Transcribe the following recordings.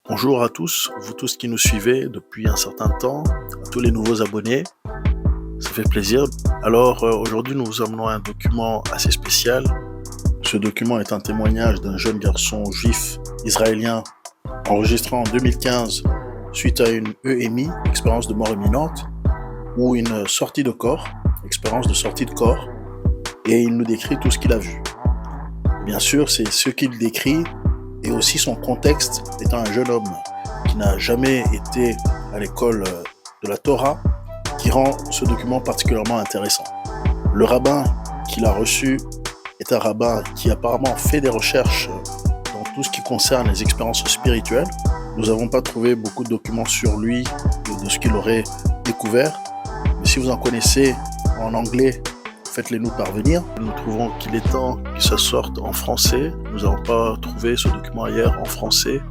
Bonjour à tous, vous tous qui nous suivez depuis un certain temps, à tous les nouveaux abonnés, ça fait plaisir. Alors aujourd'hui nous vous amenons un document assez spécial. Ce document est un témoignage d'un jeune garçon juif israélien enregistré en 2015 suite à une EMI, expérience de mort imminente, ou une sortie de corps, expérience de sortie de corps, et il nous décrit tout ce qu'il a vu. Bien sûr, c'est ce qu'il décrit et aussi son contexte étant un jeune homme qui n'a jamais été à l'école de la Torah qui rend ce document particulièrement intéressant. Le rabbin qu'il a reçu est un rabbin qui apparemment fait des recherches dans tout ce qui concerne les expériences spirituelles. Nous n'avons pas trouvé beaucoup de documents sur lui, de ce qu'il aurait découvert. Mais si vous en connaissez en anglais, faites-les nous parvenir. Nous trouvons qu'il est temps que ça sorte en français. Nous n'avons pas trouvé ce document ailleurs en français.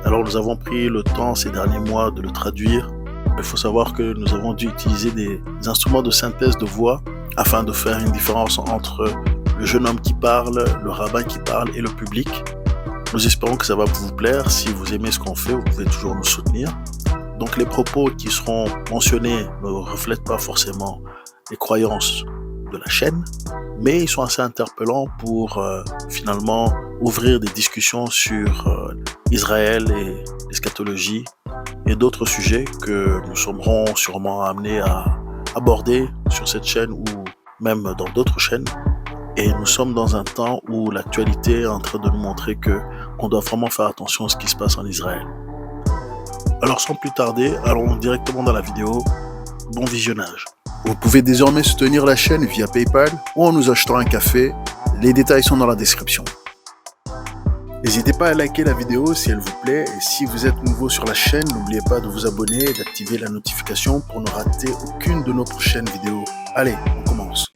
Alors nous avons pris le temps ces derniers mois de le traduire. Il faut savoir que nous avons dû utiliser des instruments de synthèse de voix afin de faire une différence entre le jeune homme qui parle, le rabbin qui parle et le public. Nous espérons que ça va vous plaire. Si vous aimez ce qu'on fait, vous pouvez toujours nous soutenir. Donc les propos qui seront mentionnés ne reflètent pas forcément les croyances de la chaîne, mais ils sont assez interpellants pour finalement ouvrir des discussions sur Israël et l'eschatologie et d'autres sujets que nous serons sûrement amenés à aborder sur cette chaîne ou même dans d'autres chaînes. Et nous sommes dans un temps où l'actualité est en train de nous montrer qu'on doit vraiment faire attention à ce qui se passe en Israël. Alors sans plus tarder, allons directement dans la vidéo. Bon visionnage. Vous pouvez désormais soutenir la chaîne via PayPal ou en nous achetant un café. Les détails sont dans la description. N'hésitez pas à liker la vidéo si elle vous plaît et si vous êtes nouveau sur la chaîne, n'oubliez pas de vous abonner et d'activer la notification pour ne rater aucune de nos prochaines vidéos. Allez, on commence.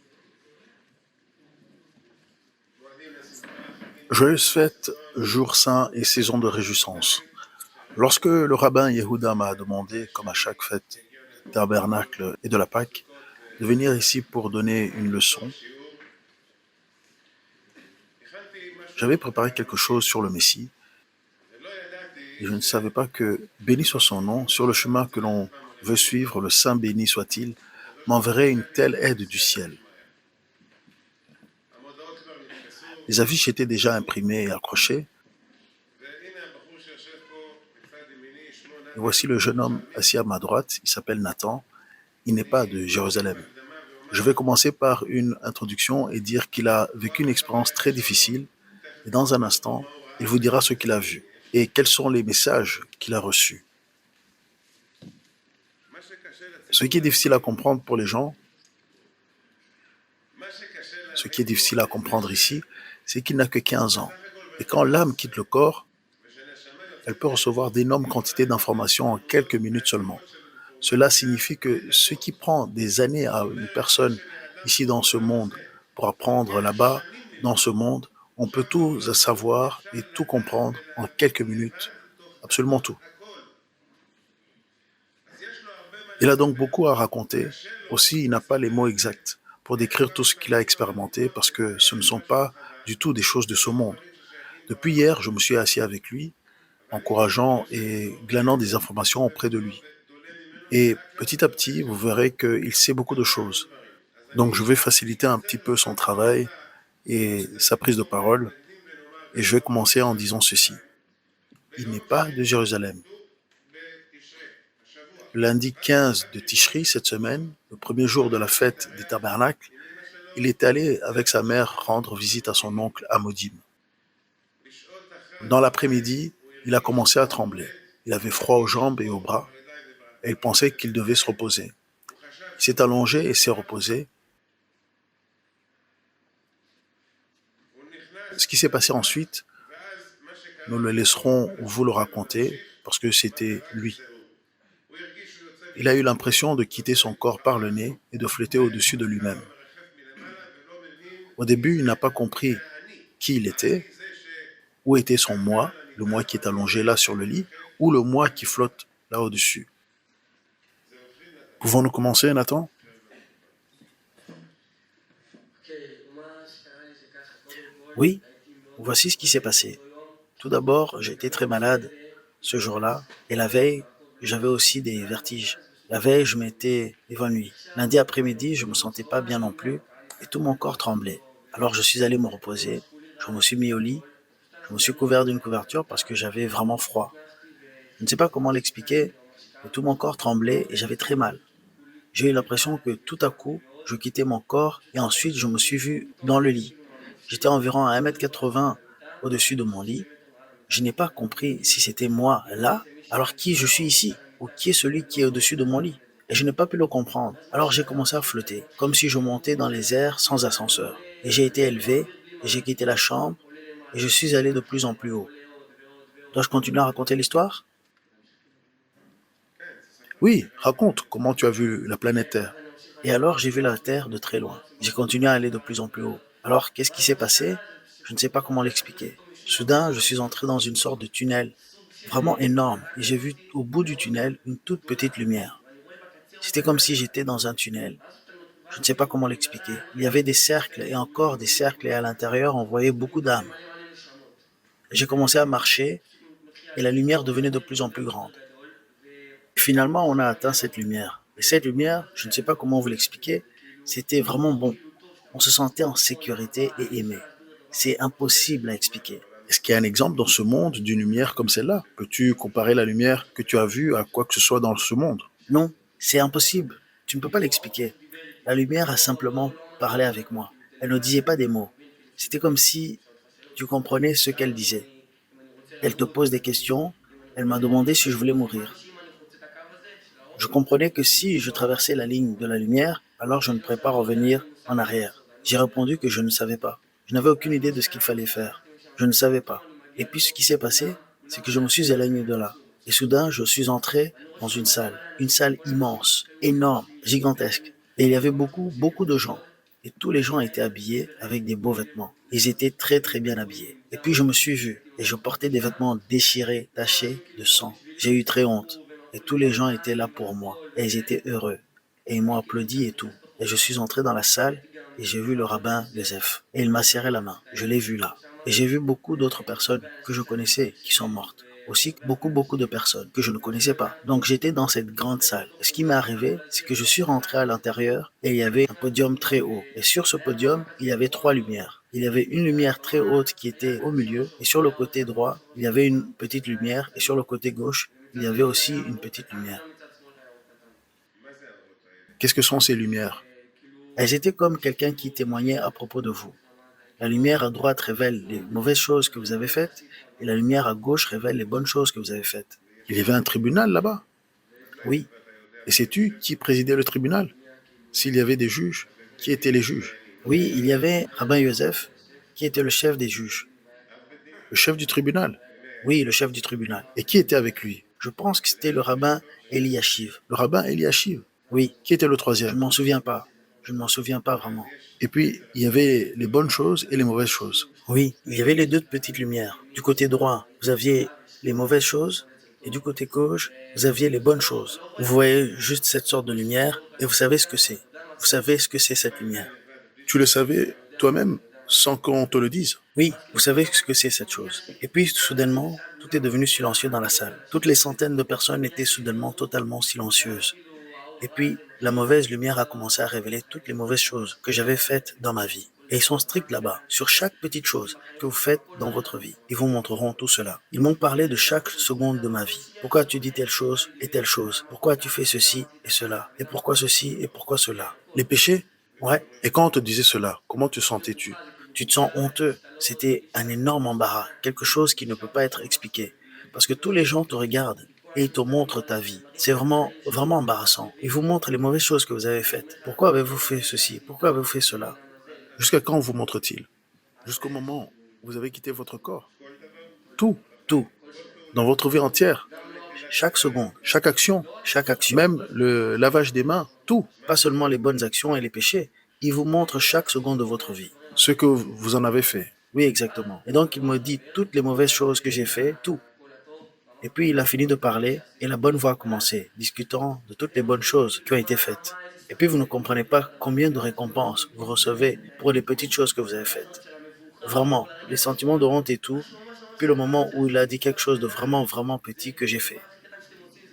Joyeuses fêtes, jours saints et saison de réjouissance. Lorsque le rabbin Yehuda m'a demandé, comme à chaque fête du tabernacle et de la Pâque, de venir ici pour donner une leçon, j'avais préparé quelque chose sur le Messie et je ne savais pas que, béni soit son nom, sur le chemin que l'on veut suivre, le Saint béni soit-il, m'enverrait une telle aide du ciel. Les affiches étaient déjà imprimées et accrochées. Et voici le jeune homme assis à ma droite, il s'appelle Nathan, il n'est pas de Jérusalem. Je vais commencer par une introduction et dire qu'il a vécu une expérience très difficile et dans un instant, il vous dira ce qu'il a vu et quels sont les messages qu'il a reçus. Ce qui est difficile à comprendre pour les gens, ce qui est difficile à comprendre ici, c'est qu'il n'a que 15 ans. Et quand l'âme quitte le corps, elle peut recevoir d'énormes quantités d'informations en quelques minutes seulement. Cela signifie que ce qui prend des années à une personne ici dans ce monde pour apprendre là-bas, dans ce monde, on peut tout savoir et tout comprendre en quelques minutes, absolument tout. Il a donc beaucoup à raconter. Aussi, il n'a pas les mots exacts pour décrire tout ce qu'il a expérimenté parce que ce ne sont pas du tout des choses de ce monde. Depuis hier, je me suis assis avec lui, encourageant et glanant des informations auprès de lui. Et petit à petit, vous verrez qu'il sait beaucoup de choses. Donc je vais faciliter un petit peu son travail et sa prise de parole. Et je vais commencer en disant ceci. Il n'est pas de Jérusalem. Lundi 15 de Tishri, cette semaine, le premier jour de la fête des tabernacles, il est allé avec sa mère rendre visite à son oncle à Modim. Dans l'après-midi, il a commencé à trembler. Il avait froid aux jambes et aux bras et il pensait qu'il devait se reposer. Il s'est allongé et s'est reposé. Ce qui s'est passé ensuite, nous le laisserons vous le raconter parce que c'était lui. Il a eu l'impression de quitter son corps par le nez et de flotter au-dessus de lui-même. Au début, il n'a pas compris qui il était, où était son moi, le moi qui est allongé là sur le lit, ou le moi qui flotte là au-dessus. Pouvons-nous commencer, Nathan? Oui, voici ce qui s'est passé. Tout d'abord, j'étais très malade. ce jour-là. Et la veille, j'avais aussi des vertiges. La veille, je m'étais évanoui. Lundi après-midi, je me sentais pas bien non plus et tout mon corps tremblait. Alors je suis allé me reposer. Je me suis mis au lit. Je me suis couvert d'une couverture parce que j'avais vraiment froid. Je ne sais pas comment l'expliquer, mais tout mon corps tremblait et j'avais très mal. J'ai eu l'impression que tout à coup, je quittais mon corps et ensuite je me suis vu dans le lit. J'étais environ à 1,80 m au-dessus de mon lit. Je n'ai pas compris si c'était moi là, alors qui je suis ici, ou qui est celui qui est au-dessus de mon lit. Et je n'ai pas pu le comprendre. Alors j'ai commencé à flotter, comme si je montais dans les airs sans ascenseur. Et j'ai été élevé, et j'ai quitté la chambre, et je suis allé de plus en plus haut. Dois-je continuer à raconter l'histoire? Oui, raconte comment tu as vu la planète Terre. Et alors j'ai vu la Terre de très loin. J'ai continué à aller de plus en plus haut. Alors qu'est-ce qui s'est passé? Je ne sais pas comment l'expliquer. Soudain, je suis entré dans une sorte de tunnel vraiment énorme et j'ai vu au bout du tunnel une toute petite lumière. C'était comme si j'étais dans un tunnel. Je ne sais pas comment l'expliquer. Il y avait des cercles et encore des cercles et à l'intérieur on voyait beaucoup d'âmes. J'ai commencé à marcher et la lumière devenait de plus en plus grande. Finalement, on a atteint cette lumière. Et cette lumière, je ne sais pas comment vous l'expliquer, c'était vraiment bon. On se sentait en sécurité et aimé. C'est impossible à expliquer. Est-ce qu'il y a un exemple dans ce monde d'une lumière comme celle-là? Peux-tu comparer la lumière que tu as vue à quoi que ce soit dans ce monde? Non, c'est impossible. Tu ne peux pas l'expliquer. La lumière a simplement parlé avec moi. Elle ne disait pas des mots. C'était comme si tu comprenais ce qu'elle disait. Elle te pose des questions. Elle m'a demandé si je voulais mourir. Je comprenais que si je traversais la ligne de la lumière, alors je ne pourrais pas revenir en arrière. J'ai répondu que je ne savais pas. Je n'avais aucune idée de ce qu'il fallait faire. Je ne savais pas. Et puis ce qui s'est passé, c'est que je me suis éloigné de là. Et soudain, je suis entré dans une salle immense, énorme, gigantesque. Et il y avait beaucoup, beaucoup de gens. Et tous les gens étaient habillés avec des beaux vêtements. Ils étaient très, très bien habillés. Et puis je me suis vu, et je portais des vêtements déchirés, tachés de sang. J'ai eu très honte. Et tous les gens étaient là pour moi. Et ils étaient heureux. Et ils m'ont applaudi et tout. Et je suis entré dans la salle et j'ai vu le rabbin Joseph. Et il m'a serré la main. Je l'ai vu là. Et j'ai vu beaucoup d'autres personnes que je connaissais qui sont mortes. Aussi beaucoup, beaucoup de personnes que je ne connaissais pas. Donc j'étais dans cette grande salle. Et ce qui m'est arrivé, c'est que je suis rentré à l'intérieur et il y avait un podium très haut. Et sur ce podium, il y avait trois lumières. Il y avait une lumière très haute qui était au milieu et sur le côté droit, il y avait une petite lumière et sur le côté gauche, il y avait aussi une petite lumière. Qu'est-ce que sont ces lumières? Elles étaient comme quelqu'un qui témoignait à propos de vous. La lumière à droite révèle les mauvaises choses que vous avez faites et la lumière à gauche révèle les bonnes choses que vous avez faites. Il y avait un tribunal là-bas. Oui, Et sais-tu qui présidait le tribunal? S'il y avait des juges, qui étaient les juges? oui, il y avait Rabbin Yosef qui était le chef des juges. Le chef du tribunal. Oui, le chef du tribunal. Et qui était avec lui? Je pense que c'était le rabbin Eliashiv. Le rabbin Eliashiv. Oui, Qui était le je ne troisième? m'en souviens pas. Je ne m'en souviens pas vraiment. Et puis, il y avait les bonnes choses et les mauvaises choses. Oui, il y avait les deux petites lumières. Du côté droit, vous aviez les mauvaises choses et du côté gauche, vous aviez les bonnes choses. Vous voyez juste cette sorte de lumière et vous savez ce que c'est. Vous savez ce que c'est cette lumière. Tu le savais toi-même sans qu'on te le dise. Oui, vous savez ce que c'est cette chose. Et puis, soudainement, tout est devenu silencieux dans la salle. Toutes les centaines de personnes étaient soudainement totalement silencieuses. Et puis, la mauvaise lumière a commencé à révéler toutes les mauvaises choses que j'avais faites dans ma vie. Et ils sont stricts là-bas, sur chaque petite chose que vous faites dans votre vie. Ils vous montreront tout cela. Ils m'ont parlé de chaque seconde de ma vie. Pourquoi tu dis telle chose et telle chose? Pourquoi tu fais ceci et cela? Et pourquoi ceci et pourquoi cela? Les péchés? Ouais, Et quand on te disait cela, comment te sentais-tu? tu te sens honteux. C'était un énorme embarras, quelque chose qui ne peut pas être expliqué. Parce que tous les gens te regardent et ils te montrent ta vie. C'est vraiment, vraiment embarrassant. Ils vous montrent les mauvaises choses que vous avez faites. Pourquoi avez-vous fait ceci? Pourquoi avez-vous fait cela? Jusqu'à quand vous montre-t-il? Jusqu'au moment où vous avez quitté votre corps. Tout, Tout, dans votre vie entière, chaque seconde, chaque action, chaque action. même le lavage des mains, tout, Pas seulement les bonnes actions et les péchés. Ils vous montrent chaque seconde de votre vie. ce que vous en avez fait. Oui, exactement. Et donc, il me dit toutes les mauvaises choses que j'ai fait, tout. Et puis il a fini de parler et la bonne voix a commencé, discutant de toutes les bonnes choses qui ont été faites. Et puis vous ne comprenez pas combien de récompenses vous recevez pour les petites choses que vous avez faites. Vraiment, les sentiments de honte et tout. depuis le moment où il a dit quelque chose de vraiment, vraiment petit que j'ai fait.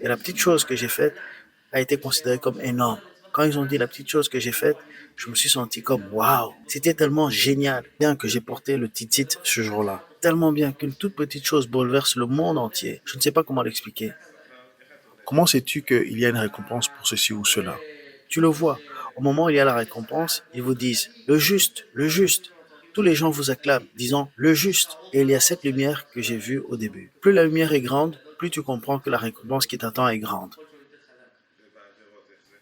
Et la petite chose que j'ai faite a été considérée comme énorme. Quand ils ont dit la petite chose que j'ai faite, je me suis senti comme waouh, c'était tellement génial. Bien que j'ai porté le titit ce jour-là. Tellement bien qu'une toute petite chose bouleverse le monde entier. Je ne sais pas comment l'expliquer. Comment sais-tu qu'il y a une récompense pour ceci ou cela? Tu le vois, au moment où il y a la récompense, ils vous disent le juste, le juste. Tous les gens vous acclament, disant le juste. Et il y a cette lumière que j'ai vue au début. Plus la lumière est grande, plus tu comprends que la récompense qui t'attend est grande.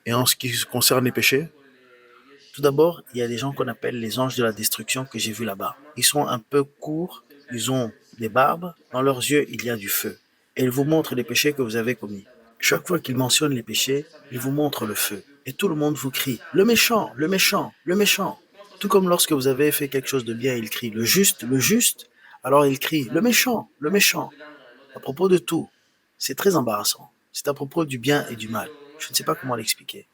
Et en ce qui concerne les péchés? Tout d'abord, il y a des gens qu'on appelle les anges de la destruction que j'ai vus là-bas. Ils sont un peu courts, ils ont des barbes, dans leurs yeux il y a du feu. Et ils vous montrent les péchés que vous avez commis. Chaque fois qu'ils mentionnent les péchés, ils vous montrent le feu. Et tout le monde vous crie le méchant, le méchant, le méchant. Tout comme lorsque vous avez fait quelque chose de bien, ils crient le juste, le juste. Alors ils crient le méchant, le méchant. À propos de tout, c'est très embarrassant. C'est à propos du bien et du mal. Je ne sais pas comment l'expliquer.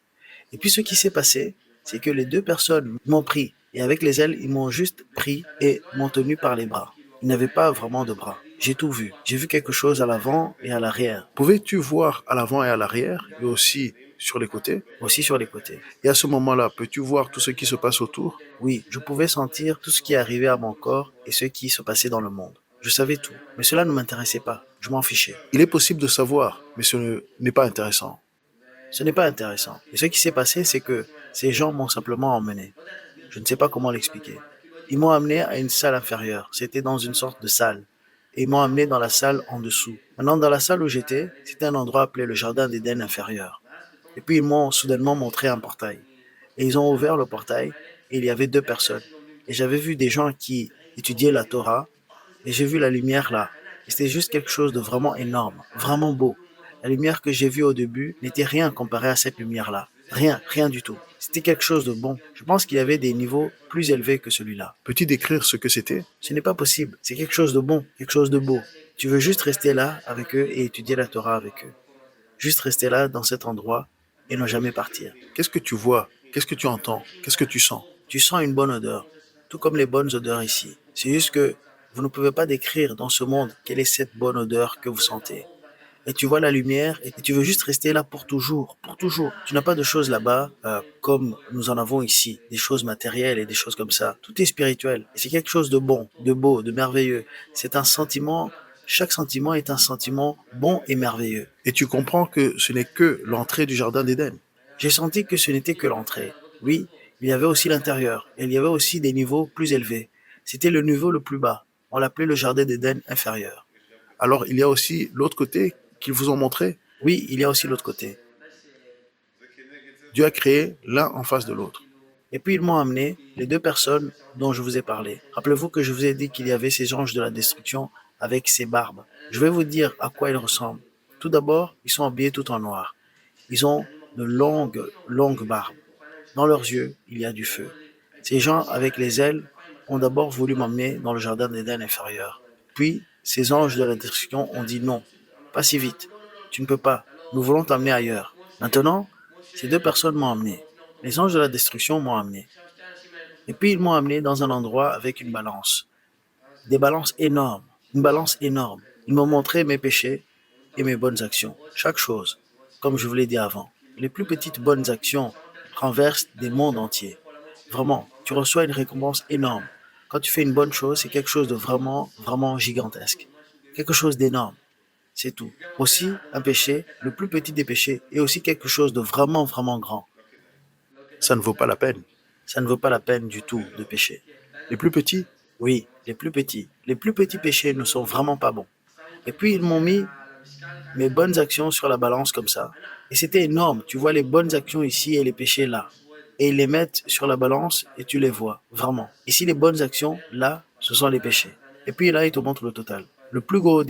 Et puis ce qui s'est passé, c'est que les deux personnes m'ont pris. Et avec les ailes, ils m'ont juste pris et m'ont tenu par les bras. Ils n'avaient pas vraiment de bras. J'ai tout vu. J'ai vu quelque chose à l'avant et à l'arrière. Pouvais-tu voir à l'avant et à l'arrière, et aussi sur les côtés? Aussi sur les côtés. Et à ce moment-là, peux-tu voir tout ce qui se passe autour? Oui, je pouvais sentir tout ce qui arrivait à mon corps et ce qui se passait dans le monde. Je savais tout. Mais cela ne m'intéressait pas. Je m'en fichais. Il est possible de savoir, mais ce n'est pas intéressant. Ce n'est pas intéressant. Et ce qui s'est passé, c'est que ces gens m'ont simplement emmené. Je ne sais pas comment l'expliquer. Ils m'ont amené à une salle inférieure. C'était dans une sorte de salle. Et ils m'ont amené dans la salle en dessous. Maintenant, dans la salle où j'étais, c'était un endroit appelé le jardin d'Éden inférieur. Et puis ils m'ont soudainement montré un portail. Et ils ont ouvert le portail et il y avait deux personnes. Et j'avais vu des gens qui étudiaient la Torah et j'ai vu la lumière là. Et c'était juste quelque chose de vraiment énorme, vraiment beau. La lumière que j'ai vue au début n'était rien comparé à cette lumière-là. Rien, rien du tout. C'était quelque chose de bon. Je pense qu'il y avait des niveaux plus élevés que celui-là. Peux-tu décrire ce que c'était? Ce n'est pas possible. C'est quelque chose de bon, quelque chose de beau. Tu veux juste rester là avec eux et étudier la Torah avec eux. Juste rester là dans cet endroit et ne jamais partir. Qu'est-ce que tu vois? Qu'est-ce que tu entends? Qu'est-ce que tu sens? Tu sens une bonne odeur, tout comme les bonnes odeurs ici. C'est juste que vous ne pouvez pas décrire dans ce monde quelle est cette bonne odeur que vous sentez. Et tu vois la lumière et tu veux juste rester là pour toujours, pour toujours. Tu n'as pas de choses là-bas comme nous en avons ici, des choses matérielles et des choses comme ça. Tout est spirituel. Et c'est quelque chose de bon, de beau, de merveilleux. C'est un sentiment, chaque sentiment est un sentiment bon et merveilleux. Et tu comprends que ce n'est que l'entrée du jardin d'Éden. J'ai senti que ce n'était que l'entrée. Oui, il y avait aussi l'intérieur. Et il y avait aussi des niveaux plus élevés. C'était le niveau le plus bas. On l'appelait le jardin d'Éden inférieur. Alors il y a aussi l'autre côté qu'ils vous ont montré. Oui, il y a aussi l'autre côté. Dieu a créé l'un en face de l'autre. Et puis ils m'ont amené les deux personnes dont je vous ai parlé. Rappelez-vous que je vous ai dit qu'il y avait ces anges de la destruction avec ces barbes. Je vais vous dire à quoi ils ressemblent. Tout d'abord, ils sont habillés tout en noir. Ils ont de longues, longues barbes. Dans leurs yeux, il y a du feu. Ces gens avec les ailes ont d'abord voulu m'emmener dans le jardin d'Éden inférieur. Puis, ces anges de la destruction ont dit non, pas si vite. Tu ne peux pas. Nous voulons t'emmener ailleurs. Maintenant, ces deux personnes m'ont emmené. Les anges de la destruction m'ont amené. Et puis ils m'ont amené dans un endroit avec une balance. Des balances énormes. Une balance énorme. Ils m'ont montré mes péchés et mes bonnes actions. Chaque chose. Comme je vous l'ai dit avant. Les plus petites bonnes actions renversent des mondes entiers. Vraiment, tu reçois une récompense énorme. Quand tu fais une bonne chose, c'est quelque chose de vraiment, vraiment gigantesque. Quelque chose d'énorme. C'est tout. Aussi, un péché, le plus petit des péchés, est aussi quelque chose de vraiment, vraiment grand. Ça ne vaut pas la peine. Ça ne vaut pas la peine du tout de pécher. Les plus petits? Oui, les plus petits. Les plus petits péchés ne sont vraiment pas bons. Et puis ils m'ont mis mes bonnes actions sur la balance comme ça. Et c'était énorme. Tu vois les bonnes actions ici et les péchés là. Et ils les mettent sur la balance et tu les vois, vraiment. Ici, les bonnes actions, là, ce sont les péchés. Et puis là, ils te montrent le total. Le plus gros au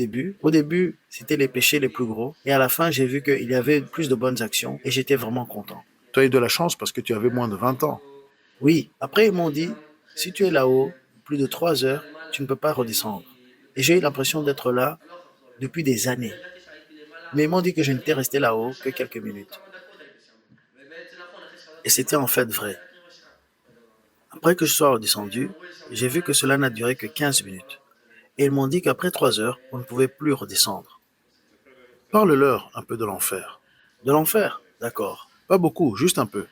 début, c'était les péchés les plus gros. Et à la fin, j'ai vu qu'il y avait plus de bonnes actions et j'étais vraiment content. Tu as eu de la chance parce que tu avais moins de 20 ans. Oui, après, ils m'ont dit, si tu es là-haut, plus de 3 heures, tu ne peux pas redescendre. Et j'ai eu l'impression d'être là depuis des années. Mais ils m'ont dit que je n'étais resté là-haut que quelques minutes. Et c'était en fait vrai. Après que je sois redescendu, j'ai vu que cela n'a duré que 15 minutes. Et ils m'ont dit qu'après 3 heures, on ne pouvait plus redescendre. Parle-leur un peu de l'enfer. De l'enfer? D'accord. Pas beaucoup, juste un peu.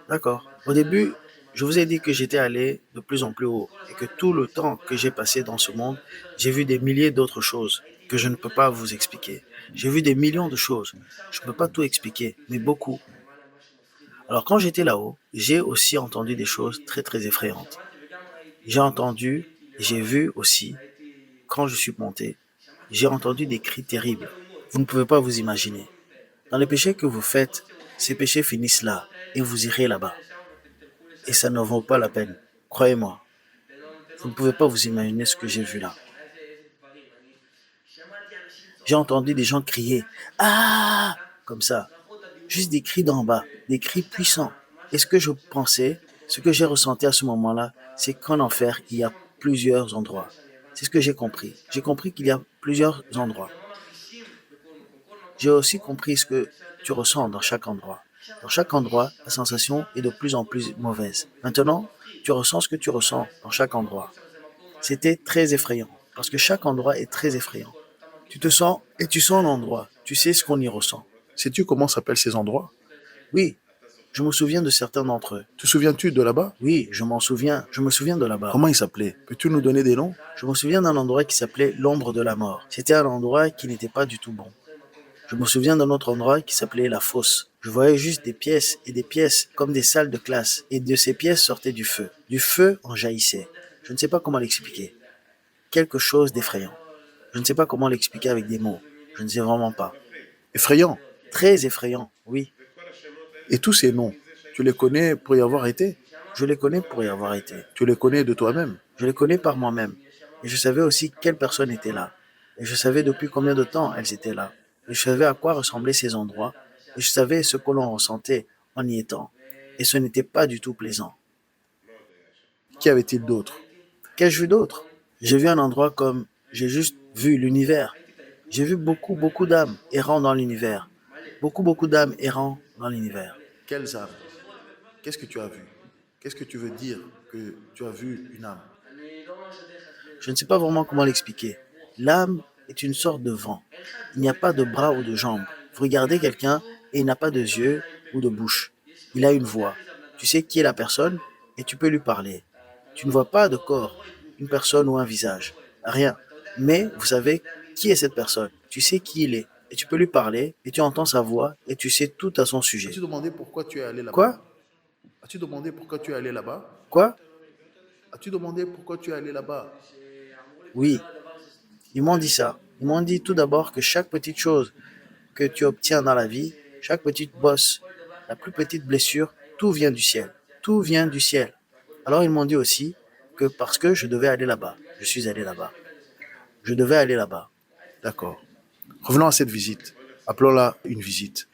D'accord. Au début, je vous ai dit que j'étais allé de plus en plus haut et que tout le temps que j'ai passé dans ce monde, j'ai vu des milliers d'autres choses que je ne peux pas vous expliquer. J'ai vu des millions de choses. Je ne peux pas tout expliquer, mais beaucoup. Alors quand j'étais là-haut, j'ai aussi entendu des choses très très effrayantes. J'ai entendu, j'ai vu aussi, quand je suis monté, j'ai entendu des cris terribles. Vous ne pouvez pas vous imaginer. Dans les péchés que vous faites, ces péchés finissent là et vous irez là-bas. Et ça ne vaut pas la peine. Croyez-moi. Vous ne pouvez pas vous imaginer ce que j'ai vu là. J'ai entendu des gens crier «Ah!» comme ça. Juste des cris d'en bas, des cris puissants. Et ce que je pensais, ce que j'ai ressenti à ce moment-là, c'est qu'en enfer, il y a plusieurs endroits. C'est ce que j'ai compris. J'ai compris qu'il y a plusieurs endroits. J'ai aussi compris ce que tu ressens dans chaque endroit. Dans chaque endroit, la sensation est de plus en plus mauvaise. Maintenant, tu ressens ce que tu ressens dans chaque endroit. C'était très effrayant, parce que chaque endroit est très effrayant. Tu te sens et tu sens l'endroit. Tu sais ce qu'on y ressent. Sais-tu comment s'appellent ces endroits? Oui, je me souviens de certains d'entre eux. Te souviens-tu de là-bas? Oui, je m'en souviens. Je me souviens de là-bas. Comment ils s'appelaient? Peux-tu nous donner des noms? Je me souviens d'un endroit qui s'appelait l'ombre de la mort. C'était un endroit qui n'était pas du tout bon. Je me souviens d'un autre endroit qui s'appelait la fosse. Je voyais juste des pièces et des pièces comme des salles de classe. Et de ces pièces sortait du feu. Du feu en jaillissait. Je ne sais pas comment l'expliquer. Quelque chose d'effrayant. Je ne sais pas comment l'expliquer avec des mots. Je ne sais vraiment pas. Effrayant. Très effrayant, oui. Et tous ces noms, tu les connais pour y avoir été? Je les connais pour y avoir été. Tu les connais de toi-même? Je les connais par moi-même. Et je savais aussi quelles personnes étaient là. Et je savais depuis combien de temps elles étaient là. Et je savais à quoi ressemblaient ces endroits. Et je savais ce que l'on ressentait en y étant. Et ce n'était pas du tout plaisant. Qu'y avait-il d'autre? Qu'ai-je vu d'autre? J'ai vu un endroit comme... J'ai juste vu l'univers. J'ai vu beaucoup, beaucoup d'âmes errant dans l'univers. Beaucoup, beaucoup d'âmes errant dans l'univers. Quelles âmes? Qu'est-ce que tu as vu? Qu'est-ce que tu veux dire que tu as vu une âme? Je ne sais pas vraiment comment l'expliquer. L'âme est une sorte de vent. Il n'y a pas de bras ou de jambes. Vous regardez quelqu'un et il n'a pas de yeux ou de bouche. Il a une voix. Tu sais qui est la personne et tu peux lui parler. Tu ne vois pas de corps, une personne ou un visage. Rien. Mais vous savez qui est cette personne. Tu sais qui il est. Et tu peux lui parler et tu entends sa voix et tu sais tout à son sujet. As-tu demandé pourquoi tu es allé là-bas? Quoi? As-tu demandé pourquoi tu es allé là-bas? Quoi? As-tu demandé pourquoi tu es allé là-bas? Oui. Ils m'ont dit ça. Ils m'ont dit tout d'abord que chaque petite chose que tu obtiens dans la vie, chaque petite bosse, la plus petite blessure, tout vient du ciel. Tout vient du ciel. Alors ils m'ont dit aussi que parce que je devais aller là-bas, je suis allé là-bas. Je devais aller là-bas. D'accord. Revenons à cette visite. Appelons-la une visite.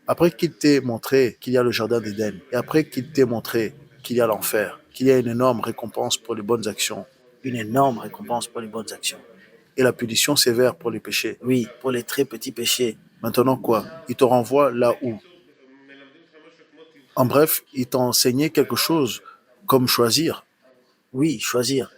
Après qu'il t'ait montré qu'il y a le jardin d'Éden, et après qu'il t'ait montré qu'il y a l'enfer, qu'il y a une énorme récompense pour les bonnes actions, Une énorme récompense pour les bonnes actions. et la punition sévère pour les péchés. Oui, pour les très petits péchés. Maintenant quoi? Il te renvoie là où? En bref, il t'a enseigné quelque chose comme choisir. Oui, choisir.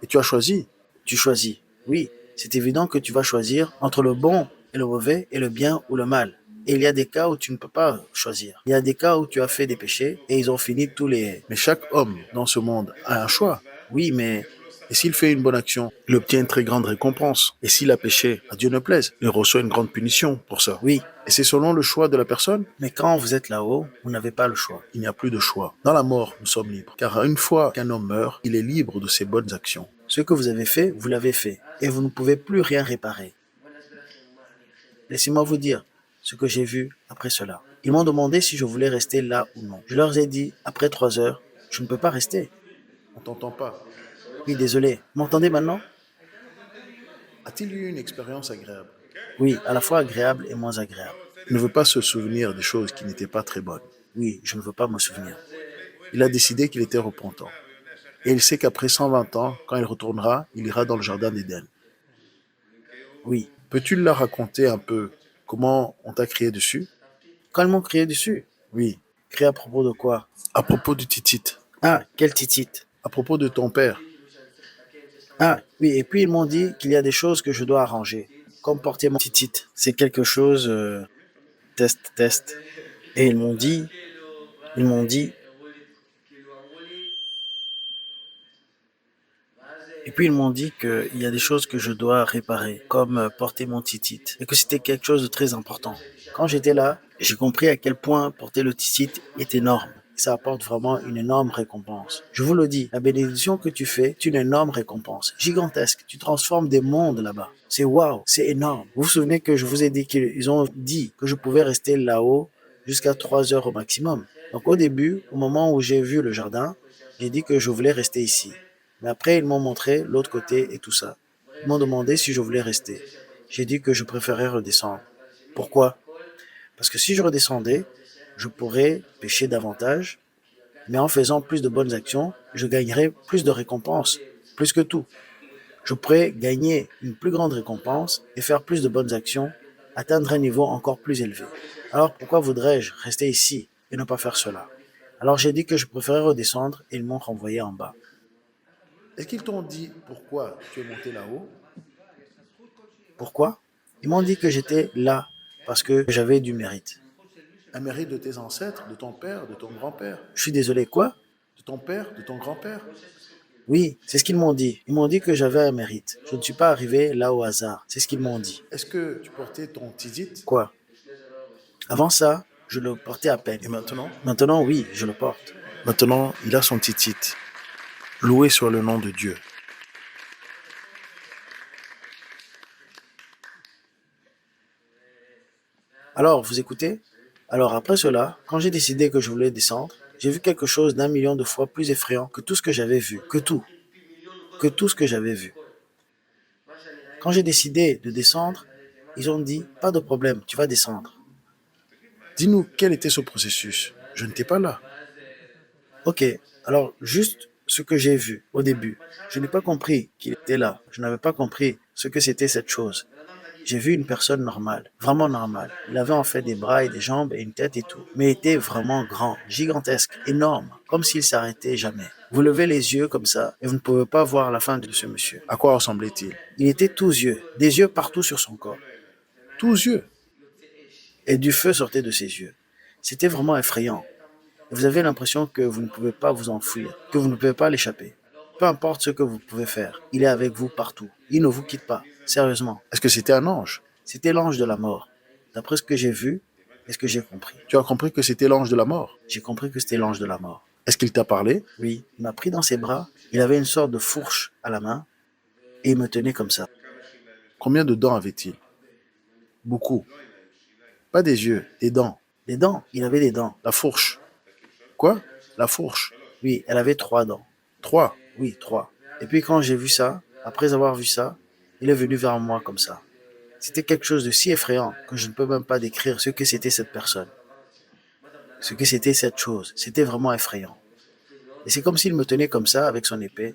Et tu as choisi. Tu choisis. Oui, c'est évident que tu vas choisir entre le bon et le mauvais et le bien ou le mal. Et il y a des cas où tu ne peux pas choisir. Il y a des cas où tu as fait des péchés et ils ont fini tous les... Mais chaque homme dans ce monde a un choix. Oui, mais... Et s'il fait une bonne action, il obtient une très grande récompense. Et s'il a péché, à Dieu ne plaise, il reçoit une grande punition pour ça. Oui, Et c'est selon le choix de la personne. mais quand vous êtes là-haut, vous n'avez pas le choix. Il n'y a plus de choix. Dans la mort, nous sommes libres. Car une fois qu'un homme meurt, il est libre de ses bonnes actions. Ce que vous avez fait, vous l'avez fait. Et vous ne pouvez plus rien réparer. Laissez-moi vous dire ce que j'ai vu après cela. Ils m'ont demandé si je voulais rester là ou non. Je leur ai dit, après 3 heures, je ne peux pas rester. On t'entend pas. Oui, désolé. Vous m'entendez maintenant? A-t-il eu une expérience agréable? Oui, à la fois agréable et moins agréable. Il ne veut pas se souvenir des choses qui n'étaient pas très bonnes. Oui, je ne veux pas me souvenir. Il a décidé qu'il était repentant. Et il sait qu'après 120 ans, quand il retournera, il ira dans le jardin d'Éden. Oui. Peux-tu leur raconter un peu comment on t'a crié dessus? Quand ils m'ont crié dessus? Oui. Crié à propos de quoi? À propos du titite. Ah, quelle titite. À propos de ton père. Ah, oui, et puis ils m'ont dit qu'il y a des choses que je dois arranger, comme porter mon titit. C'est quelque chose, test, test. Et ils m'ont dit, et puis ils m'ont dit qu'il y a des choses que je dois réparer, comme porter mon titit, et que c'était quelque chose de très important. Quand j'étais là, j'ai compris à quel point porter le titit est énorme. Ça apporte vraiment une énorme récompense. Je vous le dis, la bénédiction que tu fais est une énorme récompense, gigantesque. Tu transformes des mondes là-bas. C'est waouh, c'est énorme. Vous vous souvenez que je vous ai dit qu'ils ont dit que je pouvais rester là-haut jusqu'à 3 heures au maximum. Donc au début, au moment où j'ai vu le jardin, j'ai dit que je voulais rester ici. Mais après, ils m'ont montré l'autre côté et tout ça. Ils m'ont demandé si je voulais rester. J'ai dit que je préférais redescendre. Pourquoi? Parce que si je redescendais, je pourrais pêcher davantage, mais en faisant plus de bonnes actions, je gagnerais plus de récompenses, plus que tout. Je pourrais gagner une plus grande récompense et faire plus de bonnes actions, atteindre un niveau encore plus élevé. Alors pourquoi voudrais-je rester ici et ne pas faire cela? Alors j'ai dit que je préférais redescendre et ils m'ont renvoyé en bas. Est-ce qu'ils t'ont dit pourquoi tu es monté là-haut? Pourquoi? Ils m'ont dit que j'étais là parce que j'avais du mérite. Un mérite de tes ancêtres, de ton père, de ton grand-père, Je suis désolé, quoi? de ton père, de ton grand-père? Oui, c'est ce qu'ils m'ont dit. Ils m'ont dit que j'avais un mérite. Je ne suis pas arrivé là au hasard. C'est ce qu'ils m'ont dit. Est-ce que tu portais ton tizit? Quoi? Avant ça, je le portais à peine. Et maintenant? Maintenant, oui, je le porte. Maintenant, il a son titit. Loué soit le nom de Dieu. Alors, vous écoutez? Alors après cela, quand j'ai décidé que je voulais descendre, j'ai vu quelque chose d'un million de fois plus effrayant que tout ce que j'avais vu. Que tout ce que j'avais vu. Quand j'ai décidé de descendre, ils ont dit, pas de problème, tu vas descendre. Dis-nous quel était ce processus. Je n'étais pas là. Ok, alors juste ce que j'ai vu au début. Je n'ai pas compris qu'il était là. Je n'avais pas compris ce que c'était cette chose. J'ai vu une personne normale, vraiment normale. Il avait en fait des bras et des jambes et une tête et tout. Mais il était vraiment grand, gigantesque, énorme, comme s'il s'arrêtait jamais. Vous levez les yeux comme ça et vous ne pouvez pas voir la fin de ce monsieur. À quoi ressemblait-il? Il était tous yeux, des yeux partout sur son corps. Tous yeux. Et du feu sortait de ses yeux. C'était vraiment effrayant. Et vous avez l'impression que vous ne pouvez pas vous enfuir, que vous ne pouvez pas l'échapper. Peu importe ce que vous pouvez faire, il est avec vous partout. Il ne vous quitte pas, sérieusement. Est-ce que c'était un ange? C'était l'ange de la mort. D'après ce que j'ai vu et ce que j'ai compris. Tu as compris que c'était l'ange de la mort? J'ai compris que c'était l'ange de la mort. Est-ce qu'il t'a parlé? Oui, il m'a pris dans ses bras. Il avait une sorte de fourche à la main et il me tenait comme ça. Combien de dents avait-il? Beaucoup. Pas des yeux, des dents. Des dents, il avait des dents. La fourche. Quoi? La fourche. Oui, elle avait 3 dents. 3. Oui, 3. Et puis quand j'ai vu ça, après avoir vu ça, il est venu vers moi comme ça. C'était quelque chose de si effrayant que je ne peux même pas décrire ce que c'était cette personne. Ce que c'était cette chose. C'était vraiment effrayant. Et c'est comme s'il me tenait comme ça avec son épée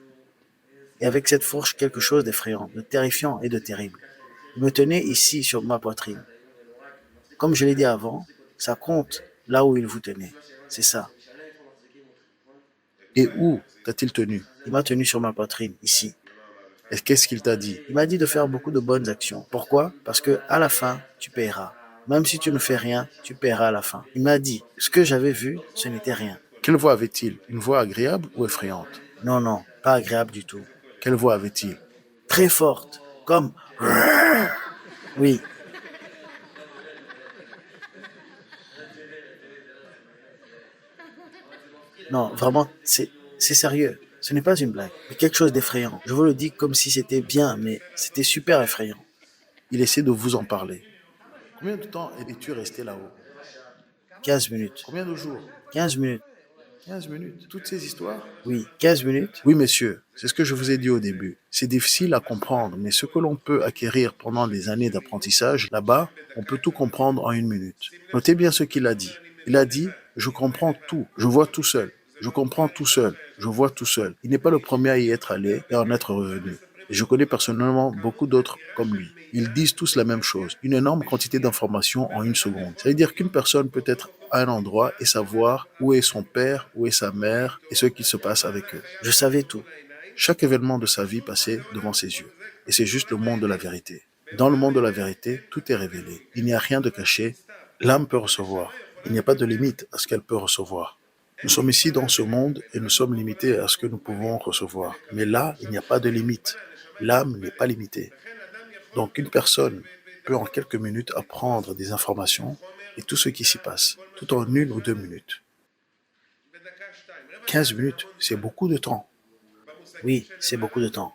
et avec cette fourche quelque chose d'effrayant, de terrifiant et de terrible. Il me tenait ici sur ma poitrine. Comme je l'ai dit avant, ça compte là où il vous tenait. C'est ça. Et où t'a-t-il tenu? Il m'a tenu sur ma poitrine, ici. Et qu'est-ce qu'il t'a dit? Il m'a dit de faire beaucoup de bonnes actions. Pourquoi? Parce que à la fin, tu paieras. Même si tu ne fais rien, tu paieras à la fin. Il m'a dit, ce que j'avais vu, ce n'était rien. Quelle voix avait-il? Une voix agréable ou effrayante? Non, non, pas agréable du tout. Quelle voix avait-il? Très forte, comme... Oui. Non, vraiment, c'est sérieux. Ce n'est pas une blague, mais quelque chose d'effrayant. Je vous le dis comme si c'était bien, mais c'était super effrayant. Il essaie de vous en parler. Combien de temps es-tu resté là-haut? 15 minutes. Combien de jours? 15 minutes. 15 minutes. Toutes ces histoires? Oui, 15 minutes. Oui, messieurs, c'est ce que je vous ai dit au début. C'est difficile à comprendre, mais ce que l'on peut acquérir pendant des années d'apprentissage, là-bas, on peut tout comprendre en 1 minute. Notez bien ce qu'il a dit. Il a dit, je comprends tout, je vois tout seul, je comprends tout seul, je vois tout seul. Il n'est pas le premier à y être allé et à en être revenu. Et je connais personnellement beaucoup d'autres comme lui. Ils disent tous la même chose, une énorme quantité d'informations en 1 seconde. Ça veut dire qu'une personne peut être à un endroit et savoir où est son père, où est sa mère et ce qui se passe avec eux. Je savais tout. chaque événement de sa vie passé devant ses yeux. Et c'est juste le monde de la vérité. Dans le monde de la vérité, tout est révélé. Il n'y a rien de caché. L'âme peut recevoir. Il n'y a pas de limite à ce qu'elle peut recevoir. Nous sommes ici dans ce monde et nous sommes limités à ce que nous pouvons recevoir. Mais là, il n'y a pas de limite. L'âme n'est pas limitée. Donc une personne peut en quelques minutes apprendre des informations et tout ce qui s'y passe, tout en 1 ou 2 minutes. 15 minutes, c'est beaucoup de temps. Oui, c'est beaucoup de temps.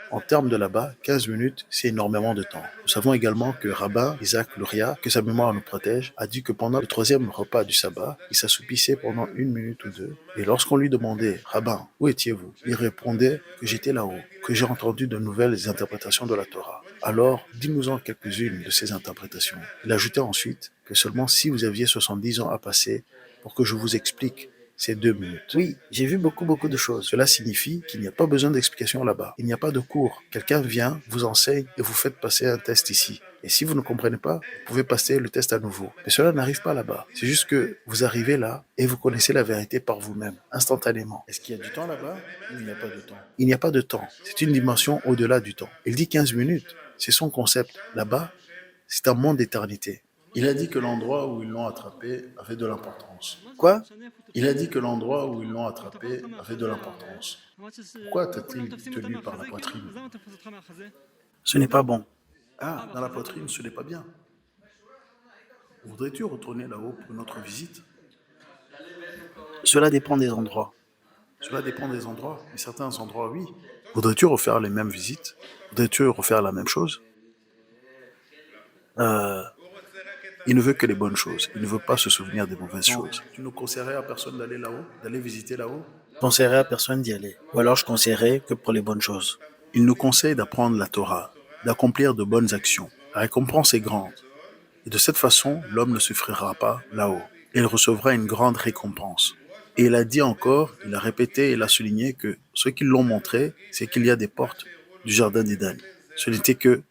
En termes de là-bas, 15 minutes, c'est énormément de temps. Nous savons également que Rabbin Isaac Luria, que sa mémoire nous protège, a dit que pendant le troisième repas du sabbat, il s'assoupissait pendant 1 minute ou 2. Et lorsqu'on lui demandait, Rabbin, où étiez-vous? Il répondait que j'étais là-haut, que j'ai entendu de nouvelles interprétations de la Torah. Alors, dis-nous-en quelques-unes de ces interprétations. Il ajoutait ensuite que seulement si vous aviez 70 ans à passer pour que je vous explique ces 2 minutes. Oui, j'ai vu beaucoup de choses. Cela signifie qu'il n'y a pas besoin d'explication là-bas. Il n'y a pas de cours. Quelqu'un vient, vous enseigne et vous faites passer un test ici. Et si vous ne comprenez pas, vous pouvez passer le test à nouveau. Mais cela n'arrive pas là-bas. C'est juste que vous arrivez là et vous connaissez la vérité par vous-même, instantanément. Est-ce qu'il y a du temps là-bas ou il n'y a pas de temps? Il n'y a pas de temps. C'est une dimension au-delà du temps. Il dit 15 minutes. C'est son concept. Là-bas, c'est un monde d'éternité. Il a dit que l'endroit où ils l'ont attrapé avait de l'importance. Quoi? Il a dit que l'endroit où ils l'ont attrapé avait de l'importance. Pourquoi t'a-t-il tenu par la poitrine? Ce n'est pas bon. Ah, dans la poitrine, ce n'est pas bien. Voudrais-tu retourner là-haut pour une autre visite? Cela dépend des endroits. Cela dépend des endroits, mais certains endroits, oui. Voudrais-tu refaire les mêmes visites? Voudrais-tu refaire la même chose? Il ne veut que les bonnes choses. Il ne veut pas se souvenir des mauvaises choses. Tu ne conseillerais à personne d'aller là-haut, d'aller visiter là-haut? Je conseillerais à personne d'y aller. Ou alors je conseillerais que pour les bonnes choses. Il nous conseille d'apprendre la Torah, d'accomplir de bonnes actions. La récompense est grande. Et de cette façon, l'homme ne souffrira pas là-haut. Il recevra une grande récompense. Et il a dit encore, il a répété et il a souligné que ceux qui l'ont montré, c'est qu'il y a des portes du jardin d'Éden. Ce n'était que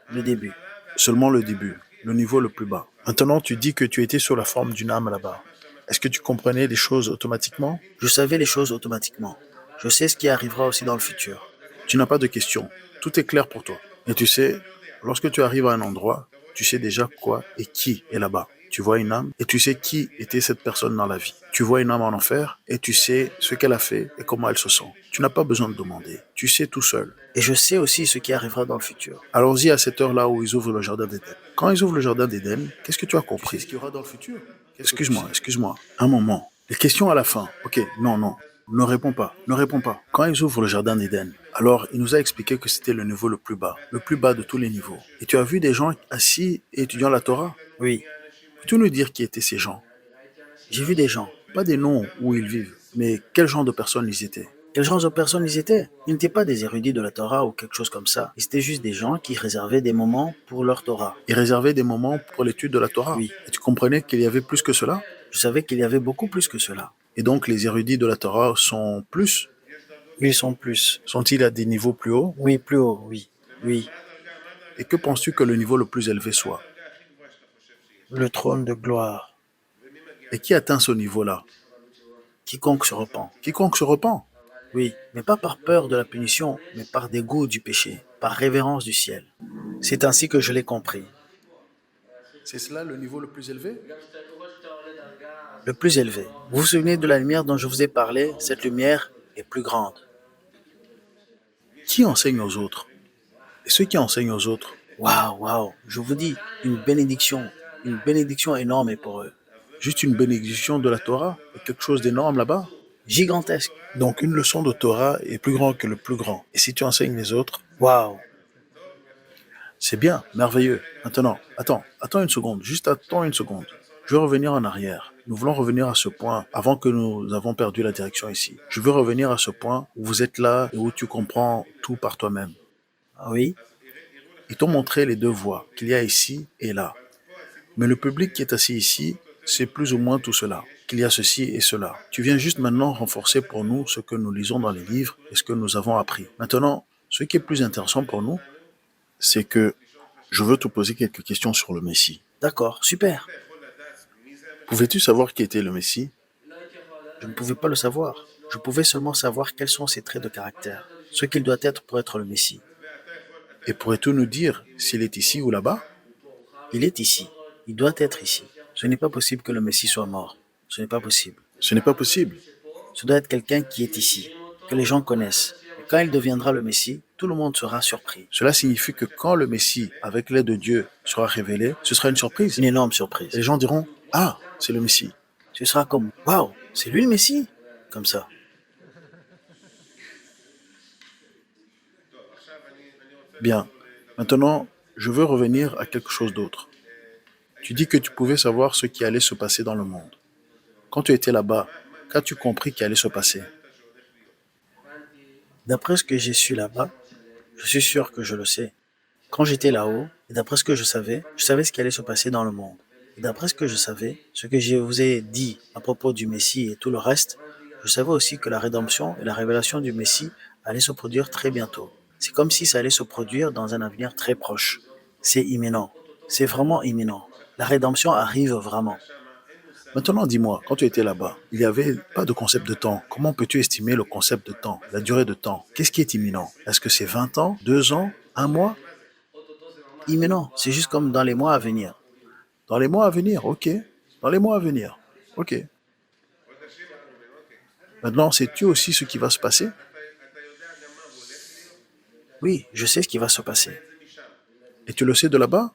Le début. seulement le début, le niveau le plus bas. Maintenant, tu dis que tu étais sur la forme d'une âme là-bas. Est-ce que tu comprenais les choses automatiquement? Je savais les choses automatiquement. Je sais ce qui arrivera aussi dans le futur. Tu n'as pas de questions. Tout est clair pour toi. Et tu sais, lorsque tu arrives à un endroit, tu sais déjà quoi et qui est là-bas. Tu vois une âme et tu sais qui était cette personne dans la vie. Tu vois une âme en enfer et tu sais ce qu'elle a fait et comment elle se sent. Tu n'as pas besoin de demander. Tu sais tout seul. Et je sais aussi ce qui arrivera dans le futur. Allons-y à cette heure-là où ils ouvrent le jardin d'Éden. Quand ils ouvrent le jardin d'Éden, qu'est-ce que tu as compris? Ce qu'il y aura dans le futur. Excuse-moi. Un moment. Les questions à la fin. Ok, non. Ne réponds pas. Quand ils ouvrent le jardin d'Éden, alors il nous a expliqué que c'était le niveau le plus bas de tous les niveaux. Et tu as vu des gens assis et étudiant la Torah? Oui, Peux-tu nous dire qui étaient ces gens? j'ai vu des gens. Pas des noms où ils vivent, mais quel genre de personnes ils étaient? Quel genre de personnes ils étaient? Ils n'étaient pas des érudits de la Torah ou quelque chose comme ça. Ils étaient juste des gens qui réservaient des moments pour leur Torah. Ils réservaient des moments pour l'étude de la Torah. Oui. Et tu comprenais qu'il y avait plus que cela? Je savais qu'il y avait beaucoup plus que cela. Et donc les érudits de la Torah sont plus? Oui, ils sont plus. Sont-ils à des niveaux plus hauts? Oui, plus haut, oui. Oui. Et que penses-tu que le niveau le plus élevé soit? Le trône de gloire. Et qui atteint ce niveau-là? Quiconque se repent. Quiconque se repent. Oui, mais pas par peur de la punition, mais par dégoût du péché, par révérence du ciel. C'est ainsi que je l'ai compris. C'est cela le niveau le plus élevé? Le plus élevé. Vous vous souvenez de la lumière dont je vous ai parlé? Cette lumière est plus grande. Qui enseigne aux autres? Et ceux qui enseignent aux autres? Waouh, je vous dis, une bénédiction énorme est pour eux. Juste une bénédiction de la Torah et quelque chose d'énorme là-bas? Gigantesque. Donc une leçon de Torah est plus grande que le plus grand. Et si tu enseignes les autres? Waouh. C'est bien, merveilleux. Maintenant, attends une seconde, juste attends une seconde. Je veux revenir en arrière. Nous voulons revenir à ce point avant que nous avons perdu la direction ici. Je veux revenir à ce point où vous êtes là et où tu comprends tout par toi-même. Ah oui? Ils t'ont montré les deux voies qu'il y a ici et là. Mais le public qui est assis ici, c'est plus ou moins tout cela, qu'il y a ceci et cela. Tu viens juste maintenant renforcer pour nous ce que nous lisons dans les livres et ce que nous avons appris. Maintenant, ce qui est plus intéressant pour nous, c'est que je veux te poser quelques questions sur le Messie. D'accord, super. Pouvais-tu savoir qui était le Messie? Je ne pouvais pas le savoir. Je pouvais seulement savoir quels sont ses traits de caractère, ce qu'il doit être pour être le Messie. Et pourrais-tu nous dire s'il est ici ou là-bas? Il est ici. Il doit être ici. Ce n'est pas possible que le Messie soit mort. Ce n'est pas possible. Ce n'est pas possible. Ce doit être quelqu'un qui est ici, que les gens connaissent. Et quand il deviendra le Messie, tout le monde sera surpris. Cela signifie que quand le Messie, avec l'aide de Dieu, sera révélé, ce sera une surprise. Une énorme surprise. Les gens diront, ah, c'est le Messie. Ce sera comme, waouh, c'est lui le Messie? Comme ça. Bien. Maintenant, je veux revenir à quelque chose d'autre. Tu dis que tu pouvais savoir ce qui allait se passer dans le monde. Quand tu étais là-bas, qu'as-tu compris qui allait se passer? D'après ce que j'ai su là-bas, je suis sûr que je le sais. Quand j'étais là-haut, et d'après ce que je savais ce qui allait se passer dans le monde. Et d'après ce que je savais, ce que je vous ai dit à propos du Messie et tout le reste, je savais aussi que la rédemption et la révélation du Messie allaient se produire très bientôt. C'est comme si ça allait se produire dans un avenir très proche. C'est imminent. C'est vraiment imminent. La rédemption arrive vraiment. Maintenant, dis-moi, quand tu étais là-bas, il n'y avait pas de concept de temps. Comment peux-tu estimer le concept de temps, la durée de temps? Qu'est-ce qui est imminent? Est-ce que c'est 20 ans, 2 ans, un mois? Imminent, c'est juste comme dans les mois à venir. Dans les mois à venir, ok. Dans les mois à venir, ok. Maintenant, sais-tu aussi ce qui va se passer? Oui, je sais ce qui va se passer. Et tu le sais de là-bas?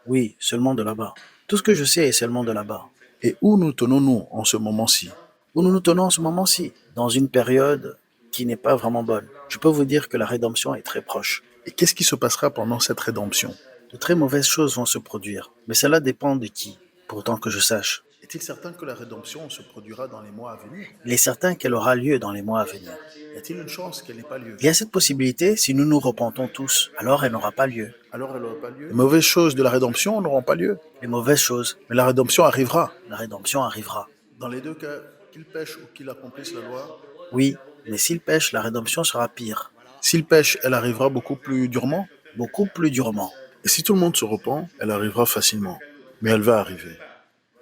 Oui, seulement de là-bas. Tout ce que je sais est seulement de là-bas. Et où nous tenons-nous en ce moment-ci? Où nous nous tenons en ce moment-ci, dans une période qui n'est pas vraiment bonne. Je peux vous dire que la rédemption est très proche. Et qu'est-ce qui se passera pendant cette rédemption? De très mauvaises choses vont se produire, mais cela dépend de qui, pour autant que je sache. Est-il certain que la rédemption se produira dans les mois à venir? Il est certain qu'elle aura lieu dans les mois à venir. Y a-t-il une chance qu'elle n'ait pas lieu? Il y a cette possibilité, si nous nous repentons tous, alors elle n'aura pas lieu. Alors elle n'aura pas lieu? Les mauvaises choses de la rédemption n'auront pas lieu. Les mauvaises choses, Mais la rédemption arrivera. la rédemption arrivera. Dans les deux cas, qu'il pêche ou qu'il accomplisse la loi, Oui, mais s'il pêche, la rédemption sera pire, s'il pêche, elle arrivera beaucoup plus durement. beaucoup plus durement. Et si tout le monde se repent, elle arrivera facilement. Mais elle va arriver.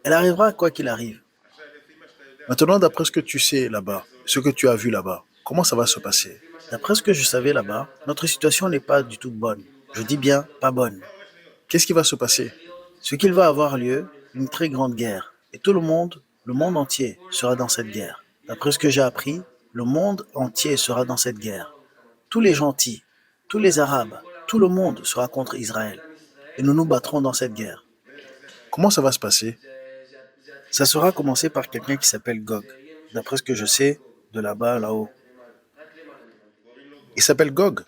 Elle arrivera quoi qu'il arrive. Maintenant, d'après ce que tu sais là-bas, ce que tu as vu là-bas, comment ça va se passer? D'après ce que je savais là-bas, notre situation n'est pas du tout bonne. Je dis bien pas bonne. Qu'est-ce qui va se passer? Ce qu'il va avoir lieu, une très grande guerre. Et tout le monde entier sera dans cette guerre. D'après ce que j'ai appris, le monde entier sera dans cette guerre. Tous les gentils, tous les Arabes, tout le monde sera contre Israël. Et nous nous battrons dans cette guerre. Comment ça va se passer? Ça sera commencé par quelqu'un qui s'appelle Gog. D'après ce que je sais, de là-bas, là-haut. Il s'appelle Gog.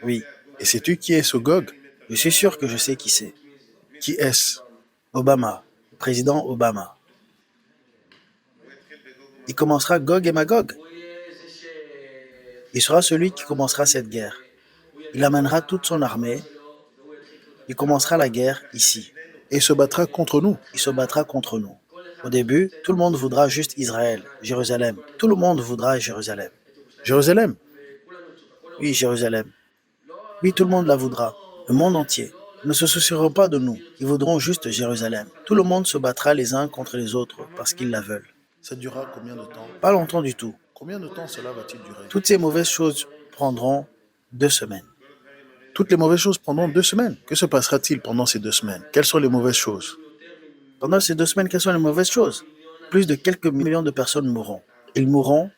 Oui, Et sais-tu qui est ce Gog? je suis sûr que je sais qui c'est. Qui est-ce? Obama, le président Obama. Il commencera Gog et Magog. Il sera celui qui commencera cette guerre. Il amènera toute son armée. Il commencera la guerre ici. Et il se battra contre nous. Il se battra contre nous. Au début, tout le monde voudra juste Israël, Jérusalem. Tout le monde voudra Jérusalem. Jérusalem. Oui, Jérusalem. Oui, tout le monde la voudra. Le monde entier. Ils ne se soucieront pas de nous. Ils voudront juste Jérusalem. Tout le monde se battra les uns contre les autres parce qu'ils la veulent. Ça durera combien de temps? Pas longtemps du tout. Combien de temps cela va-t-il durer? Toutes ces mauvaises choses prendront 2 semaines. Toutes les mauvaises choses pendant 2 semaines. Que se passera-t-il pendant ces 2 semaines? Quelles sont les mauvaises choses? Pendant ces 2 semaines, quelles sont les mauvaises choses? Plus de quelques millions de personnes mourront. Ils mourront.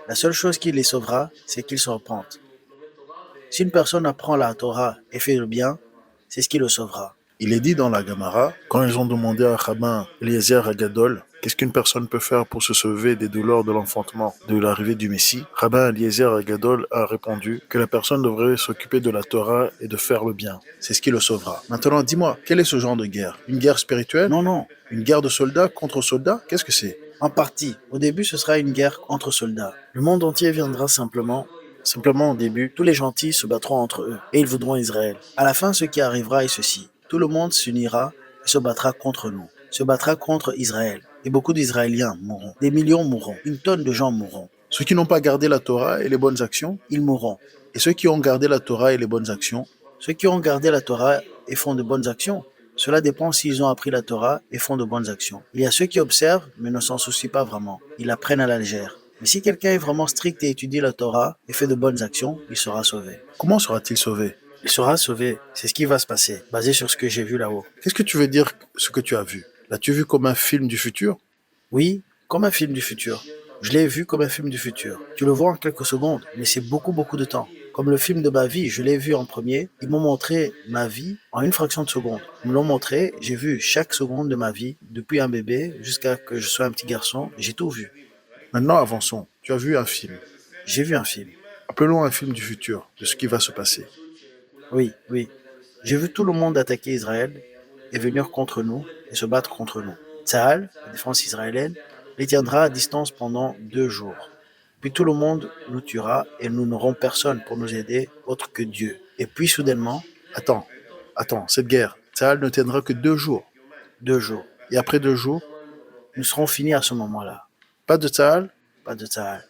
La seule chose qui les sauvera, c'est qu'ils se repentent. Si une personne apprend la Torah et fait le bien, c'est ce qui le sauvera. Il est dit dans la Gemara, quand ils ont demandé à Rabbin Eliezer Agadol, qu'est-ce qu'une personne peut faire pour se sauver des douleurs de l'enfantement, de l'arrivée du Messie, Rabbin Eliezer Agadol a répondu que la personne devrait s'occuper de la Torah et de faire le bien. C'est ce qui le sauvera. Maintenant, dis-moi, quel est ce genre de guerre? Une guerre spirituelle? Non, non. Une guerre de soldats contre soldats? Qu'est-ce que c'est? En partie. Au début, ce sera une guerre entre soldats. Le monde entier viendra simplement au début, tous les gentils se battront entre eux et ils voudront Israël. À la fin, ce qui arrivera est ceci. Tout le monde s'unira et se battra contre nous, se battra contre Israël. Et beaucoup d'Israéliens mourront. Des millions mourront. Une tonne de gens mourront. Ceux qui n'ont pas gardé la Torah et les bonnes actions, Ils mourront. et ceux qui ont gardé la Torah et les bonnes actions, Ceux qui ont gardé la Torah et font de bonnes actions, cela dépend s'ils ont appris la Torah et font de bonnes actions. Il y a ceux qui observent mais ne s'en soucient pas vraiment. Ils la prennent à la légère. Mais si quelqu'un est vraiment strict et étudie la Torah et fait de bonnes actions, il sera sauvé. Comment sera-t-il sauvé? Il sera sauvé. C'est ce qui va se passer, basé sur ce que j'ai vu là-haut. Qu'est-ce que tu veux dire ce que tu as vu? L'as-tu vu comme un film du futur? Oui, comme un film du futur. Je l'ai vu comme un film du futur. Tu le vois en quelques secondes, mais c'est beaucoup, beaucoup de temps. Comme le film de ma vie, je l'ai vu en premier. Ils m'ont montré ma vie en une fraction de seconde. Ils me l'ont montré, j'ai vu chaque seconde de ma vie, depuis un bébé jusqu'à que je sois un petit garçon. J'ai tout vu. Maintenant, avançons. Tu as vu un film. J'ai vu un film. Appelons un film du futur, de ce qui va se passer. Oui, oui. J'ai vu tout le monde attaquer Israël et venir contre nous et se battre contre nous. Tsahal, la défense israélienne, les tiendra à distance pendant 2 jours. Puis tout le monde nous tuera et nous n'aurons personne pour nous aider autre que Dieu. Et puis soudainement, Attends, cette guerre, Tsahal ne tiendra que 2 jours. 2 jours. Et après 2 jours, Nous serons finis à ce moment-là. pas de Tsahal, Pas de Tsahal.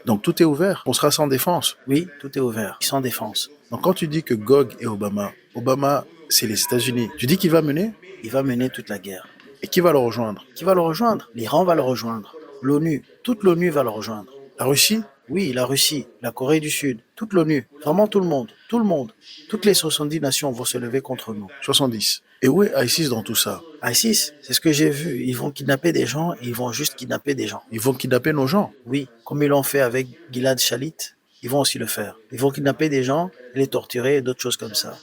donc tout est ouvert. On sera sans défense. Oui, tout est ouvert, sans défense. Donc quand tu dis que Gog et Obama, c'est les États-Unis, tu dis qu'il va mener? Il va mener toute la guerre. Et qui va le rejoindre? Qui va le rejoindre? L'Iran va le rejoindre. L'ONU, toute l'ONU va le rejoindre. La Russie? Oui, la Russie, la Corée du Sud, toute l'ONU, vraiment tout le monde, tout le monde. Toutes les 70 nations vont se lever contre nous. 70. Et où est ISIS dans tout ça? ISIS, c'est ce que j'ai vu. Ils vont kidnapper des gens et ils vont juste kidnapper des gens. Ils vont kidnapper nos gens. Oui, comme ils l'ont fait avec Gilad Shalit, ils vont aussi le faire. Ils vont kidnapper des gens, les torturer et d'autres choses comme ça.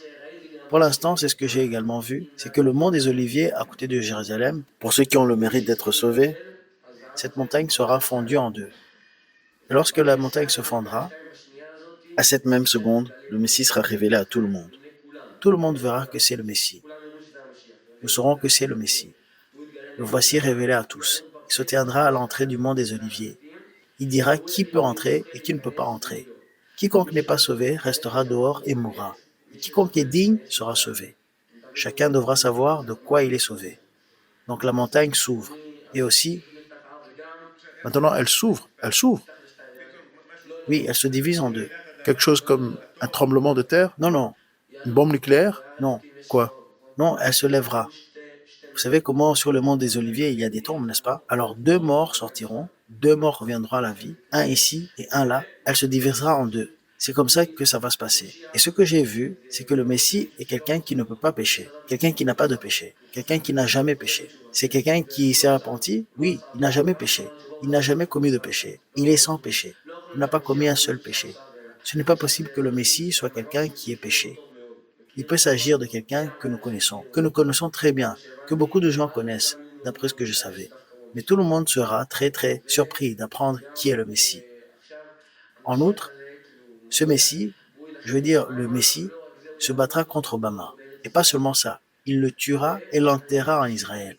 Pour l'instant, c'est ce que j'ai également vu, c'est que le mont des Oliviers, à côté de Jérusalem, pour ceux qui ont le mérite d'être sauvés, cette montagne sera fondue en deux. Et lorsque la montagne se fondra, à cette même seconde, le Messie sera révélé à tout le monde. Tout le monde verra que c'est le Messie. Nous saurons que c'est le Messie. Le voici révélé à tous. Il se tiendra à l'entrée du mont des Oliviers. Il dira qui peut entrer et qui ne peut pas entrer. Quiconque n'est pas sauvé restera dehors et mourra. Et quiconque est digne sera sauvé. Chacun devra savoir de quoi il est sauvé. Donc la montagne s'ouvre. Et aussi, Maintenant, elle s'ouvre. oui, elle se divise en deux. Quelque chose comme un tremblement de terre, Non, non, une bombe nucléaire. non, Quoi? non, elle se lèvera. Vous savez comment sur le mont des Oliviers il y a des tombes, n'est-ce pas? Alors 2 morts sortiront, 2 morts reviendront à la vie, un ici et un là. Elle se divisera en deux. C'est comme ça que ça va se passer. Et ce que j'ai vu, c'est que le Messie est quelqu'un qui ne peut pas pécher, quelqu'un qui n'a pas de péché, quelqu'un qui n'a jamais péché. C'est quelqu'un qui s'est repenti, oui, il n'a jamais péché, il n'a jamais commis de péché, il est sans péché, il n'a pas commis un seul péché. Ce n'est pas possible que le Messie soit quelqu'un qui ait péché. Il peut s'agir de quelqu'un que nous connaissons très bien, que beaucoup de gens connaissent, d'après ce que je savais. Mais tout le monde sera très très surpris d'apprendre qui est le Messie. En outre, ce Messie, je veux dire le Messie, se battra contre Obama. Et pas seulement ça, il le tuera et l'enterrera en Israël.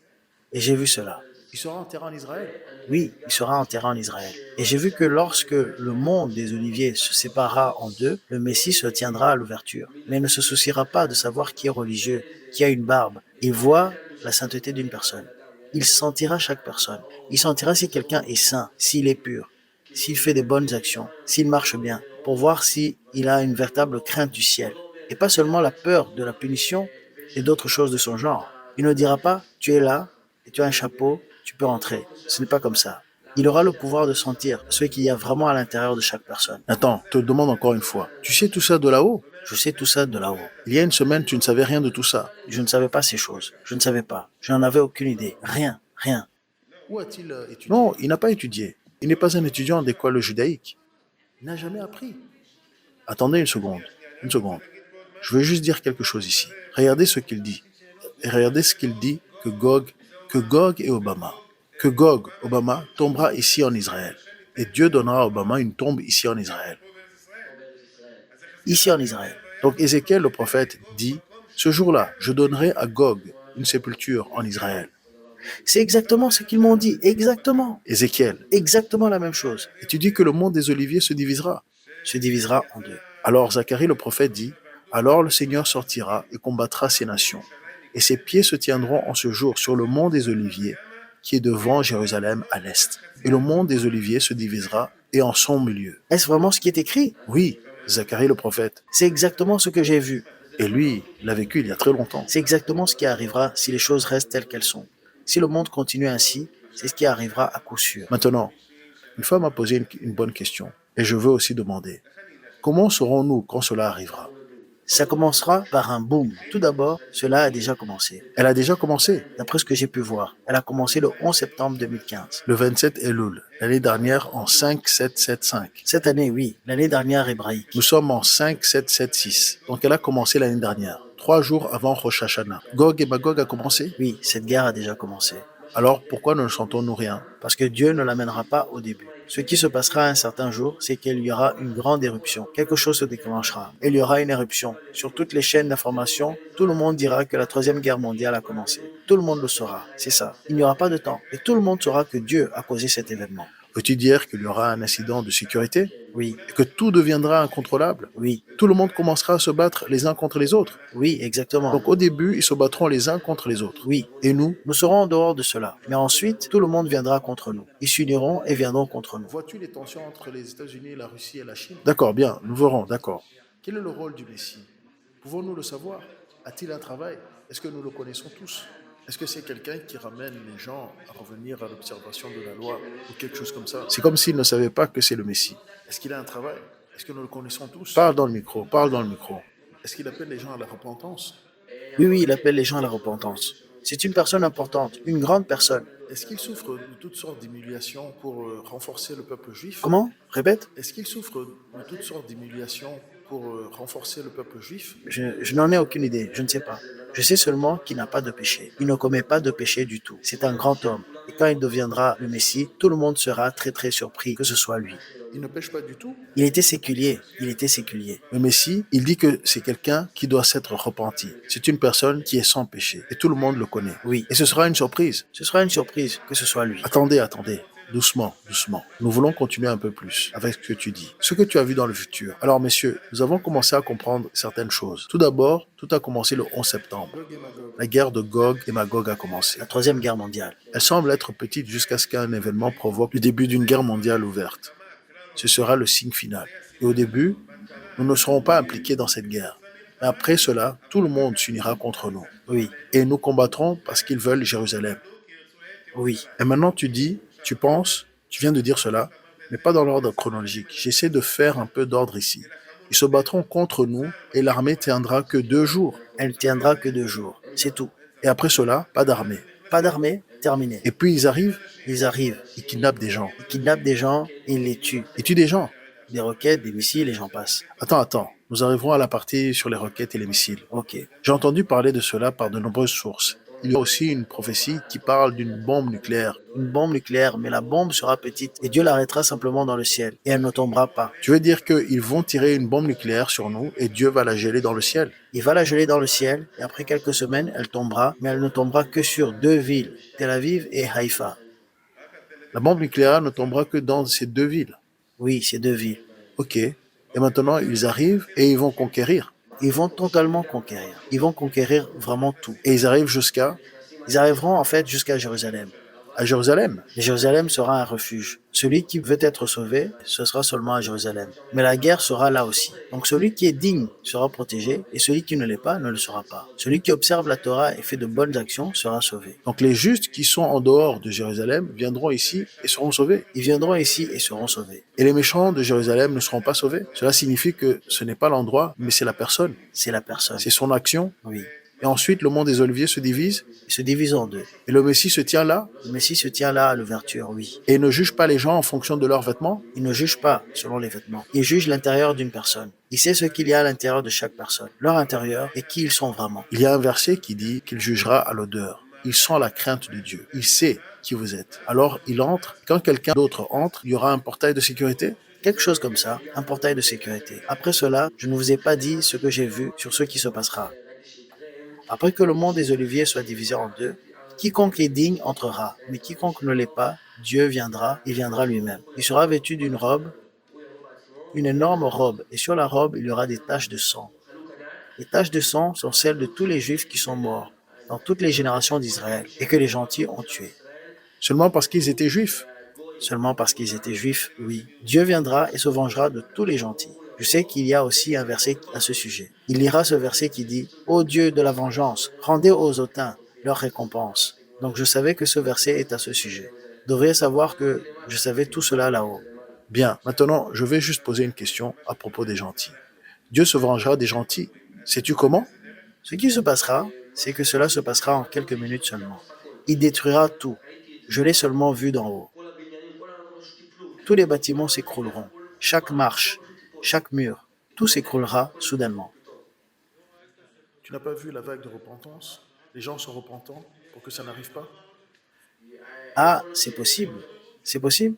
Et j'ai vu cela. Il sera enterré en Israël. Oui, il sera enterré en Israël. Et j'ai vu que lorsque le mont des Oliviers se séparera en deux, le Messie se tiendra à l'ouverture, mais ne se souciera pas de savoir qui est religieux, qui a une barbe. Il voit la sainteté d'une personne. Il sentira chaque personne. Il sentira si quelqu'un est saint, s'il est pur, s'il fait des bonnes actions, s'il marche bien, pour voir s'il a une véritable crainte du ciel. Et pas seulement la peur de la punition et d'autres choses de son genre. Il ne dira pas, tu es là, et tu as un chapeau, tu peux entrer. Ce n'est pas comme ça. Il aura le pouvoir de sentir ce qu'il y a vraiment à l'intérieur de chaque personne. Attends, je te demande encore une fois. Tu sais tout ça de là-haut? Je sais tout ça de là-haut. Il y a une semaine, tu ne savais rien de tout ça. Je ne savais pas ces choses. Je ne savais pas. Je n'en avais aucune idée. Rien, rien. Où a-t-il étudié? Non, il n'a pas étudié. Il n'est pas un étudiant d'école judaïque. Il n'a jamais appris. Attendez une seconde. Une seconde. Je veux juste dire quelque chose ici. Regardez ce qu'il dit. Et regardez ce qu'il dit que Gog et Obama tombera ici en Israël. Et Dieu donnera à Obama une tombe ici en Israël. Ici en Israël. Donc Ézéchiel, le prophète, dit, ce jour-là, je donnerai à Gog une sépulture en Israël. C'est exactement ce qu'ils m'ont dit. Exactement. Ézéchiel. Exactement la même chose. Et tu dis que le mont des Oliviers se divisera. Se divisera en deux. Alors Zacharie, le prophète, dit, alors le Seigneur sortira et combattra ces nations. Et ses pieds se tiendront en ce jour sur le mont des Oliviers, qui est devant Jérusalem à l'est. Et le mont des Oliviers se divisera et en son milieu. Est-ce vraiment ce qui est écrit? Oui, Zacharie le prophète. C'est exactement ce que j'ai vu. Et lui, il l'a vécu il y a très longtemps. C'est exactement ce qui arrivera si les choses restent telles qu'elles sont. Si le monde continue ainsi, c'est ce qui arrivera à coup sûr. Maintenant, Une femme m'a posé une bonne question et je veux aussi demander, comment serons-nous quand cela arrivera? Ça commencera par un boom. Tout d'abord, cela a déjà commencé. Elle a déjà commencé. D'après ce que j'ai pu voir, elle a commencé le 11 septembre 2015. Le 27 Elul, l'année dernière en 5775. Cette année, oui, l'année dernière hébraïque. Nous sommes en 5776. Donc elle a commencé l'année dernière, 3 jours avant Rosh Hashanah. Gog et Magog a commencé. Oui, cette guerre a déjà commencé. Alors pourquoi ne sentons-nous rien? Parce que Dieu ne l'amènera pas au début. Ce qui se passera un certain jour, c'est qu'il y aura une grande éruption. Quelque chose se déclenchera. Il y aura une éruption. Sur toutes les chaînes d'information, tout le monde dira que la troisième guerre mondiale a commencé. Tout le monde le saura. C'est ça. Il n'y aura pas de temps. Et tout le monde saura que Dieu a causé cet événement. Veux-tu dire qu'il y aura un incident de sécurité Oui, et que tout deviendra incontrôlable? oui, Tout le monde commencera à se battre les uns contre les autres. oui, exactement. Donc au début, ils se battront les uns contre les autres. Oui, Et nous? nous serons en dehors de cela. Mais ensuite, tout le monde viendra contre nous. Ils s'uniront et viendront contre nous. Vois-tu les tensions entre les États-Unis, la Russie et la Chine? D'accord, bien, nous verrons, d'accord. Quel est le rôle du Messie? Pouvons-nous le savoir? A-t-il un travail? Est-ce que nous le connaissons tous? Est-ce que c'est quelqu'un qui ramène les gens à revenir à l'observation de la loi ou quelque chose comme ça? C'est comme s'ils ne savaient pas que c'est le Messie. Est-ce qu'il a un travail? Est-ce que nous le connaissons tous? Parle dans le micro, parle dans le micro. Est-ce qu'il appelle les gens à la repentance? Oui, oui, il appelle les gens à la repentance. C'est une personne importante, une grande personne. Est-ce qu'il souffre de toutes sortes d'humiliations pour renforcer le peuple juif? Comment? Répète? Est-ce qu'il souffre de toutes sortes d'humiliations pour renforcer le peuple juif? Je n'en ai aucune idée, je ne sais pas. Je sais seulement qu'il n'a pas de péché. Il ne commet pas de péché du tout. C'est un grand homme. Et quand il deviendra le Messie, tout le monde sera très très surpris que ce soit lui. Il ne pêche pas du tout. Il était séculier, il était séculier. Le Messie, il dit que c'est quelqu'un qui doit s'être repenti. C'est une personne qui est sans péché. Et tout le monde le connaît. Oui, Et ce sera une surprise. ce sera une surprise que ce soit lui. Attendez, attendez. Doucement, doucement. Nous voulons continuer un peu plus avec ce que tu dis. Ce que tu as vu dans le futur. Alors, messieurs, nous avons commencé à comprendre certaines choses. Tout d'abord, tout a commencé le 11 septembre. La guerre de Gog et Magog a commencé. La troisième guerre mondiale. Elle semble être petite jusqu'à ce qu'un événement provoque le début d'une guerre mondiale ouverte. Ce sera le signe final. Et au début, nous ne serons pas impliqués dans cette guerre. Mais après cela, tout le monde s'unira contre nous. Oui, Et nous combattrons parce qu'ils veulent Jérusalem. oui. Et maintenant, tu dis, tu penses, tu viens de dire cela, mais pas dans l'ordre chronologique. J'essaie de faire un peu d'ordre ici. Ils se battront contre nous et l'armée tiendra que 2 jours. Elle ne tiendra que 2 jours. C'est tout. Et après cela, pas d'armée. Pas d'armée, terminé. Et puis ils arrivent, Ils arrivent, ils kidnappent des gens. ils kidnappent des gens et ils les tuent. Ils tuent des gens. Des roquettes, des missiles et j'en passe. Attends. Nous arriverons à la partie sur les roquettes et les missiles. Ok. J'ai entendu parler de cela par de nombreuses sources. Il y a aussi une prophétie qui parle d'une bombe nucléaire. Une bombe nucléaire, mais la bombe sera petite et Dieu l'arrêtera simplement dans le ciel et elle ne tombera pas. Tu veux dire qu'ils vont tirer une bombe nucléaire sur nous et Dieu va la geler dans le ciel? Il va la geler dans le ciel et après quelques semaines, elle tombera, mais elle ne tombera que sur 2 villes, Tel Aviv et Haïfa. La bombe nucléaire ne tombera que dans ces 2 villes. Oui, ces 2 villes. Ok. Et maintenant, ils arrivent et ils vont conquérir. Ils vont totalement conquérir. Ils vont conquérir vraiment tout. Et ils arrivent jusqu'à Ils arriveront en fait jusqu'à Jérusalem. à Jérusalem. Et Jérusalem sera un refuge. Celui qui veut être sauvé, ce sera seulement à Jérusalem. Mais la guerre sera là aussi. Donc celui qui est digne sera protégé et celui qui ne l'est pas ne le sera pas. Celui qui observe la Torah et fait de bonnes actions sera sauvé. Donc les justes qui sont en dehors de Jérusalem viendront ici et seront sauvés. Ils viendront ici et seront sauvés. Et les méchants de Jérusalem ne seront pas sauvés. Cela signifie que ce n'est pas l'endroit, mais c'est la personne. C'est la personne. C'est son action. Oui. Et ensuite, le monde des Oliviers se divise. Ils se divisent en 2. Et le Messie se tient là Le Messie se tient là à l'ouverture, oui. et ne juge pas les gens en fonction de leurs vêtements. Il ne juge pas selon les vêtements. Il juge l'intérieur d'une personne. Il sait ce qu'il y a à l'intérieur de chaque personne, leur intérieur et qui ils sont vraiment. Il y a un verset qui dit qu'il jugera à l'odeur. Il sent la crainte de Dieu. Il sait qui vous êtes. Alors il entre. Quand quelqu'un d'autre entre, il y aura un portail de sécurité. Quelque chose comme ça, un portail de sécurité. Après cela, je ne vous ai pas dit ce que j'ai vu sur ce qui se passera. Après que le monde des Oliviers soit divisé en 2, quiconque est digne entrera, mais quiconque ne l'est pas, Dieu viendra, il viendra lui-même. Il sera vêtu d'une robe, une énorme robe, et sur la robe, il y aura des taches de sang. Les taches de sang sont celles de tous les Juifs qui sont morts dans toutes les générations d'Israël et que les gentils ont tués. Seulement parce qu'ils étaient juifs. Seulement parce qu'ils étaient juifs, oui. Dieu viendra et se vengera de tous les gentils. Je sais qu'il y a aussi un verset à ce sujet. Il lira ce verset qui dit « Ô Dieu de la vengeance, rendez aux hautains leur récompense. » Donc je savais que ce verset est à ce sujet. Vous devriez savoir que je savais tout cela là-haut. Bien, maintenant, je vais juste poser une question à propos des gentils. Dieu se vengera des gentils. Sais-tu comment? Ce qui se passera, c'est que cela se passera en quelques minutes seulement. Il détruira tout. Je l'ai seulement vu d'en haut. Tous les bâtiments s'écrouleront. Chaque marche, chaque mur, tout s'écroulera soudainement. Tu n'as pas vu la vague de repentance? Les gens sont repentants pour que ça n'arrive pas? Ah, c'est possible. C'est possible?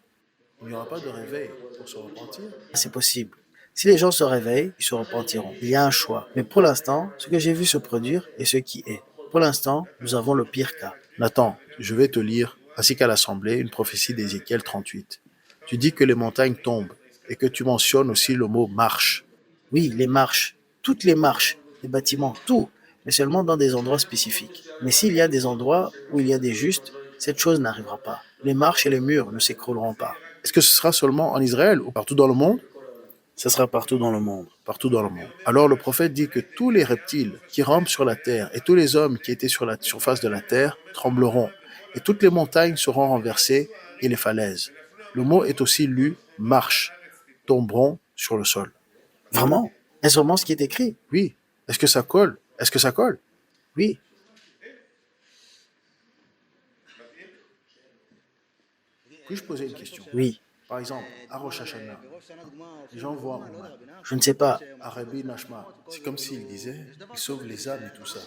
Il n'y aura pas de réveil pour se repentir? C'est possible. Si les gens se réveillent, ils se repentiront. Il y a un choix. Mais pour l'instant, ce que j'ai vu se produire est ce qui est. Pour l'instant, nous avons le pire cas. Nathan, je vais te lire, ainsi qu'à l'Assemblée, une prophétie d'Ézéchiel 38. Tu dis que les montagnes tombent et que tu mentionnes aussi le mot marche. Oui, les marches, toutes les marches, les bâtiments, tout, mais seulement dans des endroits spécifiques. Mais s'il y a des endroits où il y a des justes, cette chose n'arrivera pas. Les marches et les murs ne s'écrouleront pas. Est-ce que ce sera seulement en Israël ou partout dans le monde? Ce sera partout dans le monde. Partout dans le monde. Alors le prophète dit que tous les reptiles qui rampent sur la terre et tous les hommes qui étaient sur la surface de la terre trembleront, et toutes les montagnes seront renversées et les falaises. Le mot est aussi lu marche, tomberont sur le sol. Vraiment? Est-ce vraiment ce qui est écrit? Oui. Est-ce que ça colle? Est-ce que ça colle? Oui. Puis-je poser une question? Oui. Par exemple, à Rosh Hashanah, les gens voient Ouman. Je ne sais pas. À Rabbi Nashma, c'est comme s'il disait, il sauve les âmes et tout ça.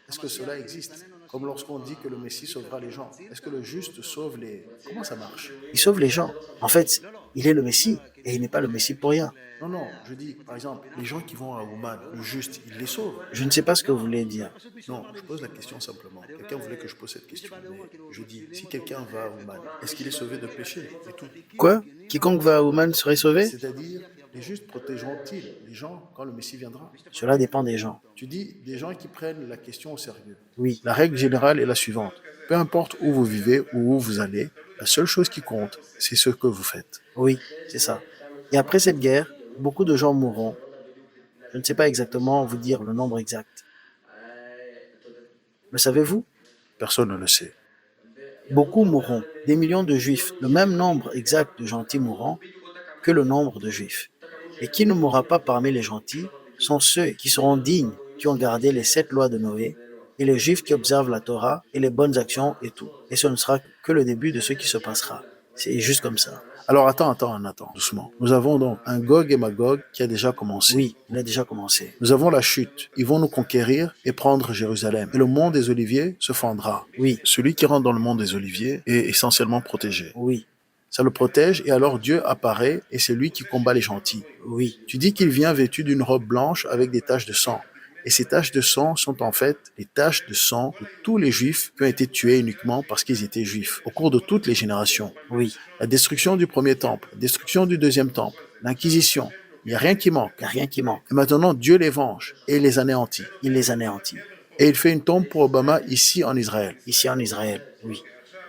Est-ce que cela existe? Comme lorsqu'on dit que le Messie sauvera les gens. Est-ce que le juste sauve les... Comment ça marche? Il sauve les gens. En fait, il est le Messie et il n'est pas le Messie pour rien. Non, non, je dis, par exemple, les gens qui vont à Ouman, le juste, il les sauve. Je ne sais pas ce que vous voulez dire. Non, je pose la question simplement. Quelqu'un voulait que je pose cette question, mais je dis, si quelqu'un va à Ouman, est-ce qu'il est sauvé de péché et tout? Quoi? Quiconque va à Ouman serait sauvé? C'est-à-dire, les justes protégeront-ils les gens quand le Messie viendra? Cela dépend des gens. Tu dis des gens qui prennent la question au sérieux. Oui. La règle générale est la suivante. Peu importe où vous vivez ou où vous allez, la seule chose qui compte, c'est ce que vous faites. Oui, c'est ça. Et après cette guerre, beaucoup de gens mourront. Je ne sais pas exactement vous dire le nombre exact. Le savez-vous? Personne ne le sait. Beaucoup mourront. Des millions de juifs. Le même nombre exact de gentils mourront que le nombre de juifs. Et qui ne mourra pas parmi les gentils sont ceux qui seront dignes, qui ont gardé les 7 lois de Noé, et les juifs qui observent la Torah et les bonnes actions et tout. Et ce ne sera que le début de ce qui se passera. C'est juste comme ça. Alors attends, doucement. Nous avons donc un Gog et Magog qui a déjà commencé. Oui, il a déjà commencé. Nous avons la chute. Ils vont nous conquérir et prendre Jérusalem. Et le mont des Oliviers se fendra. Oui, Celui qui rentre dans le mont des Oliviers est essentiellement protégé. oui, Ça le protège et alors Dieu apparaît et c'est lui qui combat les gentils. oui, Tu dis qu'il vient vêtu d'une robe blanche avec des taches de sang. Et ces taches de sang sont en fait les taches de sang de tous les juifs qui ont été tués uniquement parce qu'ils étaient juifs, au cours de toutes les générations. oui. La destruction du premier temple, la destruction du deuxième temple, l'Inquisition, il n'y a rien qui manque. Il n'y a rien qui manque. Et maintenant, Dieu les venge et il les anéantit. Il les anéantit. Et il fait une tombe pour Obama ici en Israël. Ici en Israël, oui.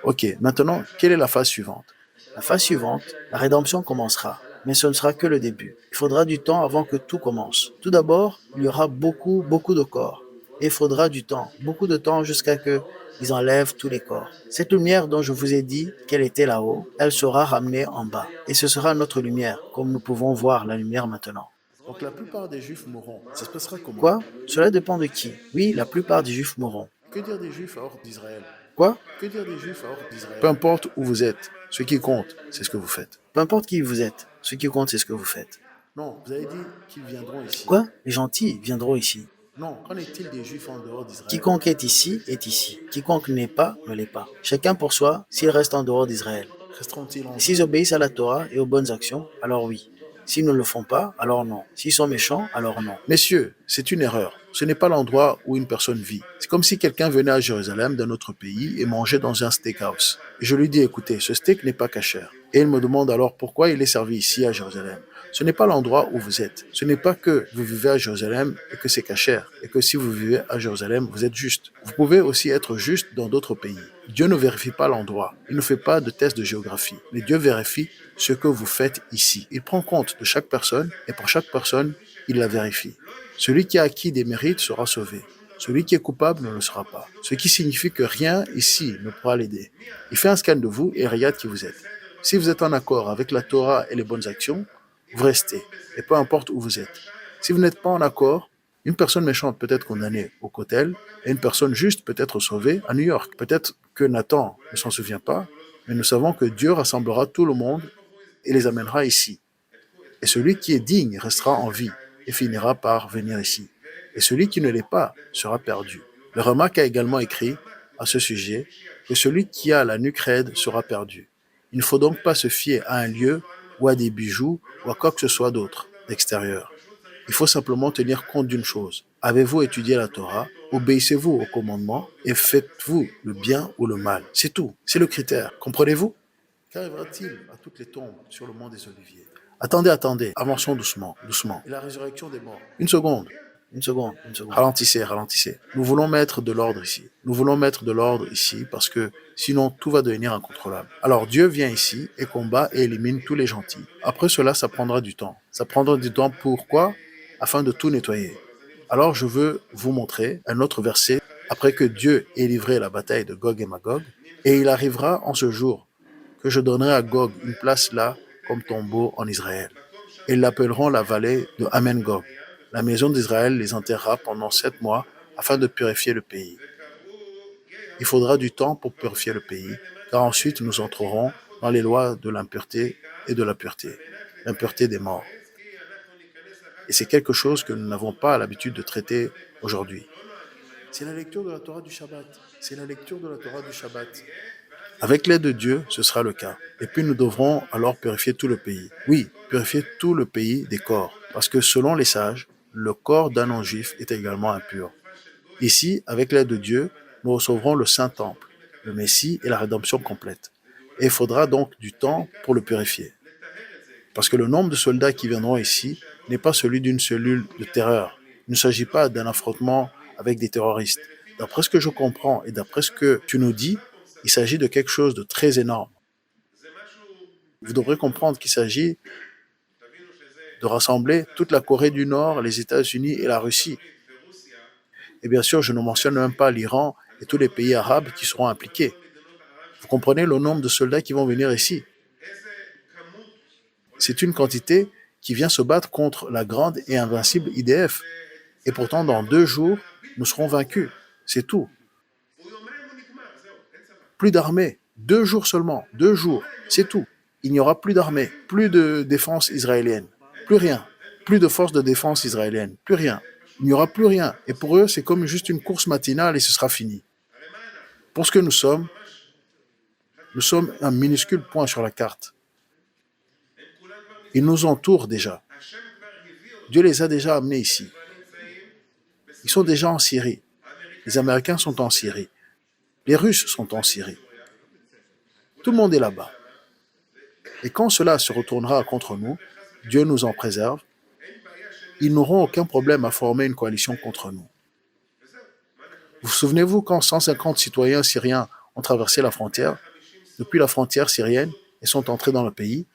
Ok, maintenant, quelle est la phase suivante? La phase suivante, la rédemption commencera. Mais ce ne sera que le début. Il faudra du temps avant que tout commence. Tout d'abord, il y aura beaucoup de corps. Et il faudra du temps, beaucoup de temps jusqu'à que ils enlèvent tous les corps. Cette lumière dont je vous ai dit qu'elle était là-haut, elle sera ramenée en bas. Et ce sera notre lumière, comme nous pouvons voir la lumière maintenant. Donc la plupart des juifs mourront. Ça se passera comment? Quoi? Cela dépend de qui. Oui, la plupart des juifs mourront. Que dire des juifs hors d'Israël? Quoi? Que dire des juifs hors d'Israël? Peu importe où vous êtes, ce qui compte, c'est ce que vous faites. Peu importe qui vous êtes, ce qui compte, c'est ce que vous faites. Non, vous avez dit qu'ils viendront ici. Quoi? Les gentils viendront ici. Non, qu'en est-il des juifs en dehors d'Israël? Quiconque est ici est ici. Quiconque n'est pas, ne l'est pas. Chacun pour soi, s'il reste en dehors d'Israël. Resteront-ils en Et vie? s'ils obéissent à la Torah et aux bonnes actions, alors oui. S'ils ne le font pas, alors non. S'ils sont méchants, alors non. Messieurs, c'est une erreur. Ce n'est pas l'endroit où une personne vit. C'est comme si quelqu'un venait à Jérusalem d'un autre pays et mangeait dans un steakhouse. Et je lui dis, écoutez, ce steak n'est pas cachère. Et il me demande alors pourquoi il est servi ici à Jérusalem. Ce n'est pas l'endroit où vous êtes. Ce n'est pas que vous vivez à Jérusalem et que c'est cachère. Et que si vous vivez à Jérusalem, vous êtes juste. Vous pouvez aussi être juste dans d'autres pays. Dieu ne vérifie pas l'endroit. Il ne fait pas de test de géographie. Mais Dieu vérifie ce que vous faites ici. Il prend compte de chaque personne et pour chaque personne, il la vérifie. Celui qui a acquis des mérites sera sauvé. Celui qui est coupable ne le sera pas. Ce qui signifie que rien ici ne pourra l'aider. Il fait un scan de vous et regarde qui vous êtes. Si vous êtes en accord avec la Torah et les bonnes actions, vous restez, et peu importe où vous êtes. Si vous n'êtes pas en accord, une personne méchante peut être condamnée au Kotel et une personne juste peut être sauvée à New York. Peut-être que Nathan ne s'en souvient pas, mais nous savons que Dieu rassemblera tout le monde et les amènera ici. Et celui qui est digne restera en vie et finira par venir ici. Et celui qui ne l'est pas sera perdu. Le Ramak a également écrit à ce sujet que celui qui a la nuque raide sera perdu. Il ne faut donc pas se fier à un lieu ou à des bijoux ou à quoi que ce soit d'autre d'extérieur. Il faut simplement tenir compte d'une chose. Avez-vous étudié la Torah? Obéissez-vous aux commandements et faites-vous le bien ou le mal? C'est tout. C'est le critère. Comprenez-vous? Qu'arrivera-t-il à toutes les tombes sur le mont des Oliviers? Attendez, avançons doucement. Et la résurrection des morts? Une seconde. Une seconde. Ralentissez. Nous voulons mettre de l'ordre ici parce que sinon tout va devenir incontrôlable. Alors Dieu vient ici et combat et élimine tous les gentils. Après cela, ça prendra du temps. Pourquoi? Afin de tout nettoyer. Alors je veux vous montrer un autre verset après que Dieu ait livré la bataille de Gog et Magog. Et il arrivera en ce jour que je donnerai à Gog une place là comme tombeau en Israël. Et ils l'appelleront la vallée de Amen-Gog. La maison d'Israël les enterrera pendant 7 mois afin de purifier le pays. Il faudra du temps pour purifier le pays, car ensuite nous entrerons dans les lois de l'impureté et de la pureté, l'impureté des morts. Et c'est quelque chose que nous n'avons pas l'habitude de traiter aujourd'hui. C'est la lecture de la Torah du Shabbat. Avec l'aide de Dieu, ce sera le cas. Et puis nous devrons alors purifier tout le pays. Oui, purifier tout le pays des corps. Parce que selon les sages, le corps d'un non-juif est également impur. Ici, avec l'aide de Dieu, nous recevrons le Saint-Temple, le Messie et la rédemption complète. Et il faudra donc du temps pour le purifier. Parce que le nombre de soldats qui viendront ici n'est pas celui d'une cellule de terreur. Il ne s'agit pas d'un affrontement avec des terroristes. D'après ce que je comprends et d'après ce que tu nous dis, il s'agit de quelque chose de très énorme. Vous devrez comprendre qu'il s'agit de rassembler toute la Corée du Nord, les États-Unis et la Russie. Et bien sûr, je ne mentionne même pas l'Iran et tous les pays arabes qui seront impliqués. Vous comprenez le nombre de soldats qui vont venir ici? C'est une quantité qui vient se battre contre la grande et invincible IDF. Et pourtant, dans 2 jours, nous serons vaincus. C'est tout. Plus d'armée. 2 jours seulement. 2 jours. C'est tout. Il n'y aura plus d'armée. Plus de défense israélienne. Plus rien. Plus de force de défense israélienne. Plus rien. Il n'y aura plus rien. Et pour eux, c'est comme juste une course matinale et ce sera fini. Pour ce que nous sommes un minuscule point sur la carte. Ils nous entourent déjà. Dieu les a déjà amenés ici. Ils sont déjà en Syrie. Les Américains sont en Syrie. Les Russes sont en Syrie. Tout le monde est là-bas. Et quand cela se retournera contre nous, Dieu nous en préserve, ils n'auront aucun problème à former une coalition contre nous. Vous souvenez-vous quand 150 citoyens syriens ont traversé la frontière, depuis la frontière syrienne, et sont entrés dans le pays,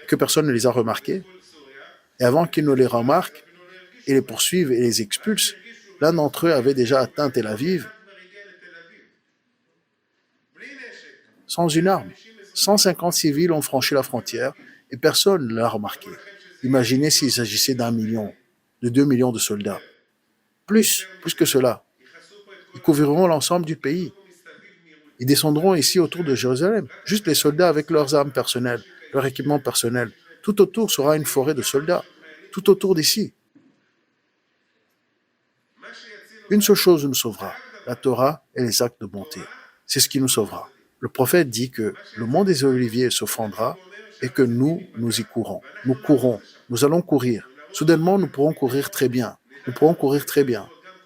que personne ne les a remarqués? Et avant qu'ils ne les remarquent et les poursuivent et les expulsent, l'un d'entre eux avait déjà atteint Tel Aviv sans une arme. 150 civils ont franchi la frontière et personne ne l'a remarqué. Imaginez s'il s'agissait d'1 million, de 2 millions de soldats. Plus que cela. Ils couvriront l'ensemble du pays. Ils descendront ici autour de Jérusalem. Juste les soldats avec leurs armes personnelles, leur équipement personnel. Tout autour sera une forêt de soldats. Tout autour d'ici. Une seule chose nous sauvera, la Torah et les actes de bonté. C'est ce qui nous sauvera. Le prophète dit que le mont des Oliviers se fendra et que nous y courons. Nous courons. Nous allons courir. Soudainement, nous pourrons courir très bien.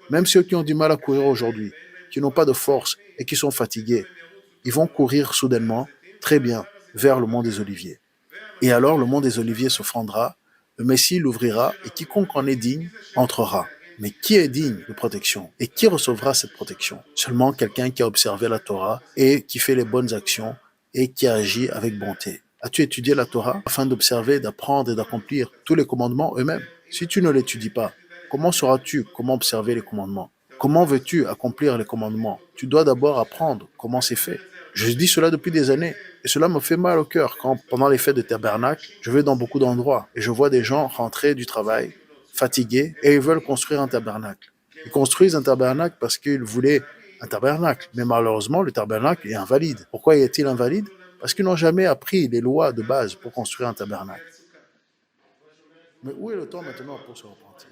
Même ceux qui ont du mal à courir aujourd'hui, qui n'ont pas de force et qui sont fatigués, ils vont courir soudainement, très bien, vers le mont des Oliviers. Et alors le mont des Oliviers se fendra, le Messie l'ouvrira et quiconque en est digne entrera. Mais qui est digne de protection? Et qui recevra cette protection? Seulement quelqu'un qui a observé la Torah et qui fait les bonnes actions et qui agit avec bonté. As-tu étudié la Torah afin d'observer, d'apprendre et d'accomplir tous les commandements eux-mêmes? Si tu ne l'étudies pas, comment sauras-tu comment observer les commandements? Comment veux-tu accomplir les commandements? Tu dois d'abord apprendre comment c'est fait. Je dis cela depuis des années et cela me fait mal au cœur quand, pendant les fêtes de tabernacle, je vais dans beaucoup d'endroits et je vois des gens rentrer du travail fatigués et ils veulent construire un tabernacle. Ils construisent un tabernacle parce qu'ils voulaient un tabernacle, mais malheureusement, le tabernacle est invalide. Pourquoi est-il invalide? Parce qu'ils n'ont jamais appris les lois de base pour construire un tabernacle. Mais où est le temps maintenant pour se repentir?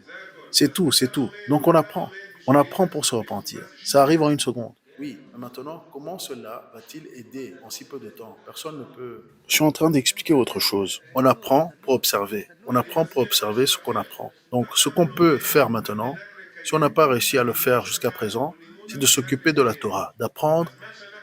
C'est tout, c'est tout. Donc on apprend. On apprend pour se repentir. Ça arrive en une seconde. Oui, mais maintenant, comment cela va-t-il aider en si peu de temps? Personne ne peut. Je suis en train d'expliquer autre chose. On apprend pour observer. On apprend pour observer ce qu'on apprend. Donc, ce qu'on peut faire maintenant, si on n'a pas réussi à le faire jusqu'à présent, c'est de s'occuper de la Torah, d'apprendre.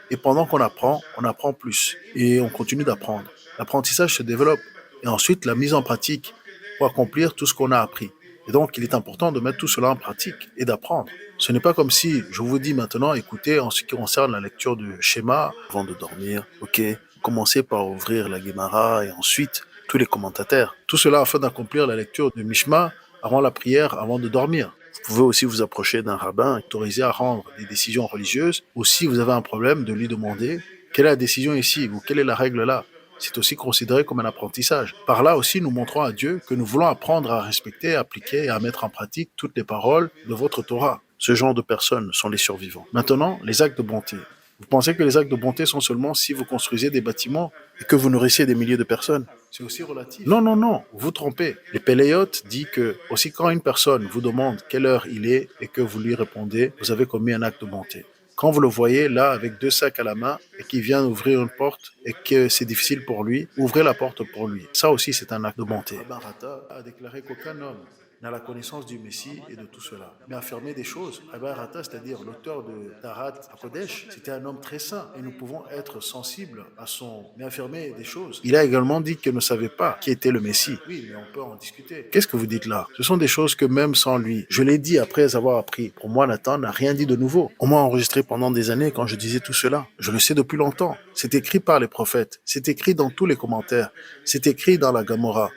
Et pendant qu'on apprend, on apprend plus. Et on continue d'apprendre. L'apprentissage se développe. Et ensuite, la mise en pratique pour accomplir tout ce qu'on a appris. Et donc, il est important de mettre tout cela en pratique et d'apprendre. Ce n'est pas comme si je vous dis maintenant, écoutez, en ce qui concerne la lecture du schéma, avant de dormir, ok, commencez par ouvrir la Guémara et ensuite tous les commentateurs. Tout cela afin d'accomplir la lecture du Mishma avant la prière, avant de dormir. Vous pouvez aussi vous approcher d'un rabbin autorisé à rendre des décisions religieuses, ou si vous avez un problème, de lui demander quelle est la décision ici ou quelle est la règle là. C'est aussi considéré comme un apprentissage. Par là aussi, nous montrons à Dieu que nous voulons apprendre à respecter, à appliquer et à mettre en pratique toutes les paroles de votre Torah. Ce genre de personnes sont les survivants. Maintenant, les actes de bonté. Vous pensez que les actes de bonté sont seulement si vous construisez des bâtiments et que vous nourrissez des milliers de personnes? C'est aussi relatif. Non, non, non, vous vous trompez. Les Péléotes dit que aussi quand une personne vous demande quelle heure il est et que vous lui répondez, vous avez commis un acte de bonté. Quand vous le voyez là avec 2 sacs à la main et qu'il vient ouvrir une porte et que c'est difficile pour lui, ouvrez la porte pour lui. Ça aussi c'est un acte de bonté. Rabban Rata a déclaré qu'aucun homme n'a la connaissance du Messie et de tout cela, mais affirmer des choses. Rabban Rata, c'est-à-dire l'auteur de Tarat HaKodesh, c'était un homme très saint et nous pouvons être sensibles à son... mais affirmer des choses. Il a également dit qu'il ne savait pas qui était le Messie. Oui, mais on peut en discuter. Qu'est-ce que vous dites là? Ce sont des choses que même sans lui, je l'ai dit après avoir appris. Pour moi, Nathan n'a rien dit de nouveau. On m'a enregistré pendant des années quand je disais tout cela. Je le sais depuis longtemps. C'est écrit par les prophètes. C'est écrit dans tous les commentaires. C'est écrit dans la Gamora.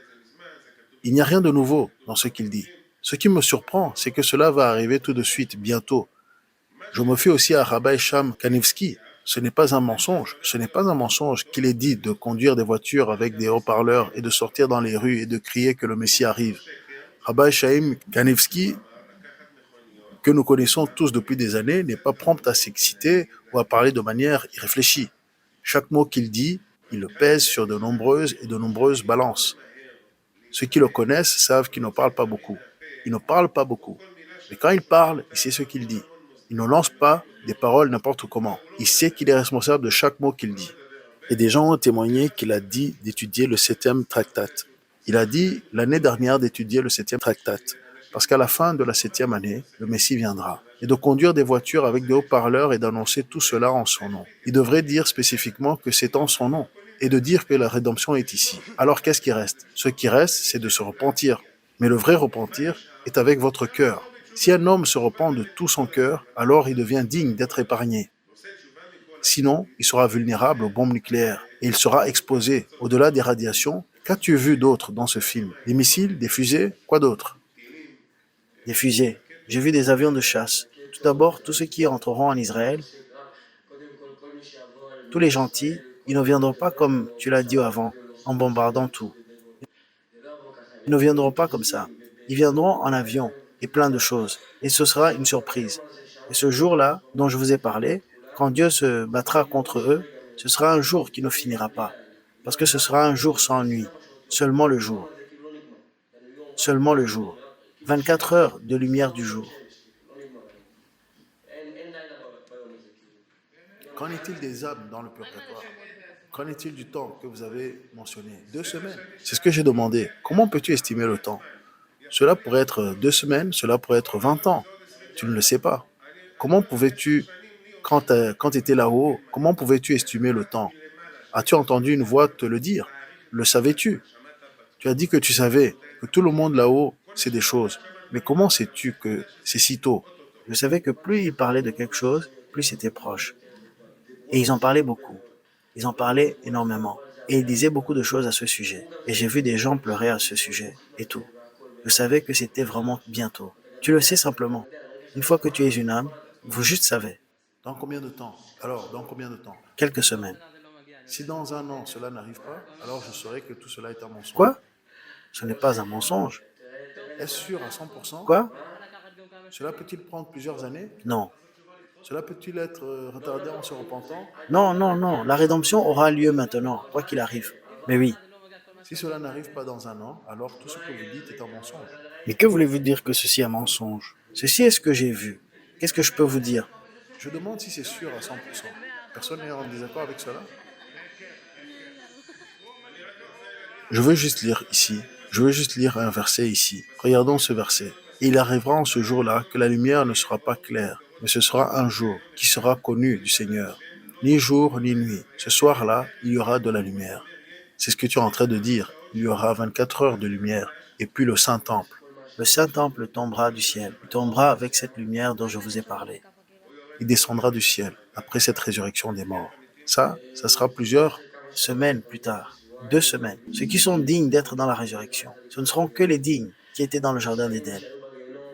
Il n'y a rien de nouveau dans ce qu'il dit. Ce qui me surprend, c'est que cela va arriver tout de suite, bientôt. Je me fie aussi à Rabbi Sham Kanevski. Ce n'est pas un mensonge. Ce n'est pas un mensonge qu'il est dit de conduire des voitures avec des haut-parleurs et de sortir dans les rues et de crier que le Messie arrive. Rabbi Chaim Kanevski, que nous connaissons tous depuis des années, n'est pas prompt à s'exciter ou à parler de manière irréfléchie. Chaque mot qu'il dit, il le pèse sur de nombreuses balances. Ceux qui le connaissent savent qu'il ne parle pas beaucoup. Il ne parle pas beaucoup. Mais quand il parle, il sait ce qu'il dit. Il ne lance pas des paroles n'importe comment. Il sait qu'il est responsable de chaque mot qu'il dit. Et des gens ont témoigné qu'il a dit d'étudier le 7e tractat. Il a dit l'année dernière d'étudier le 7e tractat. Parce qu'à la fin de la 7e année, le Messie viendra. Et de conduire des voitures avec des haut-parleurs et d'annoncer tout cela en son nom. Il devrait dire spécifiquement que c'est en son nom. Et de dire que la rédemption est ici. Alors qu'est-ce qui reste? Ce qui reste, c'est de se repentir. Mais le vrai repentir est avec votre cœur. Si un homme se repent de tout son cœur, alors il devient digne d'être épargné. Sinon, il sera vulnérable aux bombes nucléaires et il sera exposé au-delà des radiations. Qu'as-tu vu d'autre dans ce film? Des missiles, des fusées, quoi d'autre? Des fusées. J'ai vu des avions de chasse. Tout d'abord, tous ceux qui entreront en Israël, tous les gentils, ils ne viendront pas comme tu l'as dit avant, en bombardant tout. Ils ne viendront pas comme ça. Ils viendront en avion et plein de choses. Et ce sera une surprise. Et ce jour-là, dont je vous ai parlé, quand Dieu se battra contre eux, ce sera un jour qui ne finira pas. Parce que ce sera un jour sans nuit. Seulement le jour. Seulement le jour. 24 heures de lumière du jour. Qu'en est-il des âmes dans le purgatoire? Qu'en est-il du temps que vous avez mentionné? 2 semaines. C'est ce que j'ai demandé. Comment peux-tu estimer le temps? Cela pourrait être 2 semaines, cela pourrait être 20 ans. Tu ne le sais pas. Comment pouvais-tu, quand tu étais là-haut, comment pouvais-tu estimer le temps? As-tu entendu une voix te le dire? Le savais-tu? Tu as dit que tu savais, que tout le monde là-haut sait des choses. Mais comment sais-tu que c'est si tôt? Je savais que plus ils parlaient de quelque chose, plus c'était proche. Et ils en parlaient beaucoup. Ils en parlaient énormément. Et ils disaient beaucoup de choses à ce sujet. Et j'ai vu des gens pleurer à ce sujet et tout. Je savais que c'était vraiment bientôt. Tu le sais simplement. Une fois que tu es une âme, vous juste savez, Dans combien de temps? Alors, dans combien de temps? quelques semaines. Si dans un an cela n'arrive pas, alors je saurai que tout cela est un mensonge. Quoi? Ce n'est pas un mensonge. Est-ce sûr à 100%? Quoi? Cela peut-il prendre plusieurs années? Non. Cela peut-il être retardé en se repentant? Non, non, non. La rédemption aura lieu maintenant, quoi qu'il arrive. Mais oui. Si cela n'arrive pas dans un an, alors tout ce que vous dites est un mensonge. Mais que voulez-vous dire que ceci est un mensonge? Ceci est ce que j'ai vu. Qu'est-ce que je peux vous dire? Je demande si c'est sûr à 100%. Personne n'est en désaccord avec cela? Je veux juste lire ici. Je veux juste lire un verset ici. Regardons ce verset. Et il arrivera en ce jour-là que la lumière ne sera pas claire, mais ce sera un jour qui sera connu du Seigneur. Ni jour ni nuit. Ce soir-là, il y aura de la lumière. C'est ce que tu es en train de dire. Il y aura 24 heures de lumière. Et puis le Saint-Temple. Le Saint-Temple tombera du ciel. Il tombera avec cette lumière dont je vous ai parlé. Il descendra du ciel après cette résurrection des morts. Ça sera plusieurs Semaines plus tard. 2 semaines. Ceux qui sont dignes d'être dans la résurrection, ce ne seront que les dignes qui étaient dans le jardin d'Éden.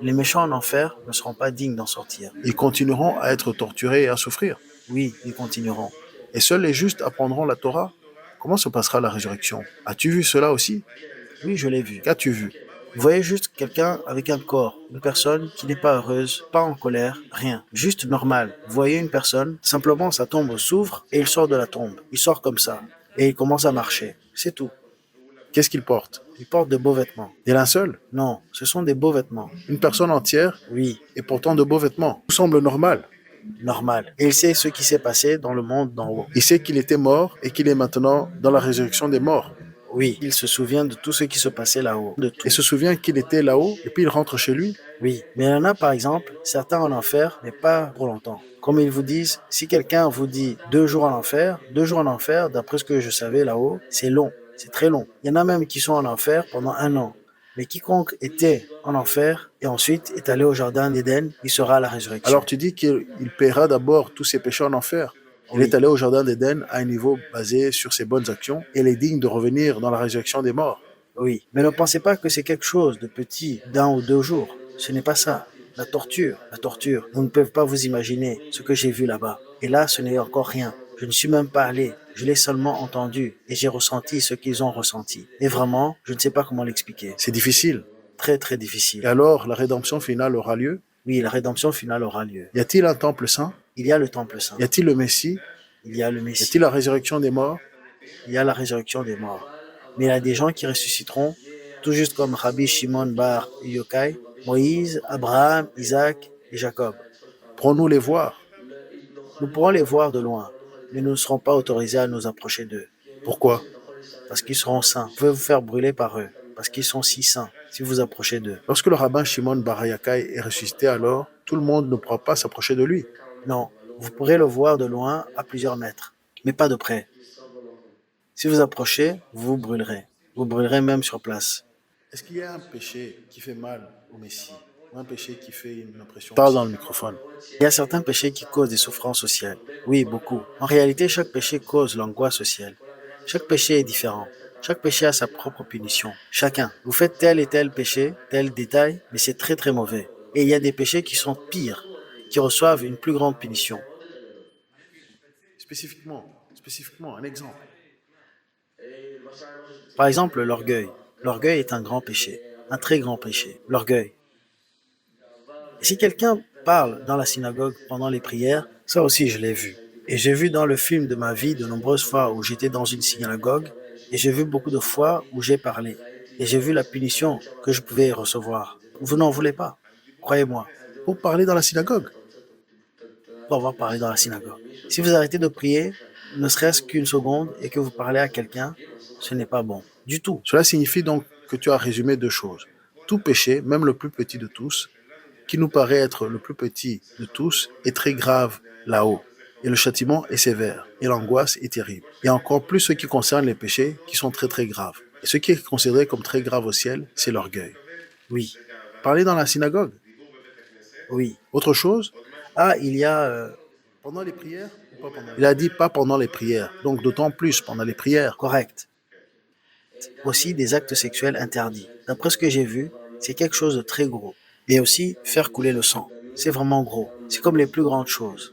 Les méchants en enfer ne seront pas dignes d'en sortir. Ils continueront à être torturés et à souffrir. Oui, ils continueront. Et seuls les justes apprendront la Torah. Comment se passera la résurrection? As-tu vu cela aussi? Oui, je l'ai vu. Qu'as-tu vu? Vous voyez juste quelqu'un avec un corps, une personne qui n'est pas heureuse, pas en colère, rien, juste normal. Vous voyez une personne, simplement sa tombe s'ouvre et il sort de la tombe. Il sort comme ça et il commence à marcher. C'est tout. Qu'est-ce qu'il porte? Il porte de beaux vêtements. Des linceuls? Non, ce sont des beaux vêtements. Une personne entière Oui, et portant de beaux vêtements. Tout semble normal. normal. Et il sait ce qui s'est passé dans le monde d'en haut. Il sait qu'il était mort et qu'il est maintenant dans la résurrection des morts. Oui, il se souvient de tout ce qui se passait là-haut, de tout. Et se souvient qu'il était là-haut et puis il rentre chez lui. Oui, mais il y en a par exemple, certains en enfer, mais pas pour longtemps. Comme ils vous disent, si quelqu'un vous dit 2 jours en enfer, 2 jours en enfer, d'après ce que je savais là-haut, c'est long, c'est très long. Il y en a même qui sont en enfer pendant 1 an. Mais quiconque était en enfer et ensuite est allé au jardin d'Éden, il sera à la résurrection. Alors tu dis qu'il paiera d'abord tous ses péchés en enfer. Il Oui. est allé au jardin d'Éden à un niveau basé sur ses bonnes actions et il est digne de revenir dans la résurrection des morts. Oui, mais ne pensez pas que c'est quelque chose de petit, d'1 ou 2 jours. Ce n'est pas ça. La torture, vous ne pouvez pas vous imaginer ce que j'ai vu là-bas. Et là, ce n'est encore rien. Je ne suis même pas allé. Je l'ai seulement entendu et j'ai ressenti ce qu'ils ont ressenti. Et vraiment, je ne sais pas comment l'expliquer. C'est difficile. Très, très Et difficile. alors la rédemption finale aura lieu? Oui, la rédemption finale aura lieu. Y a-t-il un temple saint? Il y a le temple saint. Y a-t-il le Messie? Il y a le Y Messie. a-t-il la résurrection des morts? Il y a la résurrection des morts. Mais il y a des gens qui ressusciteront, tout juste comme Rabbi Shimon Bar Yochai, Moïse, Abraham, Isaac et Jacob. Pourrons-nous les voir? Nous pourrons les voir de loin, mais nous ne serons pas autorisés à nous approcher d'eux, Pourquoi? parce qu'ils seront saints. Vous pouvez vous faire brûler par eux, parce qu'ils sont si saints, si vous approchez d'eux. Lorsque le rabbin Shimon Bar Yochai est ressuscité, alors tout le monde ne pourra pas s'approcher de lui. Non, vous pourrez le voir de loin à plusieurs mètres, mais pas de près. Si vous approchez, vous vous brûlerez. Vous brûlerez même sur place. Est-ce qu'il y a un péché qui fait mal au Messie ou un péché qui fait une impression? Parle dans le microphone. Il y a certains péchés qui causent des souffrances au ciel. Oui, beaucoup. En réalité, chaque péché cause l'angoisse au ciel. Chaque péché est différent. Chaque péché a sa propre punition. Chacun. Vous faites tel et tel péché, tel détail, mais c'est très très mauvais. Et il y a des péchés qui sont pires, qui reçoivent une plus grande punition. Spécifiquement, un exemple. Par exemple, l'orgueil. L'orgueil est un grand péché, un très grand péché. L'orgueil. Et si quelqu'un parle dans la synagogue pendant les prières, ça aussi je l'ai vu. Et j'ai vu dans le film de ma vie de nombreuses fois où j'étais dans une synagogue et j'ai vu beaucoup de fois où j'ai parlé. Et j'ai vu la punition que je pouvais recevoir. Vous n'en voulez pas, croyez-moi, Pour parler dans la synagogue? pour avoir parlé dans la synagogue. Si vous arrêtez de prier, ne serait-ce qu'une seconde et que vous parlez à quelqu'un, ce n'est pas bon, du tout. Cela signifie donc que tu as résumé deux choses. Tout péché, même le plus petit de tous, qui nous paraît être le plus petit de tous, est très grave là-haut. Et le châtiment est sévère. Et l'angoisse est terrible. Et encore plus ce qui concerne les péchés qui sont très très graves. Et ce qui est considéré comme très grave au ciel, c'est l'orgueil. Oui, Parler dans la synagogue? oui. Autre chose? Ah, il y a Pendant les prières ou pas pendant les... Il a dit pas pendant les prières. Donc d'autant plus pendant les prières. correct. Aussi des actes sexuels interdits. D'après ce que j'ai vu, c'est quelque chose de très gros. Et aussi faire couler le sang. C'est vraiment gros. C'est comme les plus grandes choses.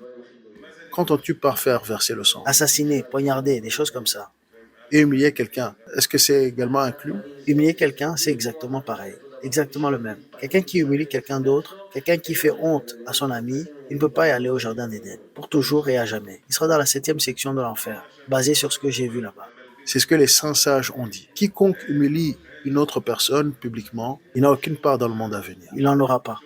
Qu'entends-tu par faire verser le sang? Assassiner, poignarder, des choses comme ça. Et humilier quelqu'un, est-ce que c'est également inclus? Humilier quelqu'un, c'est exactement pareil. Exactement le même. Quelqu'un qui humilie quelqu'un d'autre, quelqu'un qui fait honte à son ami, il ne peut pas y aller au jardin d'Éden. Pour toujours et à jamais. Il sera dans la 7e section de l'enfer, basé sur ce que j'ai vu là-bas. C'est ce que les saints sages ont dit. Quiconque humilie une autre personne publiquement, il n'a aucune part dans le monde à venir. Il n'en aura pas.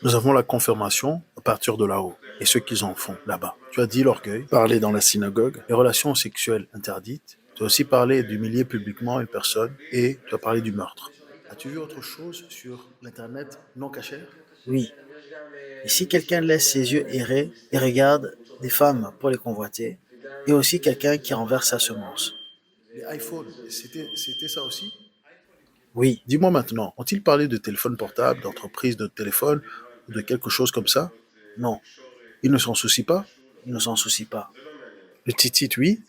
Nous avons la confirmation à partir de là-haut et ce qu'ils en font là-bas. Tu as dit l'orgueil, parler dans la synagogue, les relations sexuelles interdites. Tu as aussi parlé d'humilier publiquement une personne et tu as parlé du meurtre. As-tu vu autre chose sur l'Internet non cachère? Oui. Et si quelqu'un laisse ses yeux errer et regarde des femmes pour les convoiter, et aussi quelqu'un qui renverse sa semence. Les iPhones, c'était ça aussi? Oui, Dis-moi maintenant, ont-ils parlé de téléphone portable, d'entreprise de téléphone ou de quelque chose comme ça? non, Ils ne s'en soucient pas? ils ne s'en soucient pas. Le titit, oui.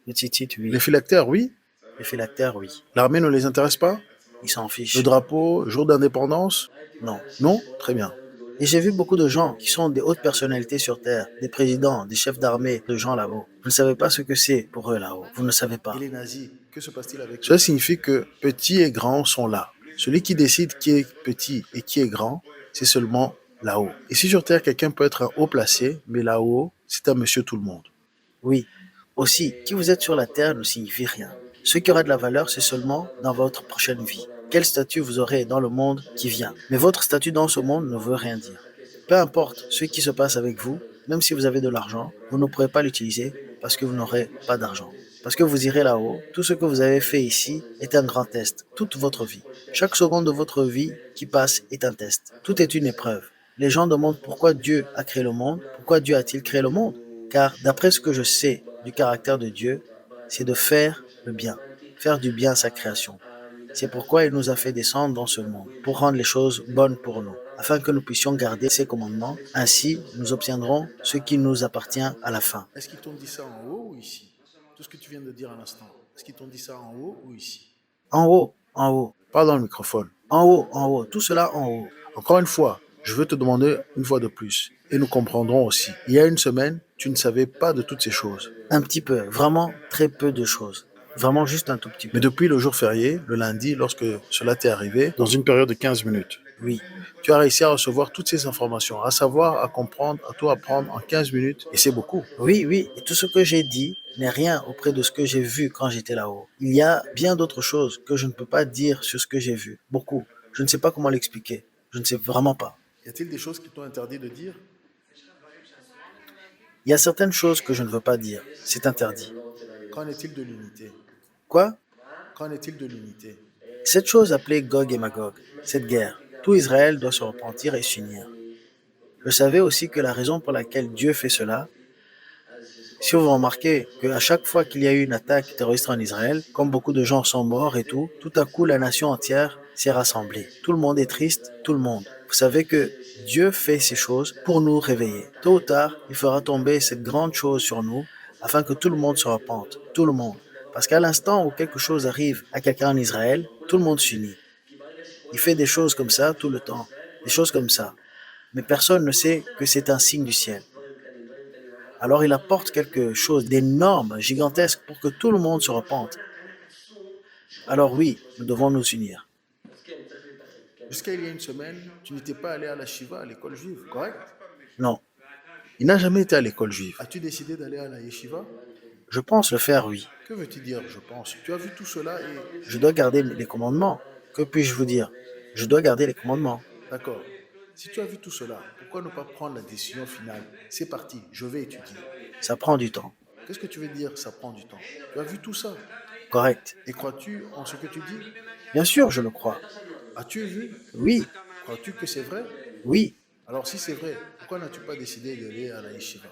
Le titit, oui. Les phylactères, oui. Les phylactères, oui. L'armée ne les intéresse pas? Ils s'en Le fichent. drapeau, jour d'indépendance? Non. Non? Très bien. Et j'ai vu beaucoup de gens qui sont des hautes personnalités sur Terre, des présidents, des chefs d'armée, de gens là-haut. Vous ne savez pas ce que c'est pour eux là-haut. Vous ne savez pas. Et les nazis, que se passe-t-il avec eux? Cela signifie que petits et grands sont là. Celui qui décide qui est petit et qui est grand, c'est seulement là-haut. Ici sur Terre, quelqu'un peut être un haut placé, mais là-haut, c'est un monsieur tout le monde. Oui. Aussi, qui vous êtes sur la Terre ne signifie rien. Ce qui aura de la valeur, c'est seulement dans votre prochaine vie. Quel statut vous aurez dans le monde qui vient. Mais votre statut dans ce monde ne veut rien dire. Peu importe ce qui se passe avec vous, même si vous avez de l'argent, vous ne pourrez pas l'utiliser parce que vous n'aurez pas d'argent. Parce que vous irez là-haut, tout ce que vous avez fait ici est un grand test, toute votre vie. Chaque seconde de votre vie qui passe est un test. Tout est une épreuve. Les gens demandent pourquoi Dieu a créé le monde, pourquoi Dieu a-t-il créé le monde? Car d'après ce que je sais du caractère de Dieu, c'est de faire le bien, faire du bien à sa création. C'est pourquoi il nous a fait descendre dans ce monde, pour rendre les choses bonnes pour nous, afin que nous puissions garder ses commandements. Ainsi, nous obtiendrons ce qui nous appartient à la fin. Est-ce qu'ils t'ont dit ça en haut ou ici? Tout ce que tu viens de dire à l'instant, est-ce qu'ils t'ont dit ça en haut ou ici? En haut, en haut, Parle dans le microphone. en haut, tout cela en haut. Encore une fois, je veux te demander une fois de plus, et nous comprendrons aussi. Il y a une semaine, tu ne savais pas de toutes ces choses. Un petit peu, vraiment très peu de choses. Vraiment juste un tout petit peu. Mais depuis le jour férié, le lundi, lorsque cela t'est arrivé, dans une période de 15 minutes, Oui, tu as réussi à recevoir toutes ces informations, à savoir, à comprendre, à tout apprendre en 15 minutes, et c'est beaucoup. oui, oui. Et tout ce que j'ai dit n'est rien auprès de ce que j'ai vu quand j'étais là-haut. Il y a bien d'autres choses que je ne peux pas dire sur ce que j'ai vu. Beaucoup. Je ne sais pas comment l'expliquer. Je ne sais vraiment pas. Y a-t-il des choses qui t'ont interdit de dire? Il y a certaines choses que je ne veux pas dire. C'est interdit. Qu'en est-il de l'unité? Quoi? Qu'en est-il de l'unité? Cette chose appelée Gog et Magog, cette guerre, tout Israël doit se repentir et s'unir. Je savais aussi que la raison pour laquelle Dieu fait cela, si vous remarquez qu'à chaque fois qu'il y a eu une attaque terroriste en Israël, comme beaucoup de gens sont morts et tout à coup la nation entière s'est rassemblée. Tout le monde est triste, tout le monde. Vous savez que Dieu fait ces choses pour nous réveiller. Tôt ou tard, il fera tomber cette grande chose sur nous afin que tout le monde se repente, tout le monde. Parce qu'à l'instant où quelque chose arrive à quelqu'un en Israël, tout le monde s'unit. Il fait des choses comme ça tout le temps, des choses comme ça. Mais personne ne sait que c'est un signe du ciel. Alors il apporte quelque chose d'énorme, gigantesque, pour que tout le monde se repente. Alors oui, nous devons nous unir. Jusqu'à il y a une semaine, tu n'étais pas allé à la Shiva, à l'école juive, correct? Non, Il n'a jamais été à l'école juive. As-tu décidé d'aller à la yeshiva? je pense le faire, oui. Que veux-tu dire, je pense? Tu as vu tout cela et... Je dois garder les commandements. Que puis-je vous dire? Je dois garder les commandements. D'accord. Si tu as vu tout cela, pourquoi ne pas prendre la décision finale? C'est parti, je vais étudier. Ça prend du temps. Qu'est-ce que tu veux dire, ça prend du temps? Tu as vu tout ça? Correct. Et crois-tu en ce que tu dis? Bien sûr, je le crois. As-tu vu? Oui, Crois-tu que c'est vrai? oui, Alors si c'est vrai, pourquoi n'as-tu pas décidé d'aller à la yeshiva?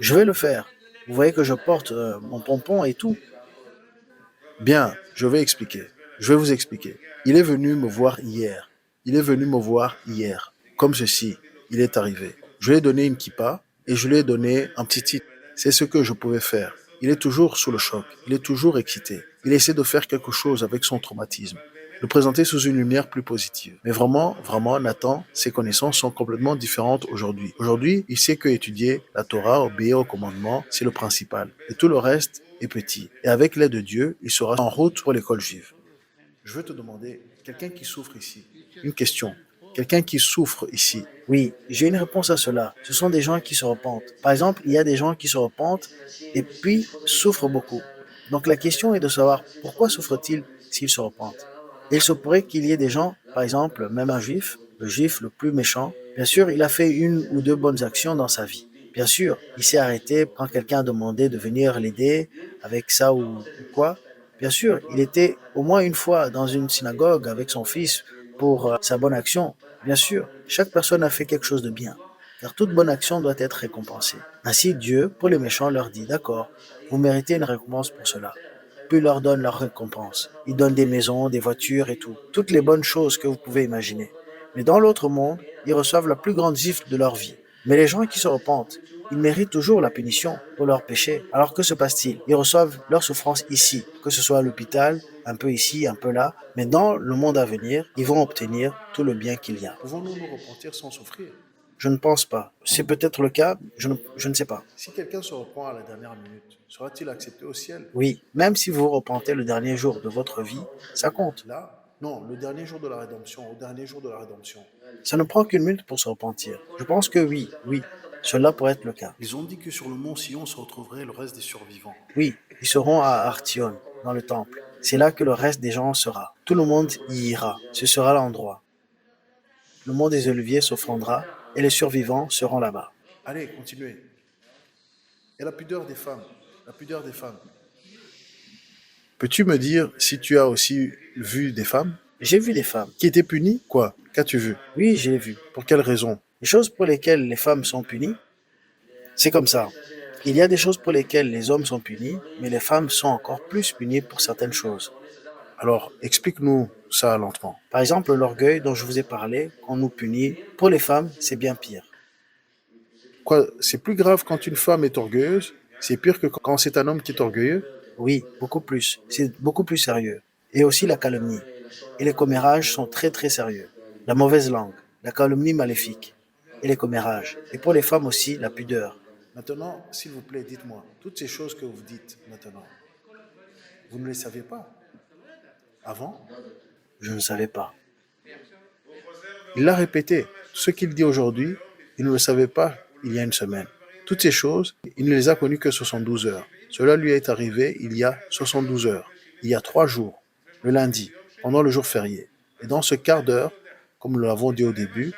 je vais le faire. Vous voyez que je porte mon pompon et tout. Bien, je vais expliquer. Je vais vous expliquer. Il est venu me voir hier. Il est venu me voir hier. Comme ceci, il est arrivé. Je lui ai donné une kippa et je lui ai donné un petit titre. C'est ce que je pouvais faire. Il est toujours sous le choc. Il est toujours excité. Il essaie de faire quelque chose avec son traumatisme. le présenter sous une lumière plus positive. Mais vraiment, vraiment, Nathan, ses connaissances sont complètement différentes aujourd'hui. Aujourd'hui, il sait que étudier la Torah, obéir aux commandements, c'est le principal. Et tout le reste est petit. Et avec l'aide de Dieu, il sera en route pour l'école juive. Je veux te demander, quelqu'un qui souffre ici, une question. Quelqu'un qui souffre ici. Oui, j'ai une réponse à cela. Ce sont des gens qui se repentent. Par exemple, il y a des gens qui se repentent et puis souffrent beaucoup. Donc la question est de savoir pourquoi souffrent-ils s'ils se repentent. Et il se pourrait qu'il y ait des gens, par exemple, même un juif, le juif le plus méchant, bien sûr, il a fait une ou deux bonnes actions dans sa vie. Bien sûr, il s'est arrêté quand quelqu'un a demandé de venir l'aider avec ça ou quoi. Bien sûr, il était au moins une fois dans une synagogue avec son fils pour sa bonne action. Bien sûr, chaque personne a fait quelque chose de bien, car toute bonne action doit être récompensée. Ainsi, Dieu, pour les méchants, leur dit, d'accord, vous méritez une récompense pour cela. Puis il leur donne leur récompense. Il donne des maisons, des voitures et tout. Toutes les bonnes choses que vous pouvez imaginer. Mais dans l'autre monde, ils reçoivent la plus grande gifle de leur vie. Mais les gens qui se repentent, ils méritent toujours la punition pour leurs péchés. Alors que se passe-t-il? Ils reçoivent leur souffrance ici, que ce soit à l'hôpital, un peu ici, un peu là. Mais dans le monde à venir, ils vont obtenir tout le bien qu'il y a. Pouvons-nous nous repentir sans souffrir? Je ne pense pas. C'est peut-être le cas, je ne sais pas. Si quelqu'un se repent à la dernière minute, sera-t-il accepté au ciel? Oui, même si vous vous repentez le dernier jour de votre vie, ça compte. Là? Non, le dernier jour de la rédemption, au dernier jour de la rédemption. Ça ne prend qu'une minute pour se repentir. Je pense que oui, oui, cela pourrait être le cas. Ils ont dit que sur le mont Sion se retrouverait le reste des survivants. Oui, ils seront à Artion, dans le temple. C'est là que le reste des gens sera. Tout le monde y ira. Ce sera l'endroit. Le mont des Oliviers s'offrandera et les survivants seront là-bas. Allez, continuez. Et la pudeur des femmes. La pudeur des femmes. Peux-tu me dire si tu as aussi vu des femmes J'ai vu des femmes. qui étaient punies? Quoi? Qu'as-tu vu? Oui, j'ai vu. Pour quelle raison? Les choses pour lesquelles les femmes sont punies, c'est comme ça. Il y a des choses pour lesquelles les hommes sont punis, mais les femmes sont encore plus punies pour certaines choses. Alors, explique-nous ça lentement. Par exemple, l'orgueil dont je vous ai parlé, qu'on nous punit, pour les femmes, c'est bien pire. Quoi? C'est plus grave quand une femme est orgueilleuse? C'est pire que quand c'est un homme qui est orgueilleux? Oui, beaucoup plus. C'est beaucoup plus sérieux. Et aussi la calomnie. Et les commérages sont très très sérieux. La mauvaise langue, la calomnie maléfique, et les commérages. Et pour les femmes aussi, la pudeur. Maintenant, s'il vous plaît, dites-moi, toutes ces choses que vous dites maintenant, vous ne les saviez pas avant? Je ne savais pas. Il l'a répété. Ce qu'il dit aujourd'hui, il ne le savait pas il y a une semaine. Toutes ces choses, il ne les a connues que 72 heures. Cela lui est arrivé il y a 72 heures, il y a 3 jours, le lundi, pendant le jour férié. Et dans ce quart d'heure, comme nous l'avons dit au début,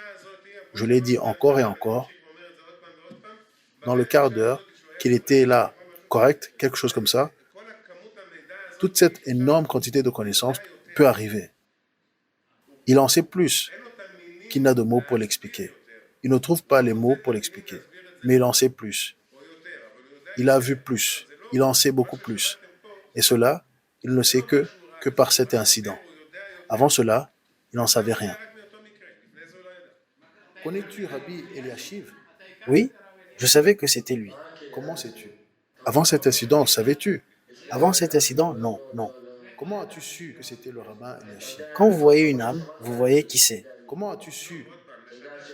je l'ai dit encore et encore, dans le quart d'heure qu'il était là, correct, quelque chose comme ça, toute cette énorme quantité de connaissances peut arriver. Il en sait plus qu'il n'a de mots pour l'expliquer. Il ne trouve pas les mots pour l'expliquer, mais il en sait plus. Il a vu plus, il en sait beaucoup plus. Et cela, il ne sait que par cet incident. Avant cela, il n'en savait rien. Connais-tu Rabbi Eliashiv? Oui, je savais que c'était lui. Comment sais-tu? Avant cet incident, savais-tu? Avant cet incident, non, non. Comment as-tu su que c'était le rabbin Eliashiv? Quand vous voyez une âme, vous voyez qui c'est. Comment as-tu su?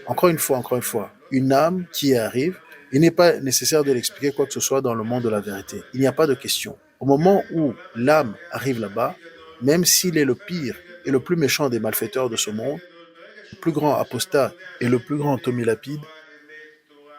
Encore une fois, une âme qui arrive, il n'est pas nécessaire de l'expliquer quoi que ce soit dans le monde de la vérité. Il n'y a pas de question. Au moment où l'âme arrive là-bas, même s'il est le pire et le plus méchant des malfaiteurs de ce monde, le plus grand apostat et le plus grand Tomilapide,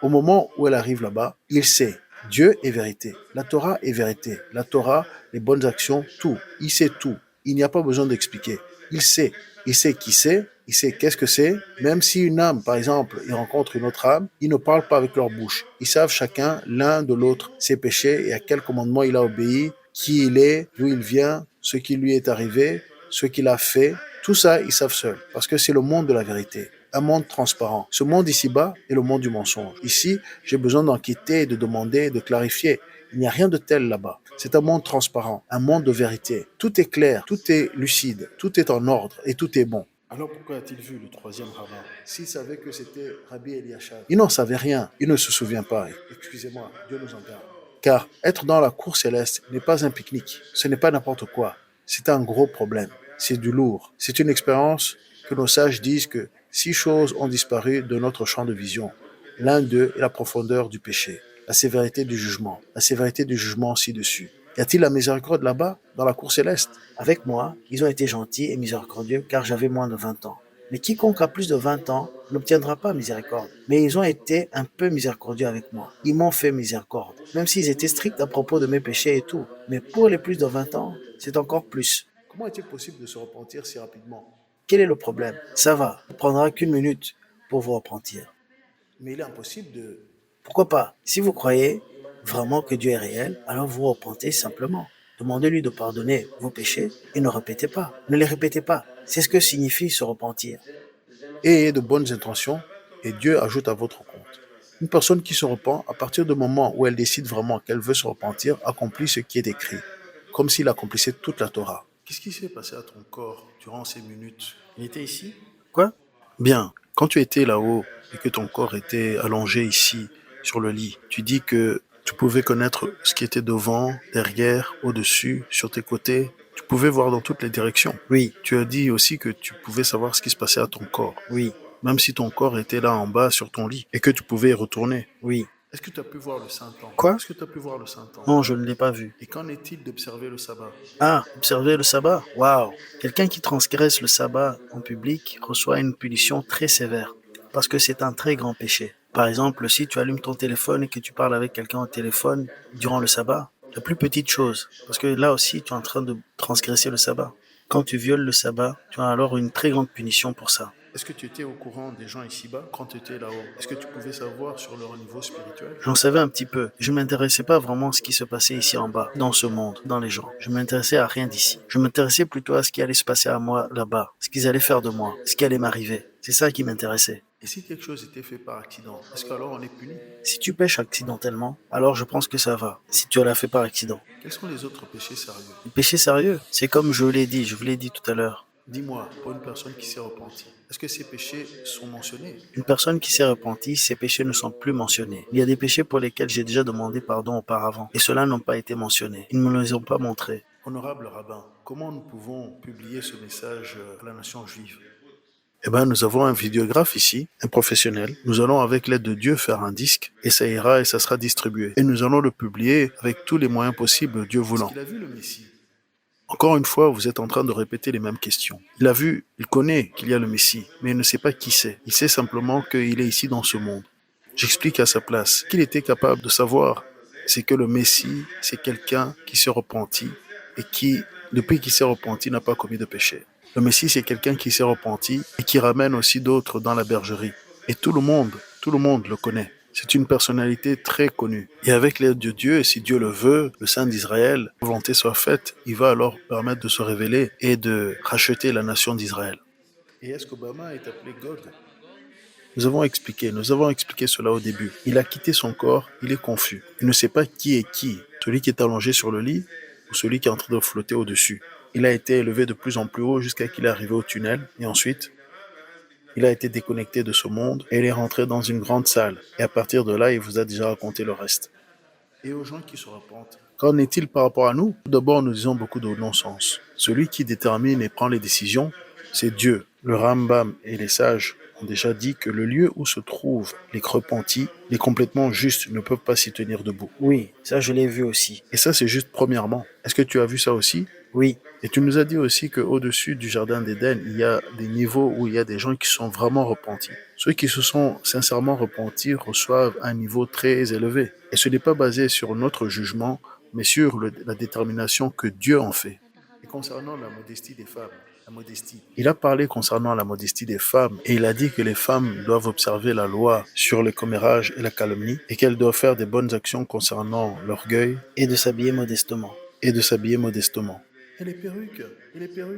au moment où elle arrive là-bas, il sait. Dieu est vérité. La Torah est vérité. La Torah, les bonnes actions, tout. Il sait tout. Il n'y a pas besoin d'expliquer. Il sait. Il sait qui c'est. Il sait qu'est-ce que c'est. Même si une âme, par exemple, il rencontre une autre âme, ils ne parlent pas avec leur bouche. Ils savent chacun, l'un de l'autre, ses péchés et à quel commandement il a obéi, qui il est, d'où il vient, ce qui lui est arrivé, ce qu'il a fait. Tout ça, ils savent seuls. Parce que c'est le monde de la vérité. Un monde transparent. Ce monde ici-bas est le monde du mensonge. Ici, j'ai besoin d'enquêter, de demander, de clarifier. Il n'y a rien de tel là-bas. C'est un monde transparent, un monde de vérité. Tout est clair, tout est lucide, tout est en ordre et tout est bon. Alors pourquoi a-t-il vu le troisième rabbin? S'il savait que c'était Rabbi Eliashab. Il n'en savait rien, il ne se souvient pas. Excusez-moi, Dieu nous en garde. Car être dans la cour céleste n'est pas un pique-nique, ce n'est pas n'importe quoi. C'est un gros problème. c'est du lourd. C'est une expérience que nos sages disent que 6 choses ont disparu de notre champ de vision. L'un d'eux est la profondeur du péché, la sévérité du jugement, la sévérité du jugement ci-dessus. Y a-t-il la miséricorde là-bas, dans la cour céleste? Avec moi, ils ont été gentils et miséricordieux car j'avais moins de 20 ans. Mais quiconque a plus de 20 ans n'obtiendra pas miséricorde. Mais ils ont été un peu miséricordieux avec moi. Ils m'ont fait miséricorde, même s'ils étaient stricts à propos de mes péchés et tout. Mais pour les plus de 20 ans, c'est encore plus. Comment est-il possible de se repentir si rapidement? Quel est le problème? Ça va, il ne prendra qu'une minute pour vous repentir. Mais il est impossible de... Pourquoi pas? Si vous croyez vraiment que Dieu est réel, alors vous repentez simplement. Demandez-lui de pardonner vos péchés et ne répétez pas. Ne les répétez pas. C'est ce que signifie se repentir. Et de bonnes intentions, et Dieu ajoute à votre compte. Une personne qui se repent, à partir du moment où elle décide vraiment qu'elle veut se repentir, accomplit ce qui est écrit, comme s'il accomplissait toute la Torah. Qu'est-ce qui s'est passé à ton corps durant ces minutes? Il était ici? Quoi? Bien, quand tu étais là-haut et que ton corps était allongé ici, sur le lit, tu dis que tu pouvais connaître ce qui était devant, derrière, au-dessus, sur tes côtés. Tu pouvais voir dans toutes les directions. Oui, Tu as dit aussi que tu pouvais savoir ce qui se passait à ton corps, oui, même si ton corps était là en bas sur ton lit et que tu pouvais y retourner. oui. Est-ce que tu as pu voir le Saint-Temps? Quoi? Est-ce que tu as pu voir le Saint-Temps? Non, je ne l'ai pas vu. Et qu'en est-il d'observer le sabbat? Ah, observez le sabbat. Waouh! Quelqu'un qui transgresse le sabbat en public reçoit une punition très sévère parce que c'est un très grand péché. Par exemple, si tu allumes ton téléphone et que tu parles avec quelqu'un au téléphone durant le sabbat, la plus petite chose, parce que là aussi tu es en train de transgresser le sabbat. Quand tu violes le sabbat, tu as alors une très grande punition pour ça. Est-ce que tu étais au courant des gens ici-bas quand tu étais là-haut? Est-ce que tu pouvais savoir sur leur niveau spirituel? J'en savais un petit peu. Je ne m'intéressais pas vraiment à ce qui se passait ici en bas, dans ce monde, dans les gens. Je m'intéressais à rien d'ici. Je m'intéressais plutôt à ce qui allait se passer à moi là-bas, ce qu'ils allaient faire de moi, ce qui allait m'arriver. C'est ça qui m'intéressait. Et si quelque chose était fait par accident, est-ce qu'alors on est puni? Si tu pêches accidentellement, alors je pense que ça va. Si tu l'as fait par accident. Quels sont les autres péchés sérieux? Le péché sérieux, c'est comme je l'ai dit, je vous l'ai dit tout à l'heure. Dis-moi, pour une personne qui s'est repentie, est-ce que ces péchés sont mentionnés? Une personne qui s'est repentie, ses péchés ne sont plus mentionnés. Il y a des péchés pour lesquels j'ai déjà demandé pardon auparavant, et ceux-là n'ont pas été mentionnés. Ils ne me les ont pas montrés. Honorable rabbin, comment nous pouvons publier ce message à la nation juive? Eh bien, nous avons un vidéographe ici, un professionnel. Nous allons, avec l'aide de Dieu, faire un disque, et ça ira et ça sera distribué. Et nous allons le publier avec tous les moyens possibles, Dieu voulant. Est-ce qu'il a vu le Messie? Encore une fois, vous êtes en train de répéter les mêmes questions. Il a vu, il connaît qu'il y a le Messie, mais il ne sait pas qui c'est. Il sait simplement qu'il est ici dans ce monde. J'explique à sa place. Ce qu'il était capable de savoir, c'est que le Messie, c'est quelqu'un qui s'est repenti et qui, depuis qu'il s'est repenti, n'a pas commis de péché. Le Messie, c'est quelqu'un qui s'est repenti et qui ramène aussi d'autres dans la bergerie. Et tout le monde le connaît. C'est une personnalité très connue. Et avec l'aide de Dieu, et si Dieu le veut, le Saint d'Israël, la volonté soit faite, il va alors permettre de se révéler et de racheter la nation d'Israël. Et est-ce qu'Obama est appelé Gog? Nous avons expliqué cela au début. Il a quitté son corps, il est confus. Il ne sait pas qui est qui, celui qui est allongé sur le lit ou celui qui est en train de flotter au-dessus. Il a été élevé de plus en plus haut jusqu'à qu'il est arrivé au tunnel et ensuite, il a été déconnecté de ce monde et il est rentré dans une grande salle. Et à partir de là, il vous a déjà raconté le reste. Et aux gens qui se repentent, qu'en est-il par rapport à nous? D'abord, nous disons beaucoup de non-sens. Celui qui détermine et prend les décisions, c'est Dieu. Le Rambam et les sages ont déjà dit que le lieu où se trouvent les repentis, les complètement justes, ne peuvent pas s'y tenir debout. Oui, ça je l'ai vu aussi. Et ça, c'est juste premièrement. Est-ce que tu as vu ça aussi? Oui, Et tu nous as dit aussi qu'au-dessus du jardin d'Éden, il y a des niveaux où il y a des gens qui sont vraiment repentis. Ceux qui se sont sincèrement repentis reçoivent un niveau très élevé. Et ce n'est pas basé sur notre jugement, mais sur la détermination que Dieu en fait. Et concernant la modestie des femmes, il a parlé concernant la modestie des femmes et il a dit que les femmes doivent observer la loi sur le commérage et la calomnie et qu'elles doivent faire des bonnes actions concernant l'orgueil et de s'habiller modestement. et de s'habiller modestement. Et les perruques,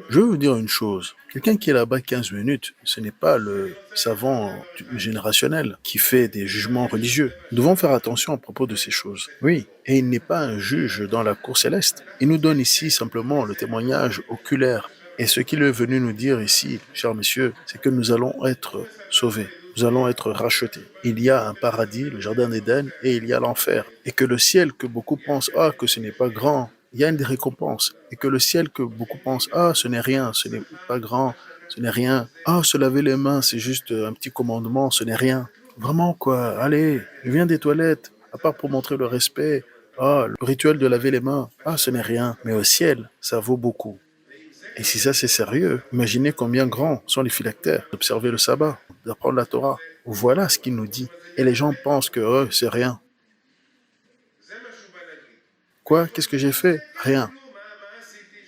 Je veux vous dire une chose. Quelqu'un qui est là-bas 15 minutes, ce n'est pas le savant générationnel qui fait des jugements religieux. Nous devons faire attention à propos de ces choses. Oui, et il n'est pas un juge dans la cour céleste. Il nous donne ici simplement le témoignage oculaire. Et ce qu'il est venu nous dire ici, chers messieurs, c'est que nous allons être sauvés. Nous allons être rachetés. Il y a un paradis, le jardin d'Éden, et il y a l'enfer. Et que le ciel, que beaucoup pensent, que ce n'est pas grand, il y a une récompense. Et que le ciel que beaucoup pensent, ah, ce n'est rien, ce n'est pas grand, ce n'est rien. Ah, se laver les mains, c'est juste un petit commandement, ce n'est rien. Vraiment, quoi, allez, je viens des toilettes, à part pour montrer le respect. Ah, le rituel de laver les mains, ah, ce n'est rien. Mais au ciel, ça vaut beaucoup. Et si ça c'est sérieux, imaginez combien grands sont les phylactères d'observer le sabbat, d'apprendre la Torah. Voilà ce qu'il nous dit. Et les gens pensent que oh, c'est rien. Quoi? Qu'est-ce que j'ai fait? Rien.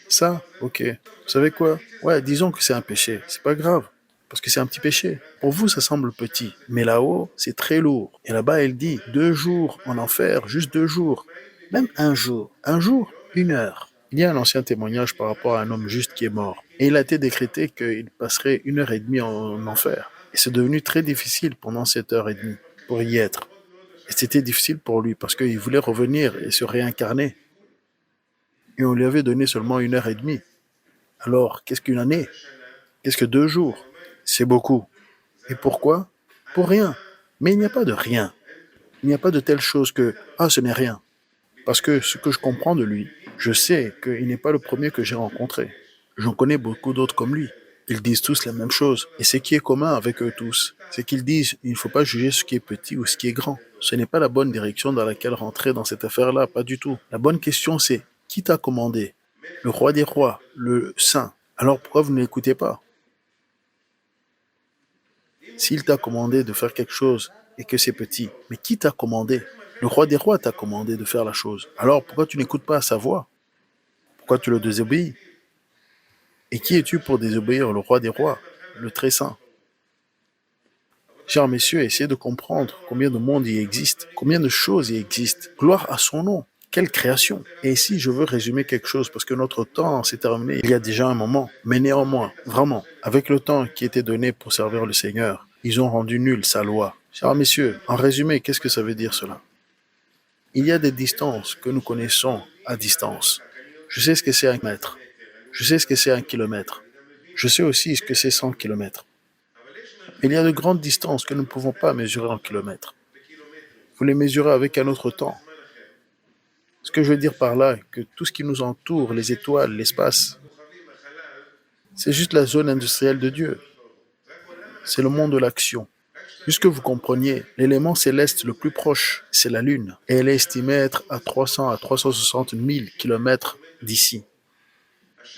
Ça? Ok. Vous savez quoi? Ouais, disons que c'est un péché. C'est pas grave. Parce que c'est un petit péché. Pour vous, ça semble petit. Mais là-haut, c'est très lourd. Et là-bas, elle dit 2 jours en enfer, juste 2 jours. Même un jour. Un jour, 1 heure. Il y a un ancien témoignage par rapport à un homme juste qui est mort. Et il a été décrété qu'il passerait 1 heure et demie en enfer. Et c'est devenu très difficile pendant cette heure et demie pour y être. Et c'était difficile pour lui parce qu'il voulait revenir et se réincarner. Et on lui avait donné seulement 1 heure et demie. Alors, qu'est-ce qu'une année? Qu'est-ce que 2 jours? C'est beaucoup. Et pourquoi? Pour rien. Mais il n'y a pas de rien. Il n'y a pas de telle chose que ah, ce n'est rien. Parce que ce que je comprends de lui, je sais qu'il n'est pas le premier que j'ai rencontré. J'en connais beaucoup d'autres comme lui. Ils disent tous la même chose. Et ce qui est commun avec eux tous, c'est qu'ils disent il ne faut pas juger ce qui est petit ou ce qui est grand. Ce n'est pas la bonne direction dans laquelle rentrer dans cette affaire-là, pas du tout. La bonne question c'est qui t'a commandé? Le roi des rois, le saint. Alors pourquoi vous ne l'écoutez pas? S'il t'a commandé de faire quelque chose et que c'est petit, mais qui t'a commandé? Le roi des rois t'a commandé de faire la chose. Alors pourquoi tu n'écoutes pas sa voix? Pourquoi tu le désobéis? Et qui es-tu pour désobéir le roi des rois, le très saint? Chers messieurs, essayez de comprendre combien de monde y existe, combien de choses y existent. Gloire à son nom. Quelle création! Et ici, je veux résumer quelque chose parce que notre temps s'est terminé il y a déjà un moment. Mais néanmoins, vraiment, avec le temps qui était donné pour servir le Seigneur, ils ont rendu nulle sa loi. Chers messieurs, en résumé, qu'est-ce que ça veut dire cela? Il y a des distances que nous connaissons à distance. Je sais ce que c'est 1 mètre. Je sais ce que c'est 1 kilomètre. Je sais aussi ce que c'est 100 kilomètres. Mais il y a de grandes distances que nous ne pouvons pas mesurer en kilomètres. Vous les mesurez avec un autre temps. Ce que je veux dire par là, que tout ce qui nous entoure, les étoiles, l'espace, c'est juste la zone industrielle de Dieu. C'est le monde de l'action. Juste que vous compreniez, l'élément céleste le plus proche, c'est la Lune. Et elle est estimée être à 300 à 360 000 kilomètres d'ici.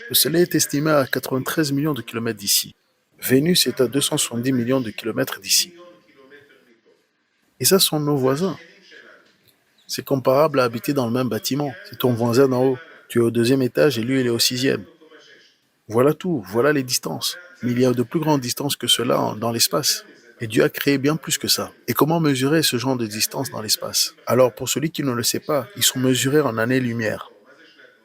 Le Soleil est estimé à 93 millions de kilomètres d'ici. Vénus est à 270 millions de kilomètres d'ici. Et ça sont nos voisins. C'est comparable à habiter dans le même bâtiment. C'est ton voisin d'en haut. Tu es au 2e étage et lui, il est au 6e. Voilà tout, voilà les distances. Mais il y a de plus grandes distances que cela dans l'espace. Et Dieu a créé bien plus que ça. Et comment mesurer ce genre de distance dans l'espace? Alors, pour celui qui ne le sait pas, ils sont mesurés en années-lumière.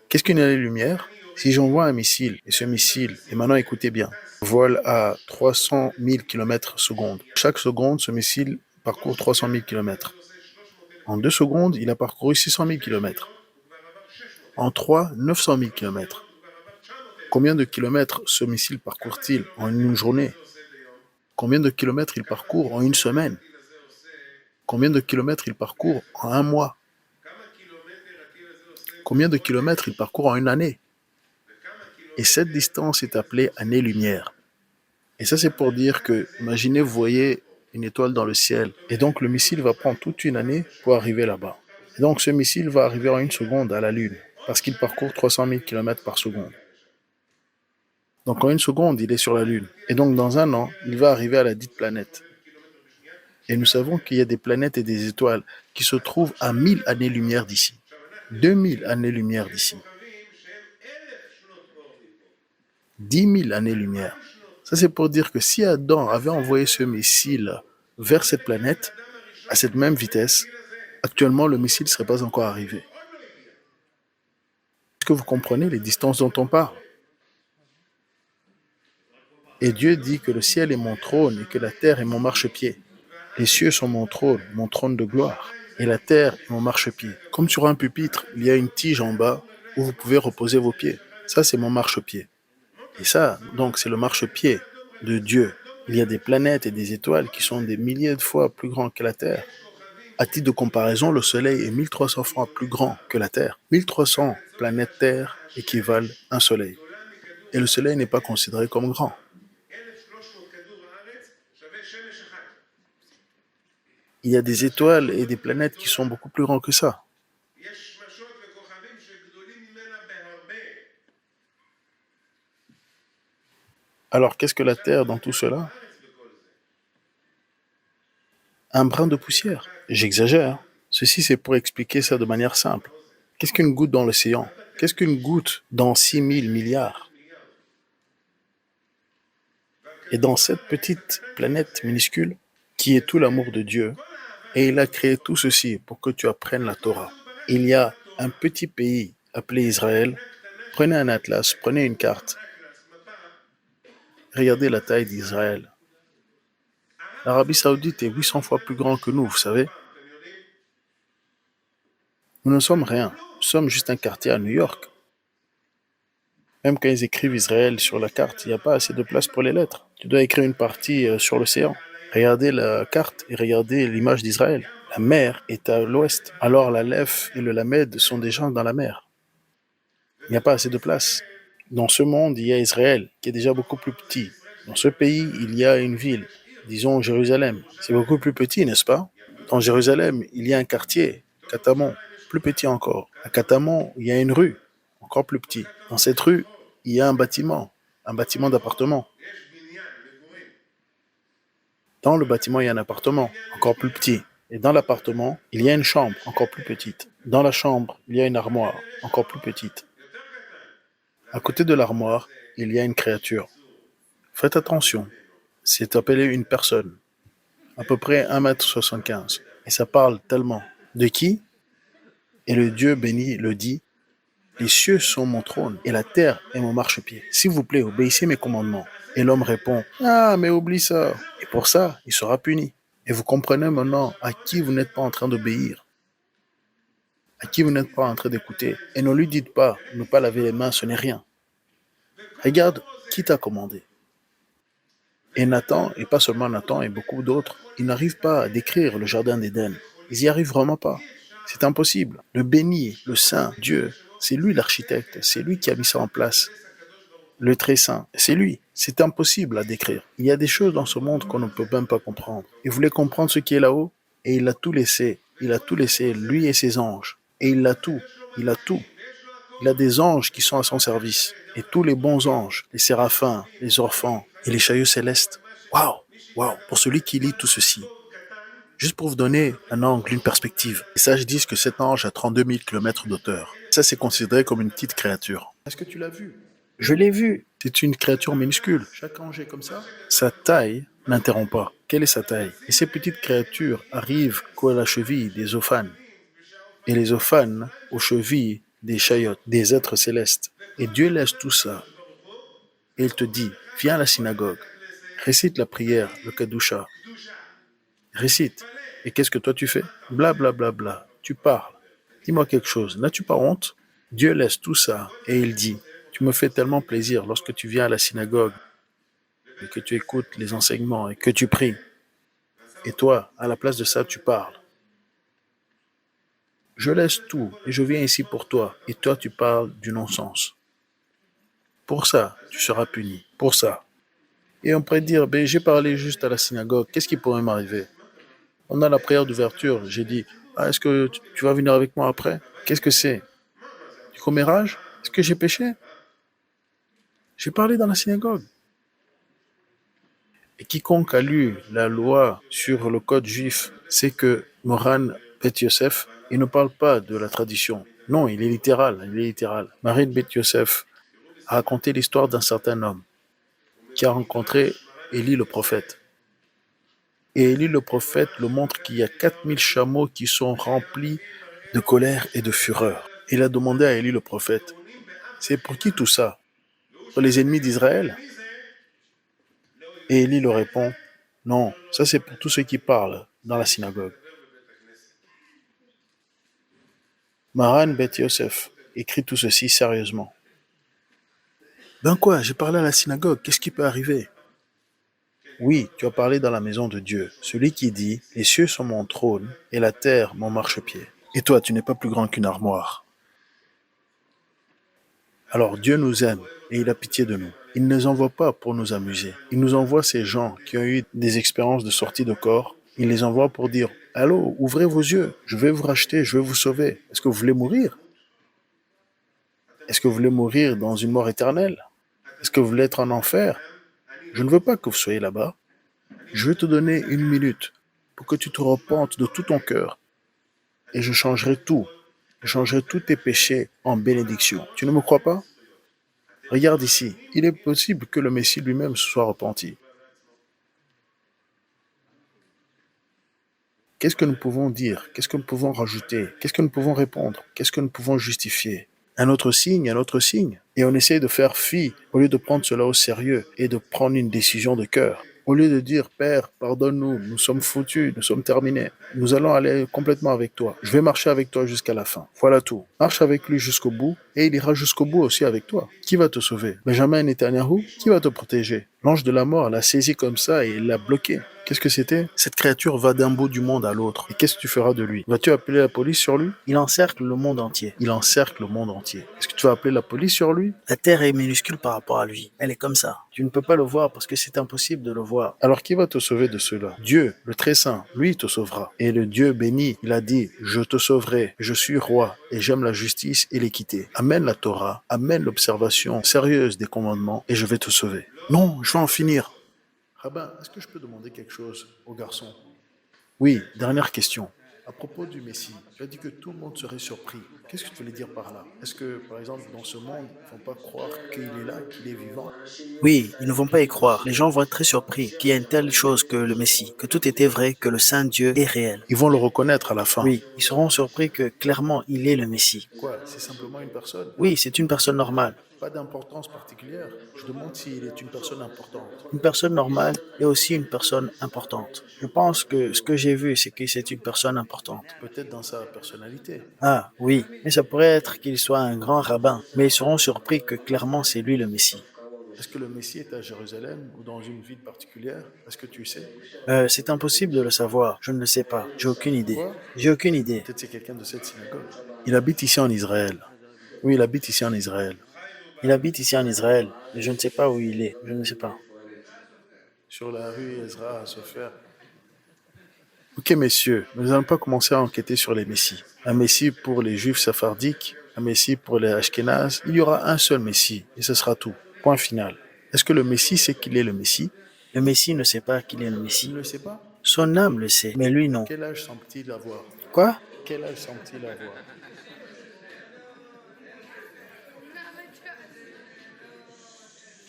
Qu'est-ce qu'une année-lumière? Si j'envoie un missile, et ce missile, et maintenant écoutez bien, vole à 300 000 km secondes. Chaque seconde, ce missile parcourt 300 000 km. En 2 secondes, il a parcouru 600 000 km. En 3, 900 000 km. Combien de kilomètres ce missile parcourt-il en une journée? Combien de kilomètres il parcourt en une semaine? Combien de kilomètres il parcourt en un mois? Combien de kilomètres il parcourt en une année? Et cette distance est appelée année-lumière. Et ça, c'est pour dire que, imaginez, vous voyez une étoile dans le ciel, et donc le missile va prendre toute une année pour arriver là-bas. Et donc ce missile va arriver en 1 seconde à la Lune, parce qu'il parcourt 300 000 km par seconde. Donc en 1 seconde, il est sur la Lune. Et donc dans un an, il va arriver à la dite planète. Et nous savons qu'il y a des planètes et des étoiles qui se trouvent à 1000 années-lumière d'ici. 2000 années-lumière d'ici. 10 000 années-lumière. Ça, c'est pour dire que si Adam avait envoyé ce missile vers cette planète, à cette même vitesse, actuellement, le missile ne serait pas encore arrivé. Est-ce que vous comprenez les distances dont on parle? Et Dieu dit que le ciel est mon trône et que la terre est mon marchepied. Les cieux sont mon trône de gloire. Et la terre est mon marchepied. Comme sur un pupitre, il y a une tige en bas où vous pouvez reposer vos pieds. Ça, c'est mon marchepied. Et ça, donc, c'est le marchepied de Dieu. Il y a des planètes et des étoiles qui sont des milliers de fois plus grands que la Terre. À titre de comparaison, le Soleil est 1300 fois plus grand que la Terre. 1300 planètes Terre équivalent à un Soleil. Et le Soleil n'est pas considéré comme grand. Il y a des étoiles et des planètes qui sont beaucoup plus grands que ça. Alors qu'est-ce que la Terre dans tout cela? Un brin de poussière. J'exagère. Ceci, c'est pour expliquer ça de manière simple. Qu'est-ce qu'une goutte dans l'océan? Qu'est-ce qu'une goutte dans 6000 milliards? Et dans cette petite planète minuscule, qui est tout l'amour de Dieu, et il a créé tout ceci pour que tu apprennes la Torah. Il y a un petit pays appelé Israël. Prenez un atlas, prenez une carte. Regardez la taille d'Israël. L'Arabie Saoudite est 800 fois plus grand que nous, vous savez. Nous ne sommes rien. Nous sommes juste un quartier à New York. Même quand ils écrivent Israël sur la carte, il n'y a pas assez de place pour les lettres. Tu dois écrire une partie sur l'océan. Regardez la carte et regardez l'image d'Israël. La mer est à l'ouest, alors la Lef et le Lamed sont déjà dans la mer. Il n'y a pas assez de place. Dans ce monde, il y a Israël, qui est déjà beaucoup plus petit. Dans ce pays, il y a une ville, disons Jérusalem. C'est beaucoup plus petit, n'est-ce pas? Dans Jérusalem, il y a un quartier, Katamon, plus petit encore. À Katamon, il y a une rue, encore plus petit. Dans cette rue, il y a un bâtiment d'appartement. Dans le bâtiment, il y a un appartement, encore plus petit. Et dans l'appartement, il y a une chambre, encore plus petite. Dans la chambre, il y a une armoire, encore plus petite. À côté de l'armoire, il y a une créature. Faites attention, c'est appelé une personne, à peu près 1,75 m. Et ça parle tellement. De qui? Et le Dieu béni le dit, les cieux sont mon trône et la terre est mon marchepied. S'il vous plaît, obéissez mes commandements. Et l'homme répond, ah, mais oublie ça. Et pour ça, il sera puni. Et vous comprenez maintenant à qui vous n'êtes pas en train d'obéir, à qui vous n'êtes pas en train d'écouter. Et ne lui dites pas, ne pas laver les mains, ce n'est rien. Regarde qui t'a commandé. Et Nathan, et pas seulement Nathan, et beaucoup d'autres, ils n'arrivent pas à décrire le jardin d'Éden. Ils n'y arrivent vraiment pas. C'est impossible. Le béni, le saint, Dieu, c'est lui l'architecte, c'est lui qui a mis ça en place. Le très saint, c'est lui. C'est impossible à décrire. Il y a des choses dans ce monde qu'on ne peut même pas comprendre. Il voulait comprendre ce qui est là-haut, et il a tout laissé. Il a tout laissé, lui et ses anges. Et il a tout. Il a tout. Il a des anges qui sont à son service. Et tous les bons anges, les séraphins, les orphans et les chayeux célestes. Waouh! Waouh! Pour celui qui lit tout ceci. Juste pour vous donner un angle, une perspective. Les sages disent que cet ange a 32 000 km d'auteur. Ça, c'est considéré comme une petite créature. Est-ce que tu l'as vu? Je l'ai vu. C'est une créature minuscule. Chaque ange est comme ça. Sa taille n'interrompt pas. Quelle est sa taille? Et ces petites créatures arrivent qu'à la cheville des ophanes. Et les ophanes aux chevilles des chayotes, des êtres célestes. Et Dieu laisse tout ça. Et il te dit, viens à la synagogue, récite la prière, le kadusha. Récite. Et qu'est-ce que toi tu fais? Bla bla bla bla. Tu parles. Dis-moi quelque chose. N'as-tu pas honte? Dieu laisse tout ça et il dit, tu me fais tellement plaisir lorsque tu viens à la synagogue et que tu écoutes les enseignements et que tu pries. Et toi, à la place de ça, tu parles. Je laisse tout et je viens ici pour toi. Et toi, tu parles du non-sens. Pour ça, tu seras puni. Pour ça. Et on pourrait dire, ben, j'ai parlé juste à la synagogue. Qu'est-ce qui pourrait m'arriver? On a la prière d'ouverture. J'ai dit, ah, est-ce que tu vas venir avec moi après? Qu'est-ce que c'est? Du commérage? Est-ce que j'ai péché? J'ai parlé dans la synagogue. Et quiconque a lu la loi sur le code juif sait que Moran Bet Yosef, il ne parle pas de la tradition. Non, il est littéral. Il est littéral. Marie Bet Yosef a raconté l'histoire d'un certain homme qui a rencontré Élie le prophète. Et Élie le prophète le montre qu'il y a 4000 chameaux qui sont remplis de colère et de fureur. Il a demandé à Élie le prophète, c'est pour qui tout ça? Pour les ennemis d'Israël? Et Élie le répond, non, ça c'est pour tous ceux qui parlent dans la synagogue. Maran Bet Yosef écrit tout ceci sérieusement. Ben quoi, j'ai parlé à la synagogue, qu'est-ce qui peut arriver? Oui, tu as parlé dans la maison de Dieu. Celui qui dit, les cieux sont mon trône et la terre mon marchepied. Et toi, tu n'es pas plus grand qu'une armoire. Alors Dieu nous aime et il a pitié de nous. Il ne nous envoie pas pour nous amuser. Il nous envoie ces gens qui ont eu des expériences de sortie de corps. Il les envoie pour dire, allô, ouvrez vos yeux, je vais vous racheter, je vais vous sauver. Est-ce que vous voulez mourir? Est-ce que vous voulez mourir dans une mort éternelle? Est-ce que vous voulez être en enfer? Je ne veux pas que vous soyez là-bas. Je vais te donner 1 minute pour que tu te repentes de tout ton cœur. Et je changerai tout. Je changerai tous tes péchés en bénédiction. Tu ne me crois pas? Regarde ici. Il est possible que le Messie lui-même se soit repenti. Qu'est-ce que nous pouvons dire? Qu'est-ce que nous pouvons rajouter? Qu'est-ce que nous pouvons répondre? Qu'est-ce que nous pouvons justifier? Un autre signe, un autre signe. Et on essaye de faire fi au lieu de prendre cela au sérieux et de prendre une décision de cœur. Au lieu de dire, Père, pardonne-nous, nous sommes foutus, nous sommes terminés. Nous allons aller complètement avec toi. Je vais marcher avec toi jusqu'à la fin. Voilà tout. Marche avec lui jusqu'au bout et il ira jusqu'au bout aussi avec toi. Qui va te sauver? Benjamin Netanyahu? Qui va te protéger? L'ange de la mort l'a saisi comme ça et l'a bloqué. Qu'est-ce que c'était? Cette créature va d'un bout du monde à l'autre. Et qu'est-ce que tu feras de lui? Vas-tu appeler la police sur lui? Il encercle le monde entier. Il encercle le monde entier. Est-ce que tu vas appeler la police sur lui? La terre est minuscule par rapport à lui. Elle est comme ça. Tu ne peux pas le voir parce que c'est impossible de le voir. Alors qui va te sauver de cela? Dieu, le très saint, lui te sauvera. Et le Dieu béni, il a dit, je te sauverai, je suis roi et j'aime la justice et l'équité. Amène la Torah, amène l'observation sérieuse des commandements et je vais te sauver. Non, je vais en finir. Rabbin, est-ce que je peux demander quelque chose au garçon? Oui, dernière question. À propos du Messie, tu as dit que tout le monde serait surpris. Qu'est-ce que tu voulais dire par là? Est-ce que, par exemple, dans ce monde, ils ne vont pas croire qu'il est là, qu'il est vivant? Oui, ils ne vont pas y croire. Les gens vont être très surpris qu'il y a une telle chose que le Messie, que tout était vrai, que le Saint Dieu est réel. Ils vont le reconnaître à la fin. Oui, ils seront surpris que clairement il est le Messie. Quoi? C'est simplement une personne? Oui, c'est une personne normale. Pas d'importance particulière. Je demande s'il est une personne importante. Une personne normale est aussi une personne importante. Je pense que ce que j'ai vu, c'est que c'est une personne importante. Peut-être dans sa personnalité. Ah, oui, mais ça pourrait être qu'il soit un grand rabbin, mais ils seront surpris que clairement c'est lui le Messie. Est-ce que le Messie est à Jérusalem ou dans une ville particulière? Est-ce que tu sais? C'est impossible de le savoir, je ne le sais pas, j'ai aucune idée. Quoi? J'ai aucune idée. Peut-être c'est quelqu'un de cette synagogue. Il habite ici en Israël. Oui, il habite ici en Israël. Il habite ici en Israël, mais je ne sais pas où il est, je ne sais pas. Sur la rue Ezra à se faire. Ok, messieurs, nous n'allons pas commencer à enquêter sur les messies. Un messie pour les juifs sephardiques, un messie pour les ashkénazes. Il y aura un seul messie, et ce sera tout. Point final. Est-ce que le messie sait qu'il est le messie? Le Messie ne sait pas qu'il est le Il Messie. ne le sait pas. Son âme le sait, mais lui non. Quel âge semble-t-il avoir? Quoi? Quel âge semble-t-il avoir?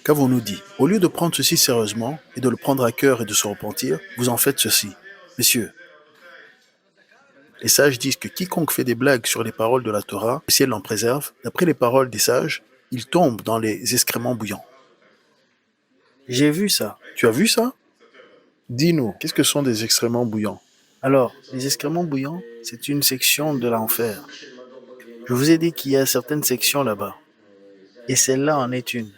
Qu'avons-nous dit? Au lieu de prendre ceci sérieusement et de le prendre à cœur et de se repentir, vous en faites ceci. Messieurs, les sages disent que quiconque fait des blagues sur les paroles de la Torah, si elle l'en préserve, d'après les paroles des sages, il tombe dans les excréments bouillants. J'ai vu ça. Tu as vu ça? Dis-nous, qu'est-ce que sont des excréments bouillants? Alors, les excréments bouillants, c'est une section de l'enfer. Je vous ai dit qu'il y a certaines sections là-bas. Et celle-là en est une.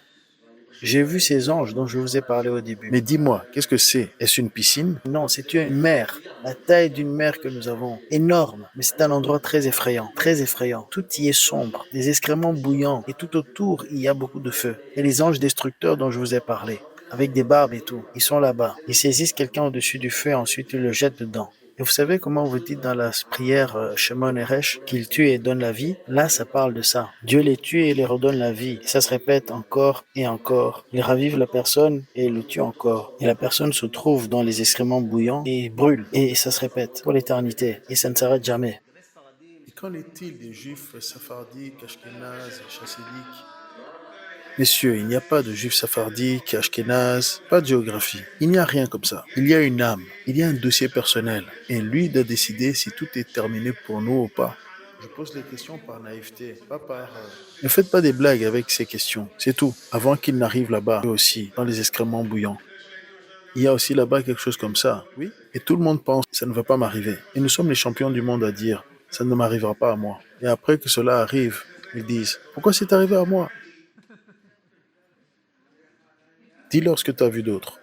J'ai vu ces anges dont je vous ai parlé au début. Mais dis-moi, qu'est-ce que c'est? Est-ce une piscine? Non, c'est une mer. La taille d'une mer que nous avons. Énorme. Mais c'est un endroit très effrayant. Très effrayant. Tout y est sombre. Des excréments bouillants. Et tout autour, il y a beaucoup de feu. Et les anges destructeurs dont je vous ai parlé. Avec des barbes et tout. Ils sont là-bas. Ils saisissent quelqu'un au-dessus du feu et ensuite ils le jettent dedans. Et vous savez comment vous dites dans la prière Shemon Eresh qu'il tue et donne la vie? Là, ça parle de ça. Dieu les tue et les redonne la vie. Et ça se répète encore et encore. Il ravive la personne et le tue encore. Et la personne se trouve dans les excréments bouillants et brûle. Et ça se répète pour l'éternité. Et ça ne s'arrête jamais. Et qu'en est-il des juifs sephardiques, ashkénazes, chassidiques? Messieurs, il n'y a pas de juifs sephardiques, ashkénazes, pas de géographie. Il n'y a rien comme ça. Il y a une âme, il y a un dossier personnel. Et lui doit décider si tout est terminé pour nous ou pas. Je pose les questions par naïveté, pas par... Ne faites pas des blagues avec ces questions, c'est tout. Avant qu'il n'arrive là-bas, eux aussi, dans les excréments bouillants. Il y a aussi là-bas quelque chose comme ça, oui. Et tout le monde pense, ça ne va pas m'arriver. Et nous sommes les champions du monde à dire, ça ne m'arrivera pas à moi. Et après que cela arrive, ils disent, pourquoi c'est arrivé à moi? Dis-leur ce que tu as vu d'autre.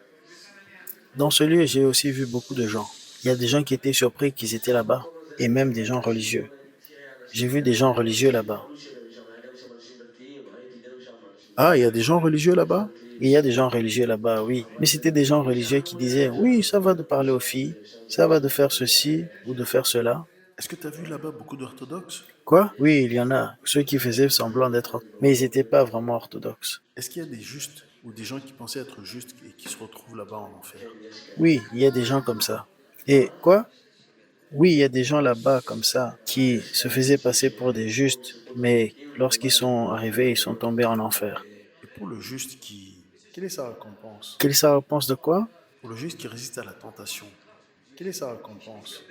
Dans ce lieu, j'ai aussi vu beaucoup de gens. Il y a des gens qui étaient surpris qu'ils étaient là-bas, et même des gens religieux. J'ai vu des gens religieux là-bas. Ah, il y a des gens religieux là-bas? Il y a des gens religieux là-bas, oui. Mais c'était des gens religieux qui disaient, oui, ça va de parler aux filles, ça va de faire ceci ou de faire cela. Est-ce que tu as vu là-bas beaucoup d'orthodoxes? Quoi? Oui, il y en a. Ceux qui faisaient semblant d'être, mais ils n'étaient pas vraiment orthodoxes. Est-ce qu'il y a des justes ou des gens qui pensaient être justes et qui se retrouvent là-bas en enfer? Oui, il y a des gens comme ça. Et quoi? Oui, il y a des gens là-bas comme ça qui se faisaient passer pour des justes, mais lorsqu'ils sont arrivés, ils sont tombés en enfer. Et pour le juste quelle est sa récompense? Quelle est sa réponse de quoi? Pour le juste qui résiste à la tentation, quelle est sa récompense?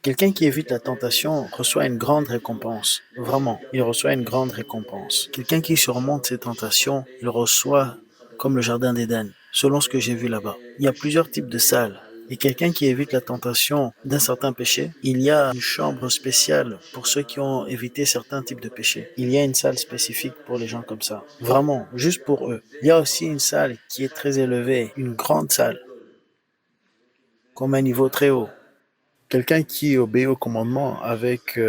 Quelqu'un qui évite la tentation reçoit une grande récompense. Vraiment, il reçoit une grande récompense. Quelqu'un qui surmonte ses tentations, il reçoit comme le jardin d'Éden, selon ce que j'ai vu là-bas. Il y a plusieurs types de salles. Et quelqu'un qui évite la tentation d'un certain péché, il y a une chambre spéciale pour ceux qui ont évité certains types de péchés. Il y a une salle spécifique pour les gens comme ça. Vraiment, juste pour eux. Il y a aussi une salle qui est très élevée, une grande salle, comme un niveau très haut. Quelqu'un qui obéit au commandement avec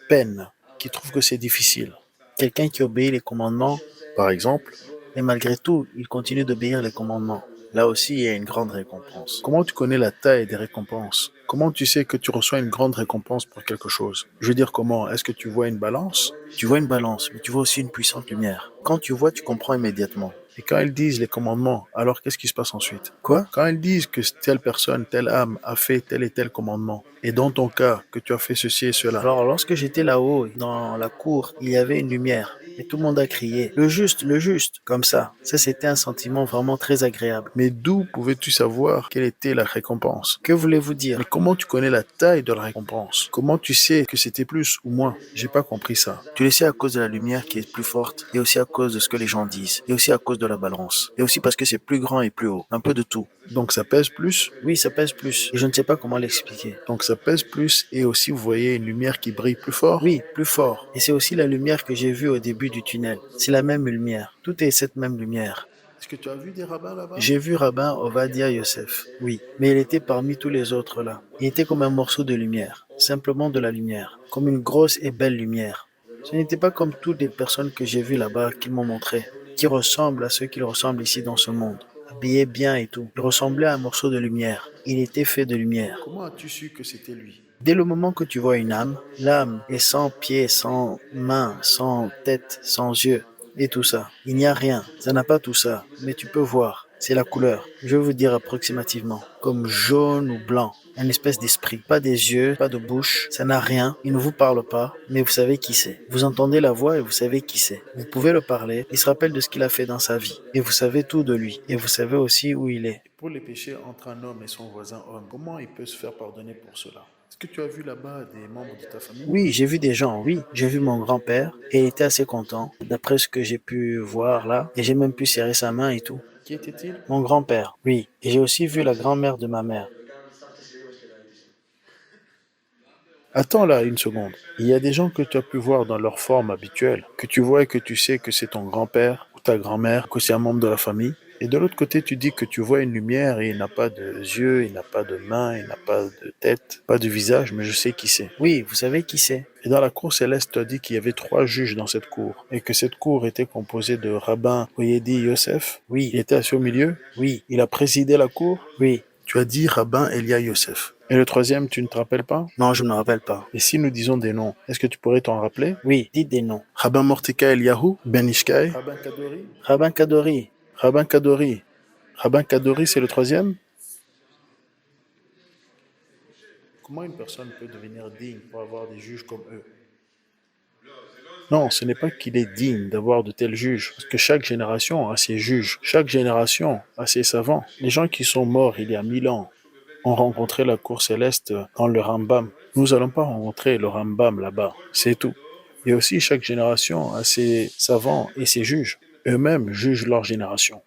peine, qui trouve que c'est difficile. Quelqu'un qui obéit les commandements, Par exemple, et malgré tout, il continue d'obéir les commandements. Là aussi, il y a une grande récompense. comment tu connais la taille des récompenses? Comment tu sais que tu reçois une grande récompense pour quelque chose? Je veux dire comment? Est-ce que tu vois une balance? Tu vois une balance, mais tu vois aussi une puissante lumière. Quand tu vois, tu comprends immédiatement. Et quand ils disent les commandements, alors qu'est-ce qui se passe ensuite? Quoi? Quand ils disent que telle personne, telle âme a fait tel et tel commandement, et dans ton cas, que tu as fait ceci et cela, Alors, lorsque j'étais là-haut, dans la cour, il y avait une lumière. Et tout le monde a crié, le juste, comme ça. Ça, c'était un sentiment vraiment très agréable. mais d'où pouvais-tu savoir quelle était la récompense? Que voulez-vous dire? Mais comment tu connais la taille de la récompense? Comment tu sais que c'était plus ou moins? J'ai pas compris ça. Tu le sais à cause de la lumière qui est plus forte, et aussi à cause de ce que les gens disent, et aussi à cause de la balance, et aussi parce que c'est plus grand et plus haut. Un peu de tout. Donc ça pèse plus? Oui, ça pèse plus. Et je ne sais pas comment l'expliquer. Donc ça pèse plus et aussi vous voyez une lumière qui brille plus fort? Oui, plus fort. Et c'est aussi la lumière que j'ai vue au début du tunnel. C'est la même lumière. Tout est cette même lumière. Est-ce que tu as vu des rabbins là-bas? J'ai vu Rabbin Ovadia Yosef, oui, mais il était parmi tous les autres là. Il était comme un morceau de lumière, simplement de la lumière, comme une grosse et belle lumière. Ce n'était pas comme toutes les personnes que j'ai vues là-bas qu'ils m'ont montré, qui ressemblent à ceux qu'ils ressemblent ici dans ce monde, habillés bien et tout. Il ressemblait à un morceau de lumière. Il était fait de lumière. Comment as-tu su que c'était lui? Dès le moment que tu vois une âme, l'âme est sans pieds, sans mains, sans tête, sans yeux, et tout ça. Il n'y a rien, ça n'a pas tout ça, mais tu peux voir, c'est la couleur. Je vais vous dire approximativement, comme jaune ou blanc, une espèce d'esprit. Pas des yeux, pas de bouche, ça n'a rien, il ne vous parle pas, mais vous savez qui c'est. Vous entendez la voix et vous savez qui c'est. Vous pouvez le parler, il se rappelle de ce qu'il a fait dans sa vie, et vous savez tout de lui, et vous savez aussi où il est. Pour les péchés entre un homme et son voisin homme, comment il peut se faire pardonner pour cela? Est-ce que tu as vu là-bas des membres de ta famille? Oui, j'ai vu des gens, oui. J'ai vu mon grand-père et il était assez content, d'après ce que j'ai pu voir là. Et j'ai même pu serrer sa main et tout. Qui était-il? Mon grand-père, oui. Et j'ai aussi vu la grand-mère de ma mère. Attends là une seconde. Il y a des gens que tu as pu voir dans leur forme habituelle, que tu vois et que tu sais que c'est ton grand-père ou ta grand-mère, que c'est un membre de la famille. Et de l'autre côté, tu dis que tu vois une lumière et il n'a pas de yeux, il n'a pas de mains, il n'a pas de tête, pas de visage, mais je sais qui c'est. Oui, vous savez qui c'est? Et dans la cour céleste, tu as dit qu'il y avait 3 juges dans cette cour et que cette cour était composée de rabbin Oyedi Yosef. Oui, Il était assis au milieu. oui, Il a présidé la cour. oui. Tu as dit rabbin Elia Yosef. Et le troisième, tu ne te rappelles pas? Non, je ne me rappelle pas. Et si nous disons des noms, est-ce que tu pourrais t'en rappeler? Oui, dites des noms. Rabbin Mordecai Eliyahu, Ben Ishkai, Rabbin Kadori, Rabbin Kadori. Rabbin Kadori. Rabbin Kadori, c'est le troisième? Comment une personne peut devenir digne pour avoir des juges comme eux? Non, ce n'est pas qu'il est digne d'avoir de tels juges, parce que chaque génération a ses juges, chaque génération a ses savants. Les gens qui sont morts il y a 1000 ans ont rencontré la cour céleste dans le Rambam. Nous n'allons pas rencontrer le Rambam là-bas, c'est tout. Et aussi, chaque génération a ses savants et ses juges. Eux-mêmes jugent leur génération.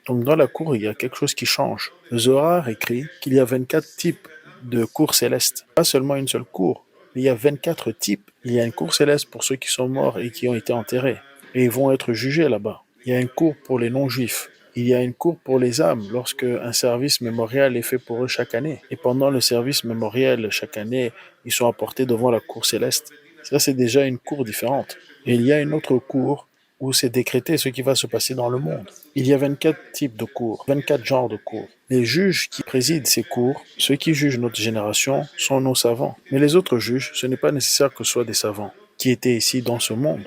Donc dans la cour, il y a quelque chose qui change. Le Zohar écrit qu'il y a 24 types de cours célestes. Pas seulement une seule cour, mais il y a 24 types. Il y a une cour céleste pour ceux qui sont morts et qui ont été enterrés. Et ils vont être jugés là-bas. Il y a une cour pour les non-juifs. Il y a une cour pour les âmes lorsque un service mémorial est fait pour eux chaque année. Et pendant le service mémoriel chaque année, ils sont apportés devant la cour céleste. Ça, c'est déjà une cour différente. Et il y a une autre cour où c'est décrété ce qui va se passer dans le monde. Il y a 24 types de cours, 24 genres de cours. Les juges qui président ces cours, ceux qui jugent notre génération, sont nos savants. Mais les autres juges, ce n'est pas nécessaire que ce soient des savants qui étaient ici dans ce monde.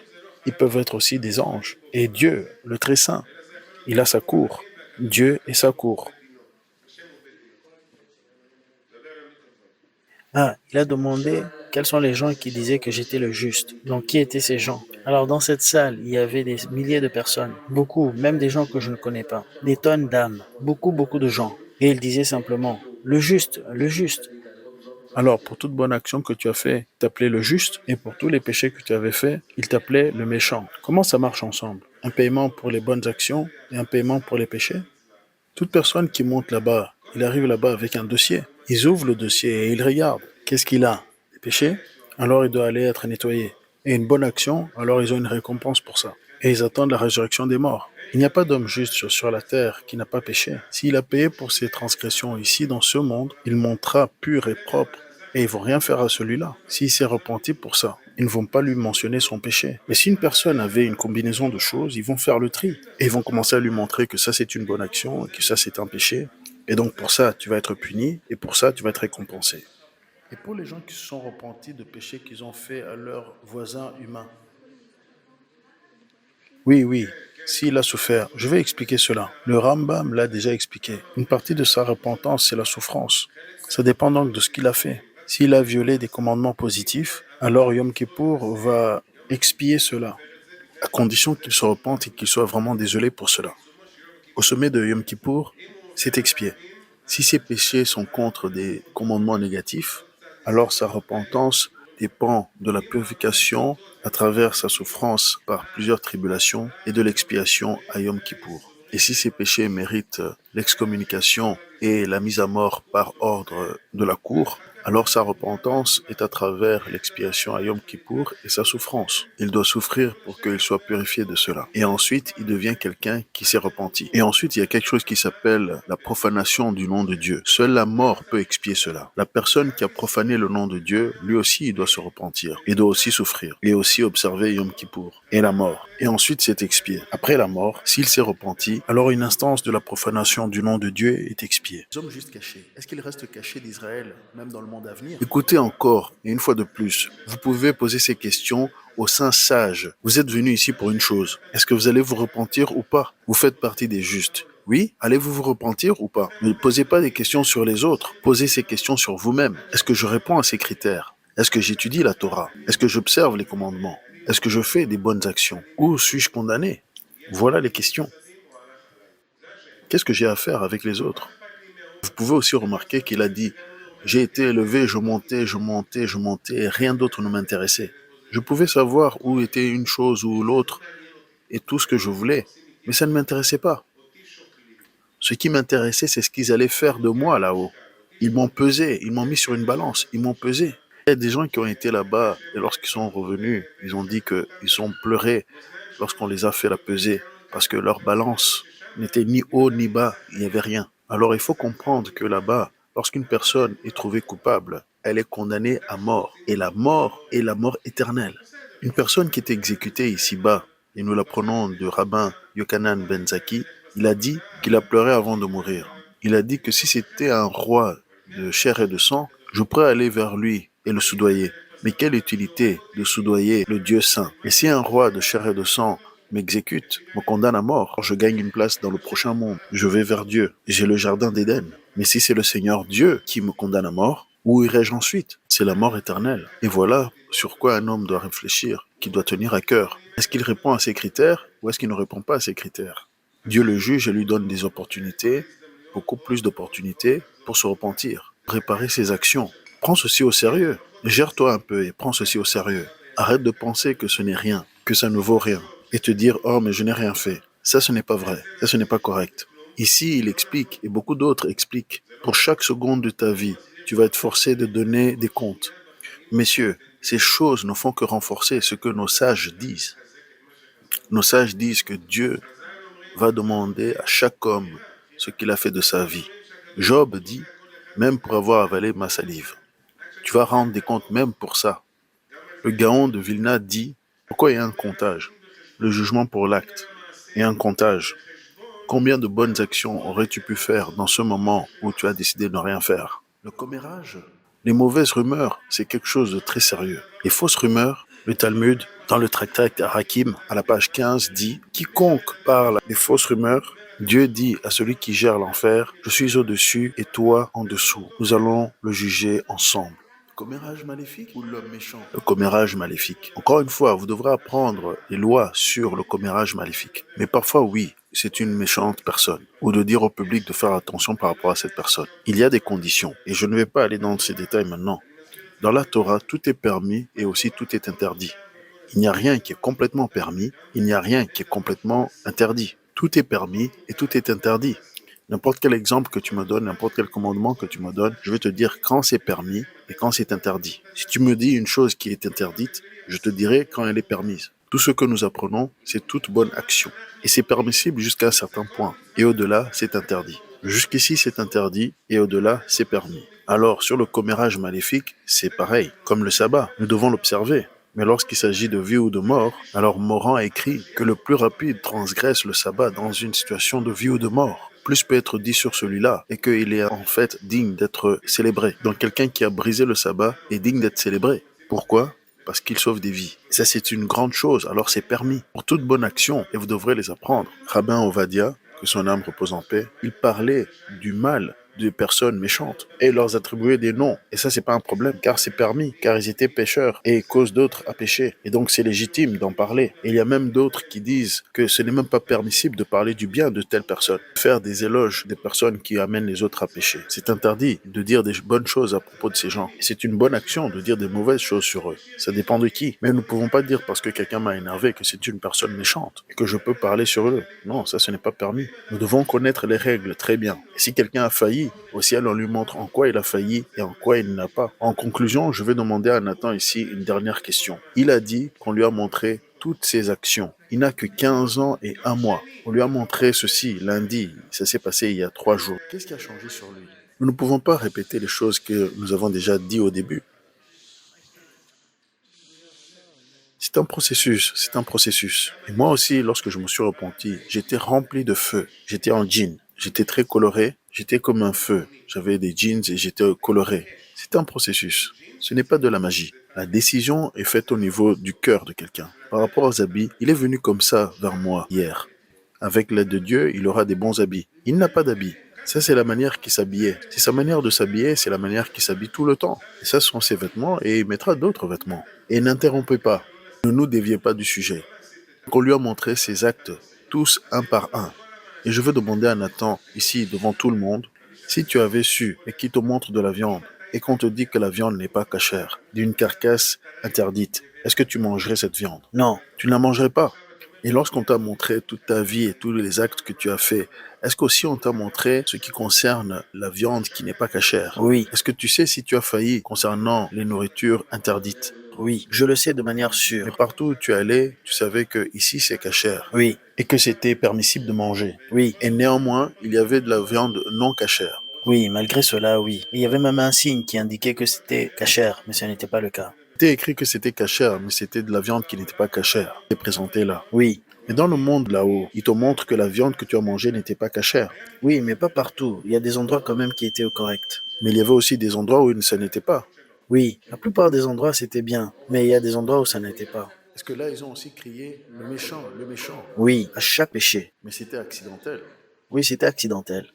Ils peuvent être aussi des anges. Et Dieu, le Très Saint, il a sa cour. Dieu et sa cour. Ah, il a demandé quels sont les gens qui disaient que j'étais le juste. Donc, qui étaient ces gens? Alors, dans cette salle, il y avait des milliers de personnes. Beaucoup, même des gens que je ne connais pas. Des tonnes d'âmes. Beaucoup, beaucoup de gens. Et il disait simplement, le juste, le juste. Alors, pour toute bonne action que tu as fait, il t'appelait le juste, et pour tous les péchés que tu avais faits, il t'appelait le méchant. Comment ça marche ensemble? Un paiement pour les bonnes actions et un paiement pour les péchés? Toute personne qui monte là-bas, il arrive là-bas avec un dossier. Ils ouvrent le dossier et ils regardent. Qu'est-ce qu'il a? Des péchés? Alors il doit aller être nettoyé. Et une bonne action, alors ils ont une récompense pour ça. Et ils attendent la résurrection des morts. Il n'y a pas d'homme juste sur la terre qui n'a pas péché. S'il a payé pour ses transgressions ici dans ce monde, il montera pur et propre. Et ils ne vont rien faire à celui-là. S'il s'est repenti pour ça, ils ne vont pas lui mentionner son péché. Mais si une personne avait une combinaison de choses, ils vont faire le tri. Et ils vont commencer à lui montrer que ça c'est une bonne action et que ça c'est un péché. Et donc pour ça, tu vas être puni et pour ça, tu vas être récompensé. Et pour les gens qui se sont repentis de péchés qu'ils ont fait à leurs voisins humains, oui, oui, s'il a souffert, je vais expliquer cela. Le Rambam l'a déjà expliqué. Une partie de sa repentance, c'est la souffrance. Ça dépend donc de ce qu'il a fait. S'il a violé des commandements positifs, alors Yom Kippour va expier cela, à condition qu'il se repente et qu'il soit vraiment désolé pour cela. Au sommet de Yom Kippour, c'est expié. Si ses péchés sont contre des commandements négatifs, alors sa repentance dépend de la purification à travers sa souffrance par plusieurs tribulations et de l'expiation à Yom Kippour. Et si ses péchés méritent l'excommunication et la mise à mort par ordre de la cour, alors sa repentance est à travers l'expiation à Yom Kippour et sa souffrance. Il doit souffrir pour qu'il soit purifié de cela. Et ensuite, il devient quelqu'un qui s'est repenti. Et ensuite, il y a quelque chose qui s'appelle la profanation du nom de Dieu. Seule la mort peut expier cela. La personne qui a profané le nom de Dieu, lui aussi, il doit se repentir. Il doit aussi souffrir. Et aussi observer Yom Kippour et la mort. Et ensuite, c'est expié. Après la mort, s'il s'est repenti, alors une instance de la profanation du nom de Dieu est expiée. Les hommes juste cachés, est-ce qu'ils restent cachés d'Israël, même dans le monde à venir? Écoutez encore, et une fois de plus, vous pouvez poser ces questions aux saints sages. Vous êtes venus ici pour une chose. Est-ce que vous allez vous repentir ou pas? Vous faites partie des justes. Oui, allez-vous vous repentir ou pas? Ne posez pas des questions sur les autres, posez ces questions sur vous-même. Est-ce que je réponds à ces critères? Est-ce que j'étudie la Torah? Est-ce que j'observe les commandements? Est-ce que je fais des bonnes actions? Ou suis-je condamné? Voilà les questions. Qu'est-ce que j'ai à faire avec les autres? Vous pouvez aussi remarquer qu'il a dit « J'ai été élevé, je montais, je montais, je montais, et rien d'autre ne m'intéressait. Je pouvais savoir où était une chose ou l'autre et tout ce que je voulais, mais ça ne m'intéressait pas. Ce qui m'intéressait, c'est ce qu'ils allaient faire de moi là-haut. Ils m'ont pesé, ils m'ont mis sur une balance, ils m'ont pesé. Il y a des gens qui ont été là-bas et lorsqu'ils sont revenus, ils ont dit qu'ils ont pleuré lorsqu'on les a fait la pesée parce que leur balance n'était ni haut ni bas, il n'y avait rien. Alors il faut comprendre que là-bas, lorsqu'une personne est trouvée coupable, elle est condamnée à mort. Et la mort est la mort éternelle. Une personne qui est exécutée ici-bas, et nous l'apprenons de rabbin Yochanan ben Zaki, il a dit qu'il a pleuré avant de mourir. Il a dit que si c'était un roi de chair et de sang, je pourrais aller vers lui et le soudoyer. Mais quelle utilité de soudoyer le Dieu saint? Et si un roi de chair et de sang m'exécute, me condamne à mort, je gagne une place dans le prochain monde. Je vais vers Dieu. J'ai le jardin d'Éden. Mais si c'est le Seigneur Dieu qui me condamne à mort, où irai-je ensuite? C'est la mort éternelle. Et voilà sur quoi un homme doit réfléchir, qui doit tenir à cœur. Est-ce qu'il répond à ces critères ou est-ce qu'il ne répond pas à ces critères? Dieu le juge et lui donne des opportunités, beaucoup plus d'opportunités pour se repentir, préparer ses actions. Prends ceci au sérieux. Gère-toi un peu et prends ceci au sérieux. Arrête de penser que ce n'est rien, que ça ne vaut rien. Et te dire, oh mais je n'ai rien fait. Ça, ce n'est pas vrai. Ça, ce n'est pas correct. Ici, il explique, et beaucoup d'autres expliquent, pour chaque seconde de ta vie, tu vas être forcé de donner des comptes. Messieurs, ces choses ne font que renforcer ce que nos sages disent. Nos sages disent que Dieu va demander à chaque homme ce qu'il a fait de sa vie. Job dit, même pour avoir avalé ma salive. Tu vas rendre des comptes même pour ça. Le Gaon de Vilna dit, pourquoi il y a un comptage? Le jugement pour l'acte et un comptage. Combien de bonnes actions aurais-tu pu faire dans ce moment où tu as décidé de ne rien faire? Le commérage, les mauvaises rumeurs, c'est quelque chose de très sérieux. Les fausses rumeurs, le Talmud, dans le tractat Hakim, à la page 15, dit « Quiconque parle des fausses rumeurs, Dieu dit à celui qui gère l'enfer, je suis au-dessus et toi en dessous. Nous allons le juger ensemble. » Commérage maléfique ou l'homme méchant? Le commérage maléfique. Encore une fois, vous devrez apprendre les lois sur le commérage maléfique. Mais parfois, oui, c'est une méchante personne. Ou de dire au public de faire attention par rapport à cette personne. Il y a des conditions. Et je ne vais pas aller dans ces détails maintenant. Dans la Torah, tout est permis et aussi tout est interdit. Il n'y a rien qui est complètement permis, il n'y a rien qui est complètement interdit. Tout est permis et tout est interdit. N'importe quel exemple que tu me donnes, n'importe quel commandement que tu me donnes, je vais te dire quand c'est permis et quand c'est interdit. Si tu me dis une chose qui est interdite, je te dirai quand elle est permise. Tout ce que nous apprenons, c'est toute bonne action. Et c'est permissible jusqu'à un certain point. Et au-delà, c'est interdit. Jusqu'ici, c'est interdit et au-delà, c'est permis. Alors, sur le commérage maléfique, c'est pareil. Comme le sabbat, nous devons l'observer. Mais lorsqu'il s'agit de vie ou de mort, alors Moran a écrit que le plus rapide transgresse le sabbat dans une situation de vie ou de mort. Plus peut être dit sur celui-là et qu'il est en fait digne d'être célébré. Donc quelqu'un qui a brisé le sabbat est digne d'être célébré. Pourquoi? Parce qu'il sauve des vies. Ça, c'est une grande chose, alors c'est permis. Pour toute bonne action, et vous devrez les apprendre. Rabbin Ovadia, que son âme repose en paix, il parlait du mal de personnes méchantes et leur attribuer des noms. Et ça, c'est pas un problème, car c'est permis, car ils étaient pécheurs et causent d'autres à pécher. Et donc, c'est légitime d'en parler. Et il y a même d'autres qui disent que ce n'est même pas permissible de parler du bien de telle personne. Faire des éloges des personnes qui amènent les autres à pécher. C'est interdit de dire des bonnes choses à propos de ces gens. Et c'est une bonne action de dire des mauvaises choses sur eux. Ça dépend de qui. Mais nous ne pouvons pas dire parce que quelqu'un m'a énervé que c'est une personne méchante et que je peux parler sur eux. Non, ça, ce n'est pas permis. Nous devons connaître les règles très bien. Et si quelqu'un a failli, au ciel, on lui montre en quoi il a failli et en quoi il n'a pas. En conclusion, je vais demander à Nathan ici une dernière question. Il a dit qu'on lui a montré toutes ses actions. Il n'a que 15 ans et 1 mois. On lui a montré ceci lundi. Ça s'est passé il y a 3 jours. Qu'est-ce qui a changé sur lui? Nous ne pouvons pas répéter les choses que nous avons déjà dit au début. C'est un processus, c'est un processus. Et moi aussi, lorsque je me suis repenti, j'étais rempli de feu. J'étais en jean. J'étais très coloré. J'étais comme un feu. J'avais des jeans et j'étais coloré. C'est un processus. Ce n'est pas de la magie. La décision est faite au niveau du cœur de quelqu'un. Par rapport aux habits, il est venu comme ça vers moi hier. Avec l'aide de Dieu, il aura des bons habits. Il n'a pas d'habits. Ça, c'est la manière qu'il s'habillait. C'est sa manière de s'habiller, c'est la manière qu'il s'habille tout le temps. Et ça sont ses vêtements et il mettra d'autres vêtements. Et n'interrompez pas. Ne nous déviez pas du sujet. On lui a montré ses actes, tous un par un. Et je veux demander à Nathan, ici devant tout le monde, si tu avais su et qu'il te montre de la viande et qu'on te dit que la viande n'est pas cachère, d'une carcasse interdite, est-ce que tu mangerais cette viande? Non, tu ne la mangerais pas. Et lorsqu'on t'a montré toute ta vie et tous les actes que tu as faits, est-ce qu'aussi on t'a montré ce qui concerne la viande qui n'est pas cachère? Oui. Est-ce que tu sais si tu as failli concernant les nourritures interdites? Oui, je le sais de manière sûre. Mais partout où tu allais, tu savais que ici c'est cachère. Oui. Et que c'était permissible de manger. Oui. Et néanmoins, il y avait de la viande non cachère. Oui, malgré cela, oui. Il y avait même un signe qui indiquait que c'était cachère, mais ce n'était pas le cas. C'était écrit que c'était cachère, mais c'était de la viande qui n'était pas cachère. C'est présenté là. Oui. Mais dans le monde là-haut, il te montre que la viande que tu as mangée n'était pas cachère. Oui, mais pas partout. Il y a des endroits quand même qui étaient corrects. Mais il y avait aussi des endroits où ça n'était pas. Oui, la plupart des endroits c'était bien, mais il y a des endroits où ça n'était pas. Est-ce que là ils ont aussi crié le méchant, le méchant? Oui, à chaque péché. Mais c'était accidentel. Oui, c'était accidentel.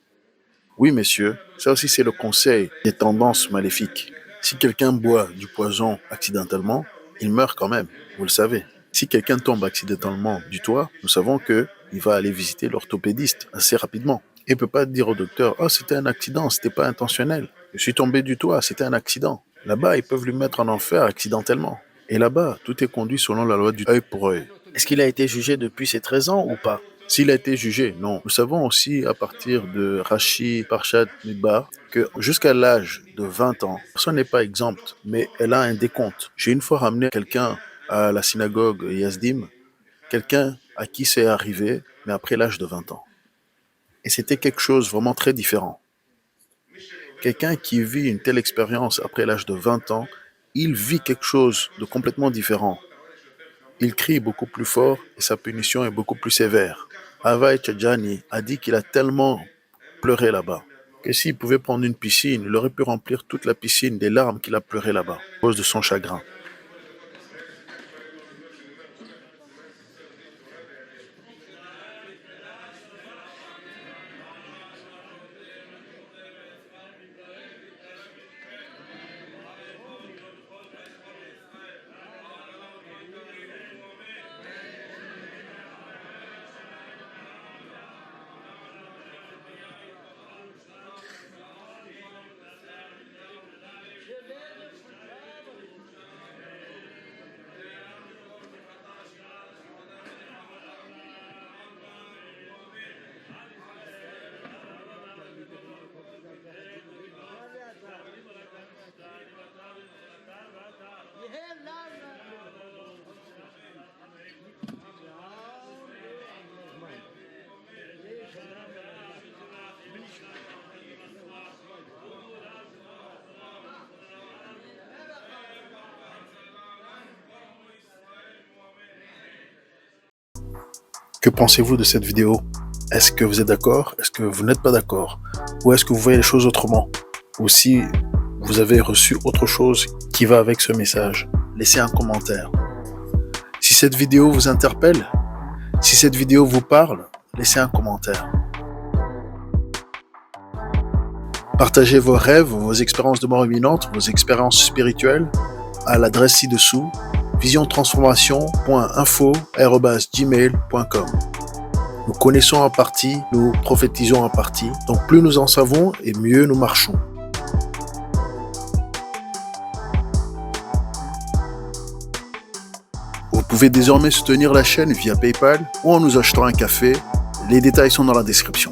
Oui, messieurs, ça aussi c'est le conseil des tendances maléfiques. Si quelqu'un boit du poison accidentellement, il meurt quand même, vous le savez. Si quelqu'un tombe accidentellement du toit, nous savons que il va aller visiter l'orthopédiste assez rapidement. Il ne peut pas dire au docteur, oh c'était un accident, c'était pas intentionnel. Je suis tombé du toit, c'était un accident. Là-bas, ils peuvent lui mettre en enfer accidentellement. Et là-bas, tout est conduit selon la loi du œil pour œil. Est-ce qu'il a été jugé depuis ses 13 ans ou pas? S'il a été jugé, non. Nous savons aussi à partir de Rashi, Parshat, Midbar, que jusqu'à l'âge de 20 ans, personne n'est pas exempt, mais elle a un décompte. J'ai une fois ramené quelqu'un à la synagogue Yazdim, quelqu'un à qui c'est arrivé, mais après l'âge de 20 ans. Et c'était quelque chose vraiment très différent. Quelqu'un qui vit une telle expérience après l'âge de 20 ans, il vit quelque chose de complètement différent. Il crie beaucoup plus fort et sa punition est beaucoup plus sévère. Ava Etchadjani a dit qu'il a tellement pleuré là-bas que s'il pouvait prendre une piscine, il aurait pu remplir toute la piscine des larmes qu'il a pleurées là-bas à cause de son chagrin. Que pensez-vous de cette vidéo? Est-ce que vous êtes d'accord? Est-ce que vous n'êtes pas d'accord? Ou est-ce que vous voyez les choses autrement? Ou si vous avez reçu autre chose qui va avec ce message, laissez un commentaire. Si cette vidéo vous interpelle, si cette vidéo vous parle, laissez un commentaire. Partagez vos rêves, vos expériences de mort imminente, vos expériences spirituelles à l'adresse ci-dessous visiontransformation.info@gmail.com. Nous connaissons en partie, nous prophétisons en partie, donc plus nous en savons et mieux nous marchons. Vous pouvez désormais soutenir la chaîne via PayPal ou en nous achetant un café. Les détails sont dans la description.